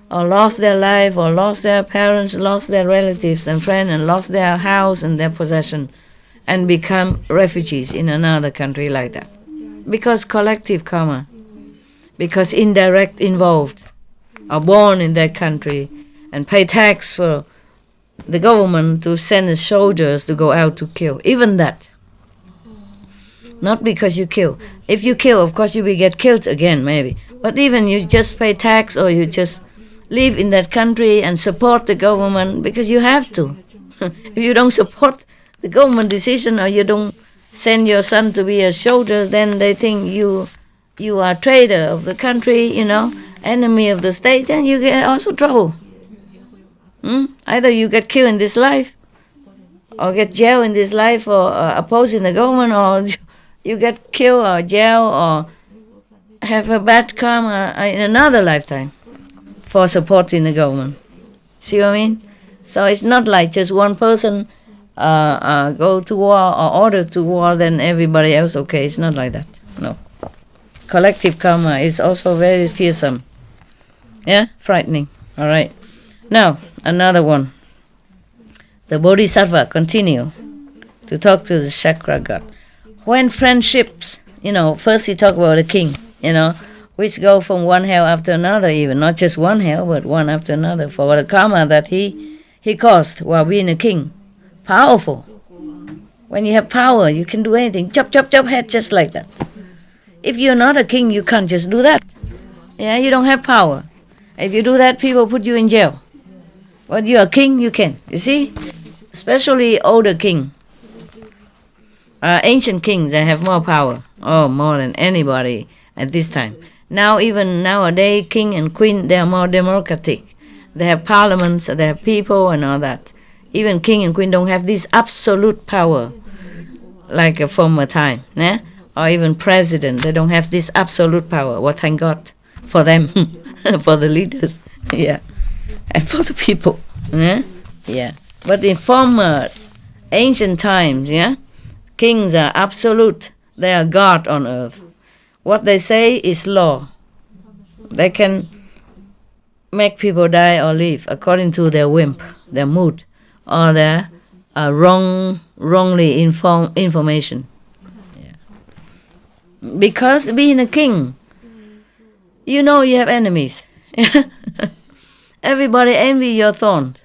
or lost their life, or lost their parents, lost their relatives and friends, and lost their house and their possession, and become refugees in another country like that. Because collective karma, because indirect involved, are born in that country and pay tax for the government to send the soldiers to go out to kill. Even that. Not because you kill. If you kill, of course you will get killed again, maybe. But even you just pay tax, or you just live in that country and support the government because you have to. If you don't support the government decision, or you don't send your son to be a soldier, then they think you are traitor of the country, enemy of the state, then you get also trouble. Either you get killed in this life, or get jailed in this life for opposing the government, or you get killed or jailed or have a bad karma in another lifetime for supporting the government. See what I mean? So it's not like just one person go to war or order to war, then everybody else okay. It's not like that. No. Collective karma is also very fearsome. Yeah? Frightening. All right. Now, another one. The Bodhisattva continue to talk to the chakra god. When friendships, first he talked about the king, which go from one hell after another even, not just one hell, but one after another, for the karma that he caused while being a king. Powerful. When you have power, you can do anything. Chop, chop, chop head, just like that. If you're not a king, you can't just do that. Yeah, you don't have power. If you do that, people put you in jail. But you're a king, you can. You see? Especially older king. Ancient kings, they have more power. Oh, more than anybody at this time. Now, even nowadays, king and queen, they are more democratic. They have parliaments, they have people and all that. Even king and queen don't have this absolute power like a former time. or even president. They don't have this absolute power. Well, thank God for them, for the leaders, yeah, and for the people, yeah. But in former ancient times, yeah, kings are absolute. They are God on earth. What they say is law. They can make people die or live according to their whim, their mood, or their wrongly information. Yeah. Because being a king, you know you have enemies. Everybody envy your thrones,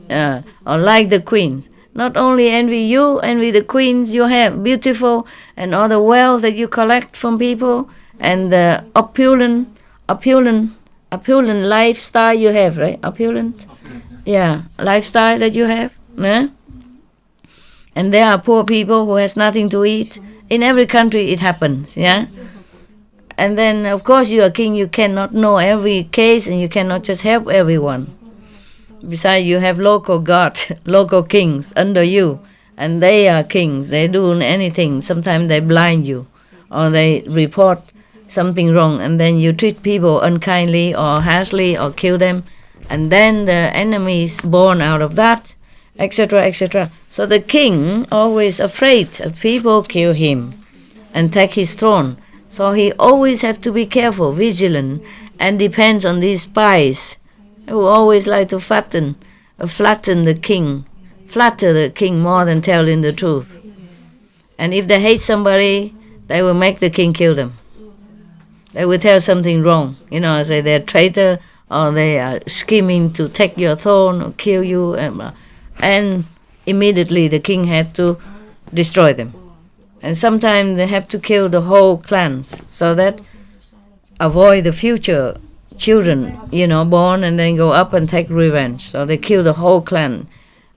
or like the queens. Not only envy you, envy the queens you have, beautiful, and all the wealth that you collect from people, and the opulent lifestyle you have, right? Opulent, yeah, lifestyle that you have. And there are poor people who has nothing to eat. In every country it happens, yeah. And then, of course, you are king. You cannot know every case, and you cannot just help everyone. Besides, you have local gods, local kings under you, and they are kings. They do anything. Sometimes they blind you, or they report something wrong, and then you treat people unkindly or harshly or kill them, and then the enemies born out of that, etc., etc. So the king always afraid that people kill him and take his throne. So he always have to be careful, vigilant, and depends on these spies who always like to flatter the king more than telling the truth. And if they hate somebody, they will make the king kill them. They will tell something wrong, say they're traitor, or they are scheming to take your throne or kill you, and immediately the king had to destroy them. And sometimes they have to kill the whole clans, so that avoid the future children, born and then go up and take revenge. So they kill the whole clan,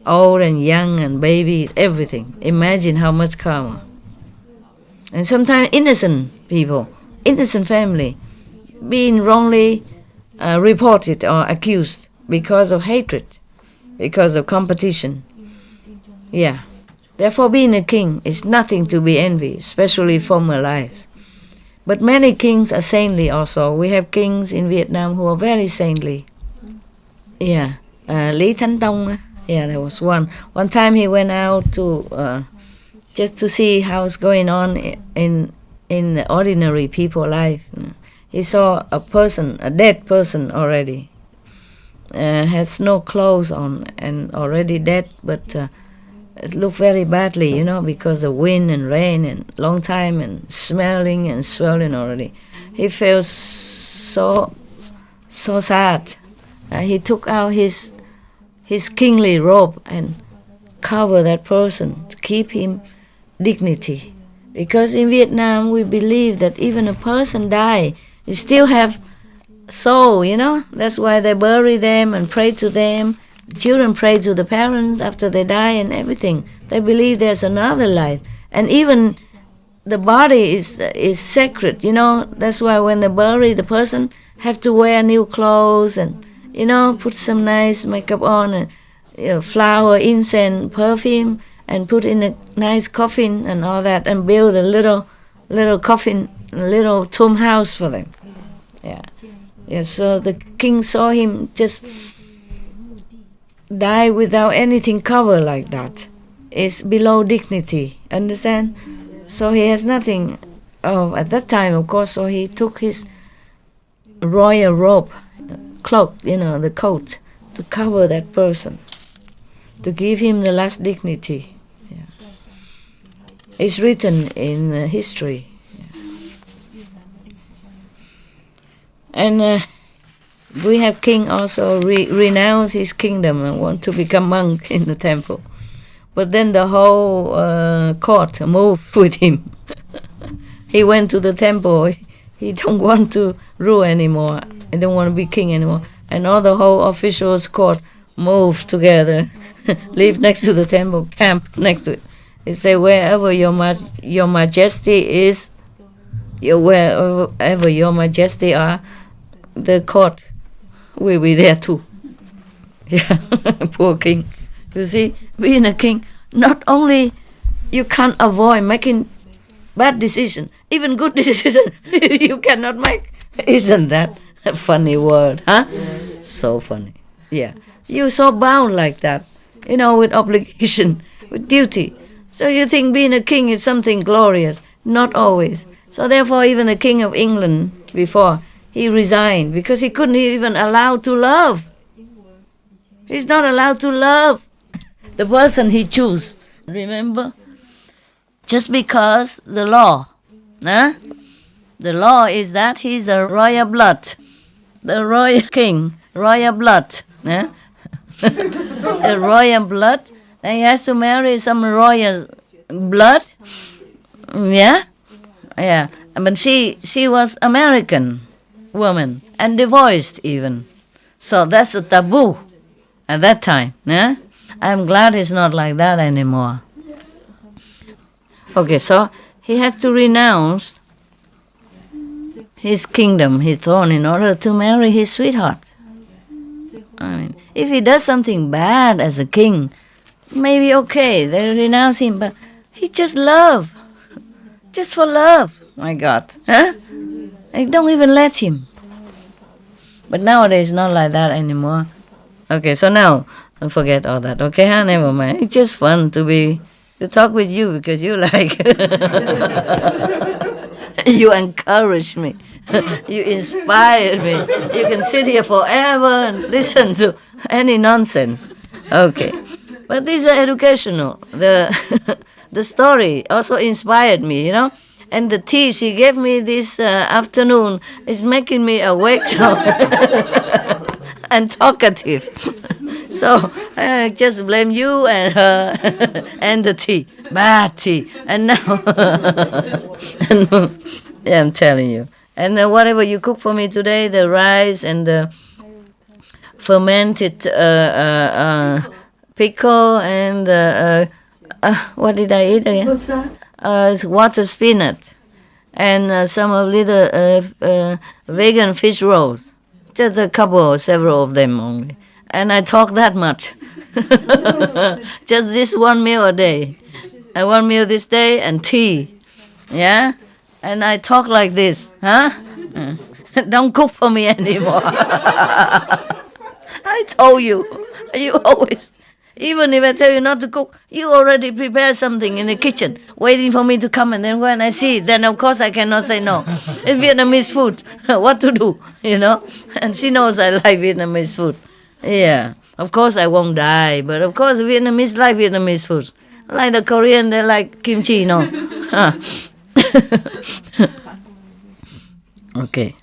old and young and babies, everything. Imagine how much karma. And sometimes innocent people, innocent family, being wrongly reported or accused because of hatred, because of competition. Yeah. Therefore, being a king is nothing to be envied, especially former lives. But many kings are saintly also. We have kings in Vietnam who are very saintly. Yeah. Lý Thánh Tông, yeah, there was one. One time he went out to just to see how's going on in the ordinary people life. He saw a person, a dead person already, has no clothes on and already dead, but it looked very badly, because of wind and rain and long time and smelling and swelling already. He felt so sad. He took out his kingly robe and covered that person to keep him dignity. Because in Vietnam we believe that even a person die, you still have soul, That's why they bury them and pray to them. Children pray to the parents after they die and everything. They believe there's another life. And even the body is sacred, That's why when they bury the person, have to wear new clothes and, put some nice makeup on and, flower, incense, perfume, and put in a nice coffin and all that, and build a little coffin, a little tomb house for them. Yeah. Yeah, so the king saw him just die without anything covered like that. It's below dignity, understand? So he has nothing at that time, of course, so he took his royal robe, cloak, the coat, to cover that person, to give him the last dignity. Yeah. It's written in history. Yeah. And we have king also renounce his kingdom and want to become monk in the temple. But then the whole court moved with him. He went to the temple. He don't want to rule anymore. He don't want to be king anymore. And all the whole officials court moved together, live next to the temple, camp next to it. They say, wherever your majesty is, wherever your majesty are, the court will be there too. Yeah, poor king. You see, being a king, not only you can't avoid making bad decision, even good decision, you cannot make. Isn't that a funny word, huh? So funny. Yeah. You're so bound like that, with obligation, with duty. So you think being a king is something glorious. Not always. So therefore, even the King of England before, he resigned because he couldn't even allow to love. He's not allowed to love the person he chose. Remember? Just because the law, the law is that he's a royal blood, the royal king, royal blood, the royal blood, and he has to marry some royal blood, yeah. But she was American woman and divorced even, so that's a taboo at that time. I'm glad it's not like that anymore. Okay, so he has to renounce his kingdom, his throne, in order to marry his sweetheart. I mean, if he does something bad as a king, maybe okay, they renounce him, but he just love. Just for love, my God. I don't even let him. But nowadays, not like that anymore. Okay, so now, don't forget all that, okay? Never mind. It's just fun to talk with you because you like... You encourage me. You inspire me. You can sit here forever and listen to any nonsense. Okay. But these are educational. The story also inspired me, And the tea she gave me this afternoon is making me awake now and talkative. So I just blame you and her and the tea, bad tea. And now, yeah, I'm telling you. And whatever you cook for me today, the rice and the fermented pickle and what did I eat again? What's that? Water spinach and some of little vegan fish rolls. Just a couple, several of them only. And I talk that much. Just this one meal a day. And one meal this day and tea. Yeah? And I talk like this. Huh? Don't cook for me anymore. I told you. You always... Even if I tell you not to cook, you already prepare something in the kitchen, waiting for me to come. And then when I see it, then of course I cannot say no. It's Vietnamese food. What to do, And she knows I like Vietnamese food. Yeah. Of course I won't die, but of course Vietnamese like Vietnamese food. Like the Korean, they like kimchi, no? Okay.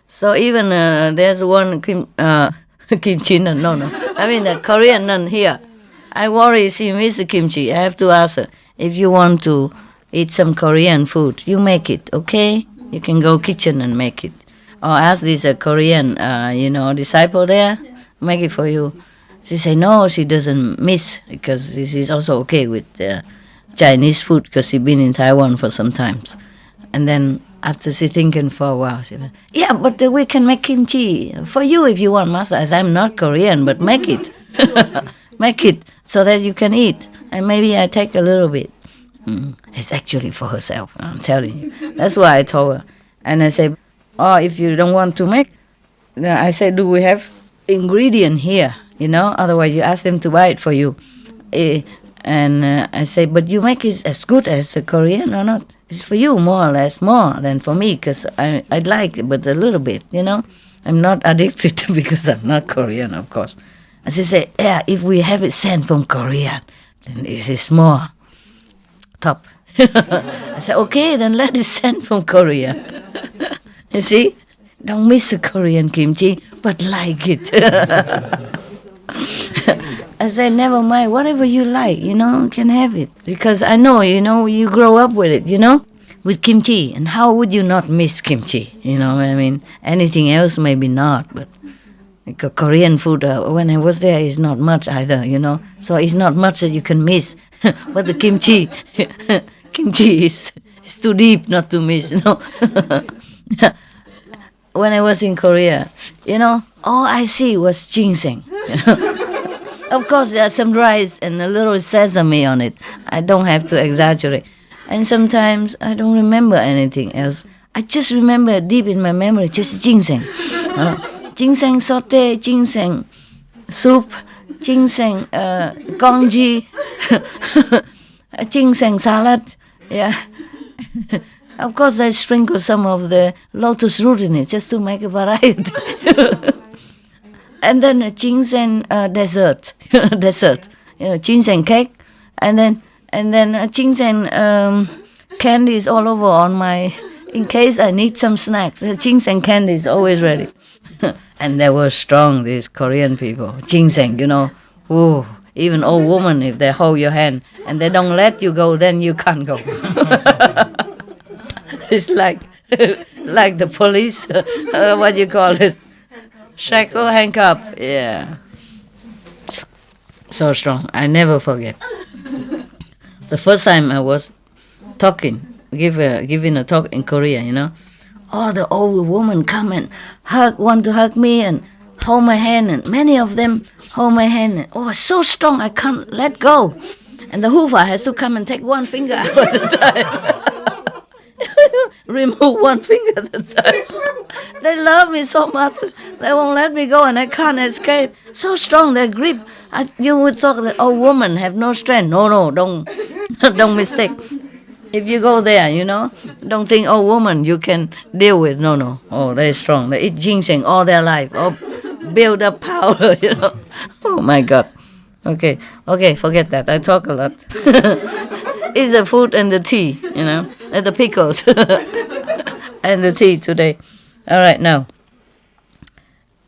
So even there's one kimchi nun, no. I mean the Korean nun here. I worry she misses kimchi. I have to ask her, if you want to eat some Korean food, you make it, okay? You can go kitchen and make it. Or ask this Korean, disciple there, make it for you. She say no, she doesn't miss because she's also okay with Chinese food because she's been in Taiwan for some times. And then after she thinking for a while, she went, yeah, but we can make kimchi for you if you want, Master. I said, I'm not Korean, but make it. Make it so that you can eat. And maybe I take a little bit. It's actually for herself, I'm telling you. That's why I told her. And I said, if you don't want to make, I said, do we have ingredient here? Otherwise you ask them to buy it for you. And I say, but you make it as good as a Korean or not? It's for you more or less, more than for me, because I'd like it, but a little bit, I'm not addicted because I'm not Korean, of course. And she said, yeah, if we have it sent from Korea, then it is more top. I said, okay, then let it send from Korea. You see, don't miss the Korean kimchi, but like it. I said, never mind, whatever you like, you can have it. Because I know, you grow up with it, with kimchi. And how would you not miss kimchi? I mean, anything else maybe not, but like Korean food, when I was there, is not much either, So it's not much that you can miss. But the kimchi, kimchi is too deep not to miss, When I was in Korea, all I see was ginseng. Of course, there's some rice and a little sesame on it. I don't have to exaggerate. And sometimes I don't remember anything else. I just remember deep in my memory, just ginseng. Ginseng sauté, ginseng soup, ginseng congee, ginseng salad. Yeah. Of course, I sprinkle some of the lotus root in it just to make a variety. And then a ginseng dessert, ginseng cake, and then a ginseng candies all over on my. In case I need some snacks, the ginseng candy is always ready. And they were strong, these Korean people. Ginseng, ooh, even old woman, if they hold your hand and they don't let you go, then you can't go. It's like the police, what you call it, shackle, handcuff. Yeah, so strong. I never forget. The first time I was giving a talk in Korea, all the old women come and want to hug me and hold my hand, and many of them hold my hand. And, so strong, I can't let go. And the Hufa has to come and take one finger out at a time. Remove one finger at a time. They love me so much, they won't let me go, and I can't escape. So strong, their grip. You would thought that old women have no strength. No, don't mistake. If you go there, don't think, woman, you can deal with. No. Oh, they're strong. They eat ginseng all their life. Build up power, Oh, my God. Okay, forget that. I talk a lot. It's the food and the tea, and the pickles and the tea today. All right, now.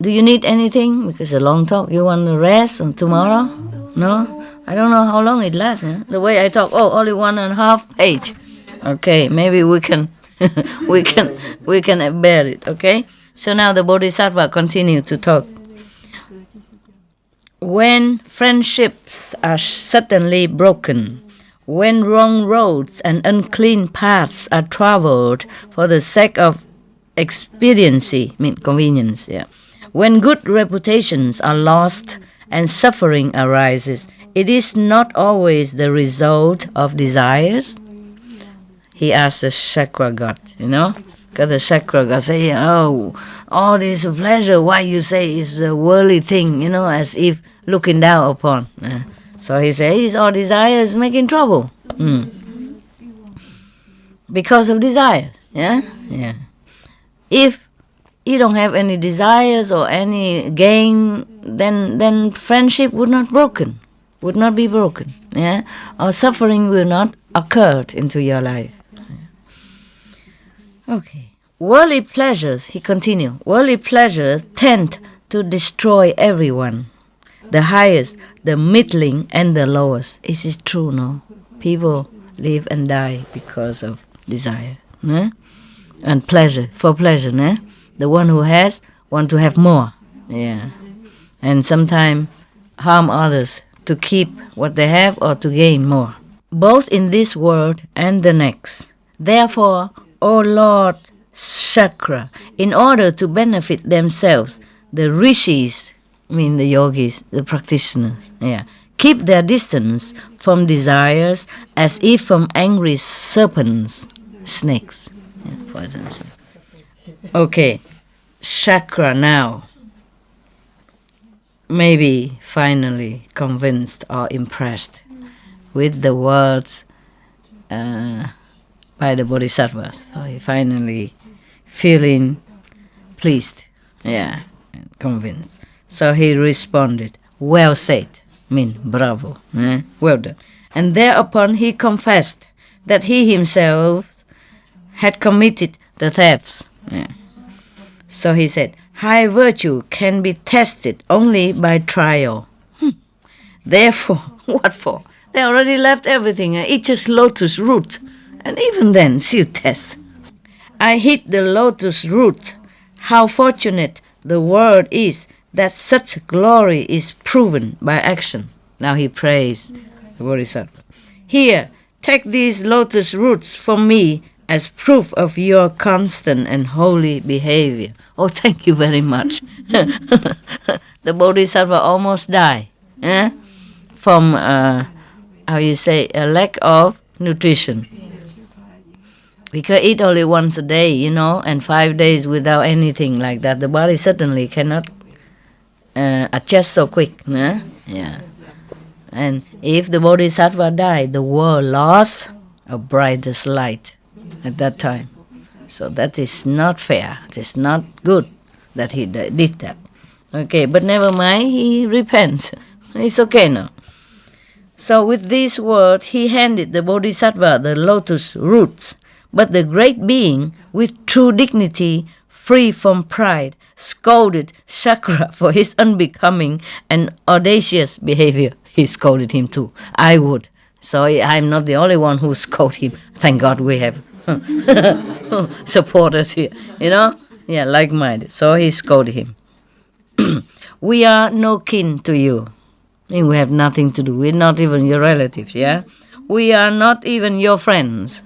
Do you need anything? Because it's a long talk. You want to rest on tomorrow? No? I don't know how long it lasts. The way I talk, only 1.5 page. Okay, maybe we can we can bear it. Okay. So now the Bodhisattva continue to talk. When friendships are suddenly broken, when wrong roads and unclean paths are traveled for the sake of convenience. Yeah. When good reputations are lost and suffering arises, it is not always the result of desires. He asked the chakra god, because the chakra god say, all this pleasure, why you say is a worldly thing, as if looking down upon. So he says, all desires making trouble. Because of desires, yeah? If you don't have any desires or any gain, then friendship would not be broken, yeah? Or suffering will not occur into your life. Okay. Worldly pleasures, he continued, worldly pleasures tend to destroy everyone. The highest, the middling, and the lowest. Is it true, no? People live and die because of desire, né? And pleasure, for pleasure, né? The one who has want to have more, yeah. And sometimes harm others to keep what they have or to gain more, both in this world and the next. Therefore, O Lord Chakra, in order to benefit themselves, the rishis, the yogis, the practitioners, keep their distance from desires as if from angry serpents, snakes, poison snake. Okay, Chakra now, maybe finally convinced or impressed with the words by the Bodhisattvas. So he finally feeling pleased, and convinced. So he responded, well said, bravo, well done. And thereupon he confessed that he himself had committed the thefts. So he said, high virtue can be tested only by trial. Therefore, what for? They already left everything and eat just lotus root. And even then, still test. I hit the lotus root. How fortunate the world is that such glory is proven by action. Now he praised the Bodhisattva. Here, take these lotus roots from me as proof of your constant and holy behavior. Oh, thank you very much. The Bodhisattva almost died from, a lack of nutrition. We could eat only once a day, and 5 days without anything like that. The body certainly cannot adjust so quick. Yeah. And if the bodhisattva died, the world lost a brightest light at that time. So that is not fair. It is not good that he did that. Okay, but never mind, he repents. It's okay now. So with these words, he handed the bodhisattva the lotus roots. But the great being, with true dignity, free from pride, scolded Chakra for his unbecoming and audacious behavior. He scolded him too. I would. So I'm not the only one who scolded him. Thank God we have supporters here, Yeah, like-minded. So he scolded him. We are no kin to you. And we have nothing to do. We're not even your relatives, yeah? We are not even your friends.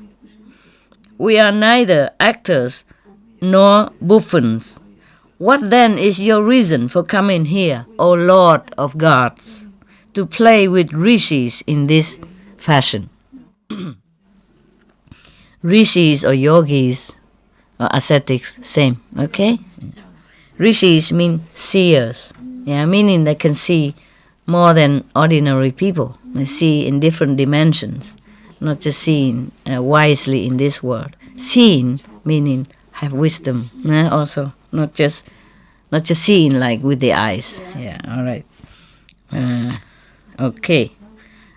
We are neither actors nor buffoons. What then is your reason for coming here, O Lord of gods, to play with rishis in this fashion? Rishis or yogis or ascetics, same, okay? Rishis mean seers, meaning they can see more than ordinary people. They see in different dimensions, not just seeing wisely in this world. Seeing meaning have wisdom, also not just seeing like with the eyes. Yeah, all right. Okay,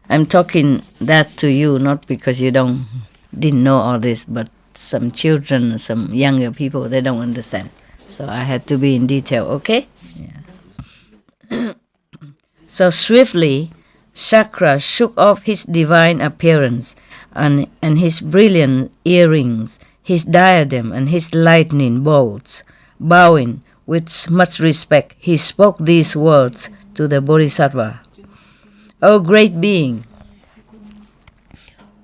I'm talking that to you not because you didn't know all this, but some children, some younger people, they don't understand. So I had to be in detail. Okay. Yeah. So swiftly, Chakra shook off his divine appearance and his brilliant earrings, his diadem and his lightning bolts. Bowing with much respect, he spoke these words to the Bodhisattva. O great being,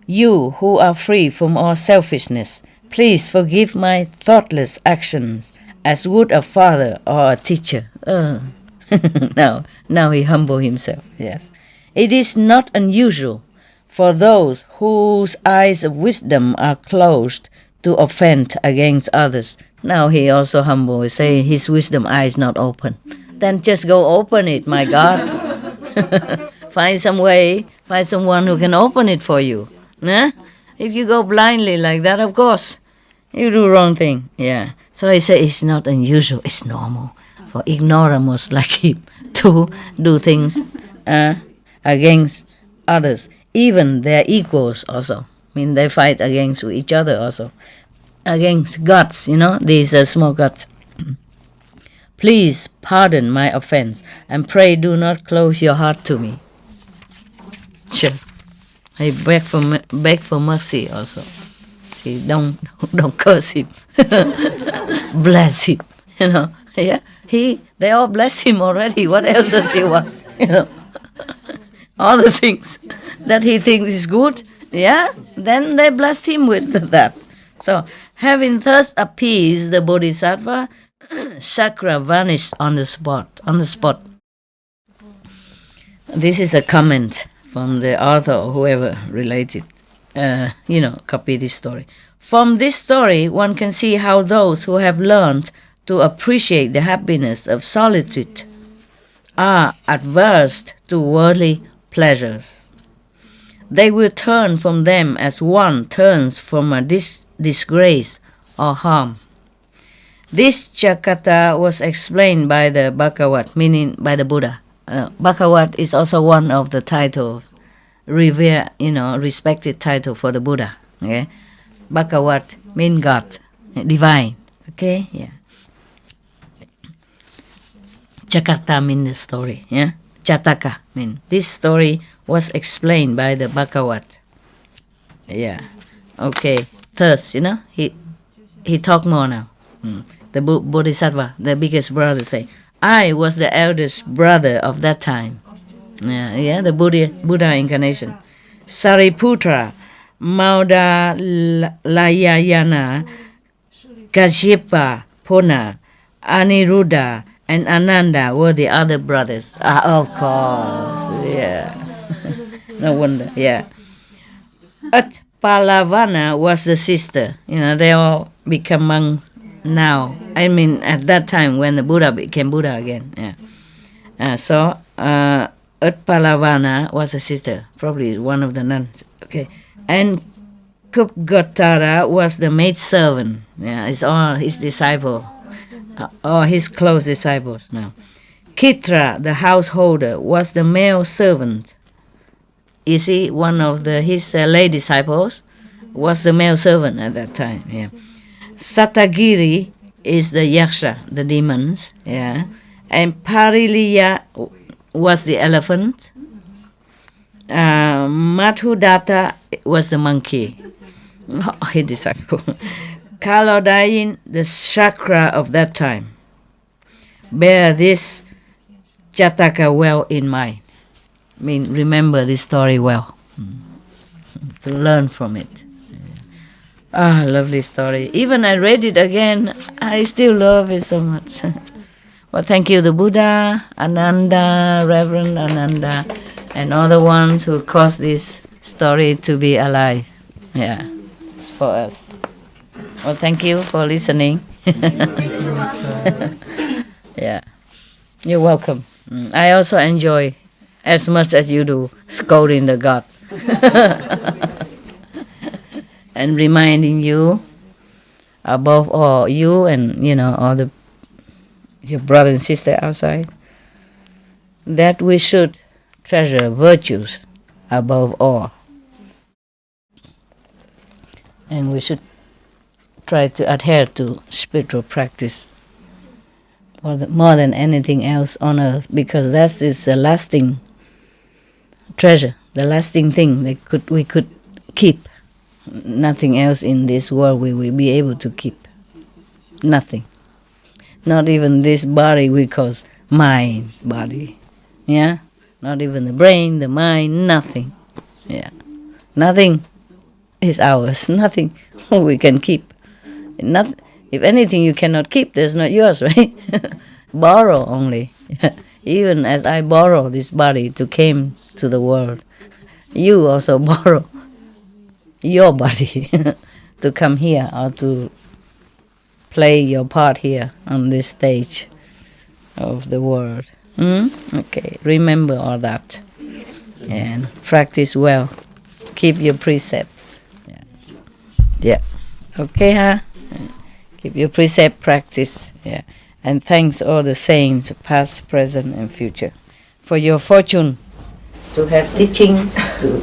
you who are free from all selfishness, please forgive my thoughtless actions as would a father or a teacher. Now he humbled himself, yes. It is not unusual for those whose eyes of wisdom are closed to offend against others. Now he also humble, saying his wisdom eye is not open. Then just go open it, my God. Find some way, find someone who can open it for you. If you go blindly like that, of course, you do wrong thing. Yeah. So he said it's not unusual, it's normal for ignoramus like him to do things against others, even their equals also. I mean, they fight against each other also. Against gods, these small gods. Please pardon my offense, and pray do not close your heart to me. Sure. I beg for mercy also. See, don't curse him. Bless him, Yeah, they all bless him already. What else does he want? All the things that he thinks is good, then they blessed him with that. So, having thus appeased the Bodhisattva, Chakra vanished on the spot. This is a comment from the author or whoever related, copied this story. From this story, one can see how those who have learned to appreciate the happiness of solitude are adverse to worldly pleasures. They will turn from them as one turns from a disgrace or harm. This Jakarta was explained by the Bhagavat, meaning by the Buddha. Bhagavat is also one of the titles, respected title for the Buddha. Okay? Bhagavat means God, divine. Okay, yeah. Jakarta means the story. Yeah, Jataka means this story was explained by the Bhagavat. Yeah. Okay. Thus, he talked more now. The Bodhisattva, the biggest brother, say, I was the eldest brother of that time. Yeah, the Buddha incarnation. Sariputra, Maudalayana, Kashyapa, Pona, Aniruddha, and Ananda were the other brothers. Of course, yeah. No wonder, yeah. At Palavana was the sister. They all become monks now. I mean, at that time when the Buddha became Buddha again. Yeah. So Utpalavana was a sister, probably one of the nuns. Okay. And Kupgatara was the maid servant. Yeah, it's all his disciple, or his close disciples now. Kitra, the householder, was the male servant. You see, one of his lay disciples was the male servant at that time. Yeah. Satagiri is the yaksha, the demons. Yeah. And Pariliya was the elephant. Madhudata was the monkey. His disciple. Kalodayin, the chakra of that time. Bear this Jataka well in mind. I mean, remember this story well. To learn from it. Lovely story. Even I read it again, I still love it so much. Well, thank you, the Buddha, Ananda, Reverend Ananda, and all the ones who caused this story to be alive. Yeah, it's for us. Well, thank you for listening. Yeah, you're welcome. I also enjoy, as much as you do, scolding the God. And reminding you, above all, you and, all your brother and sister outside, that we should treasure virtues above all. And we should try to adhere to spiritual practice more than anything else on earth, because that is the lasting treasure, the lasting thing that we could keep. Nothing else in this world we will be able to keep. Nothing. Not even this body we call mind body. Yeah? Not even the brain, the mind, nothing. Yeah. Nothing is ours. Nothing we can keep. If anything you cannot keep, that's not yours, right? Borrow only. Even as I borrow this body to came to the world, you also borrow your body to come here or to play your part here on this stage of the world. Okay, remember all that and practice well. Keep your precepts. Yeah. Okay, huh? Keep your precept practice. Yeah. And thanks all the saints, past, present, and future, for your fortune to have teaching, to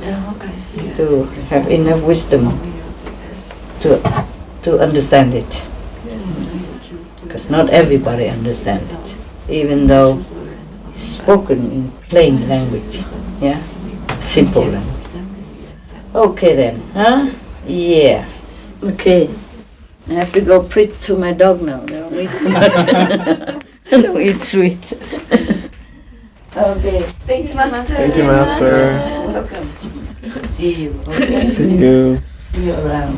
have enough wisdom to understand it. Because not everybody understands it, even though it's spoken in plain language. Yeah? Simple language. Okay then, huh? Yeah. Okay. I have to go preach to my dog now. They don't eat too much. They don't eat sweet. Okay. Thank you, Master. Thank you, Master. Welcome. See you. Okay? See you. See you around.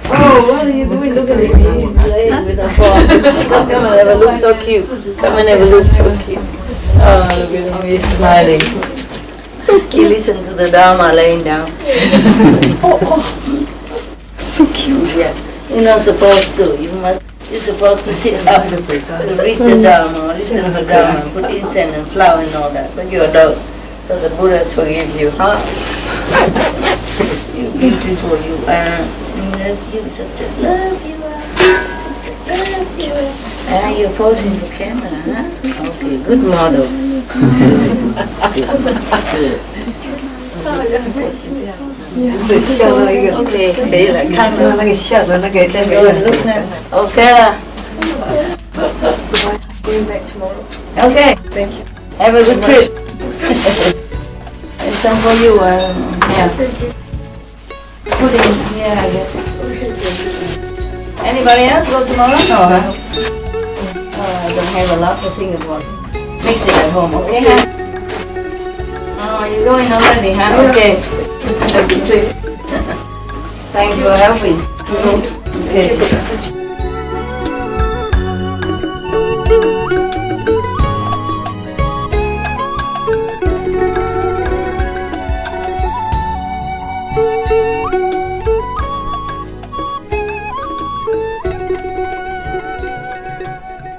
Oh, what are you doing? Look at him. He's playing with a fork. Come and have a look so cute. Come and have a look so cute. Oh, look at him. He's smiling. He listened to the Dharma laying down. So cute. Yeah. You're not supposed to. You're supposed to sit up, read the Dharma, listen to the Dharma, put incense and flower and all that. But you're a dog, so the Buddha forgive you. Huh? You beautiful, you are. Love you, such a love you are. Love you are. You're posing the camera, huh? Okay, good model. Good. Sự sợ là cái Okay, đấy là khăn là cái sợ là cái look now. Okay. Going back tomorrow. Okay. Thank you. Have a good trip. And some for you. Yeah. Put in here, I guess. Anybody else go tomorrow? No. I don't have a lot for Singapore. Mix it at home, okay? Huh? Oh, you're going already, huh? Okay. Have a good trip. Thanks for helping. Okay.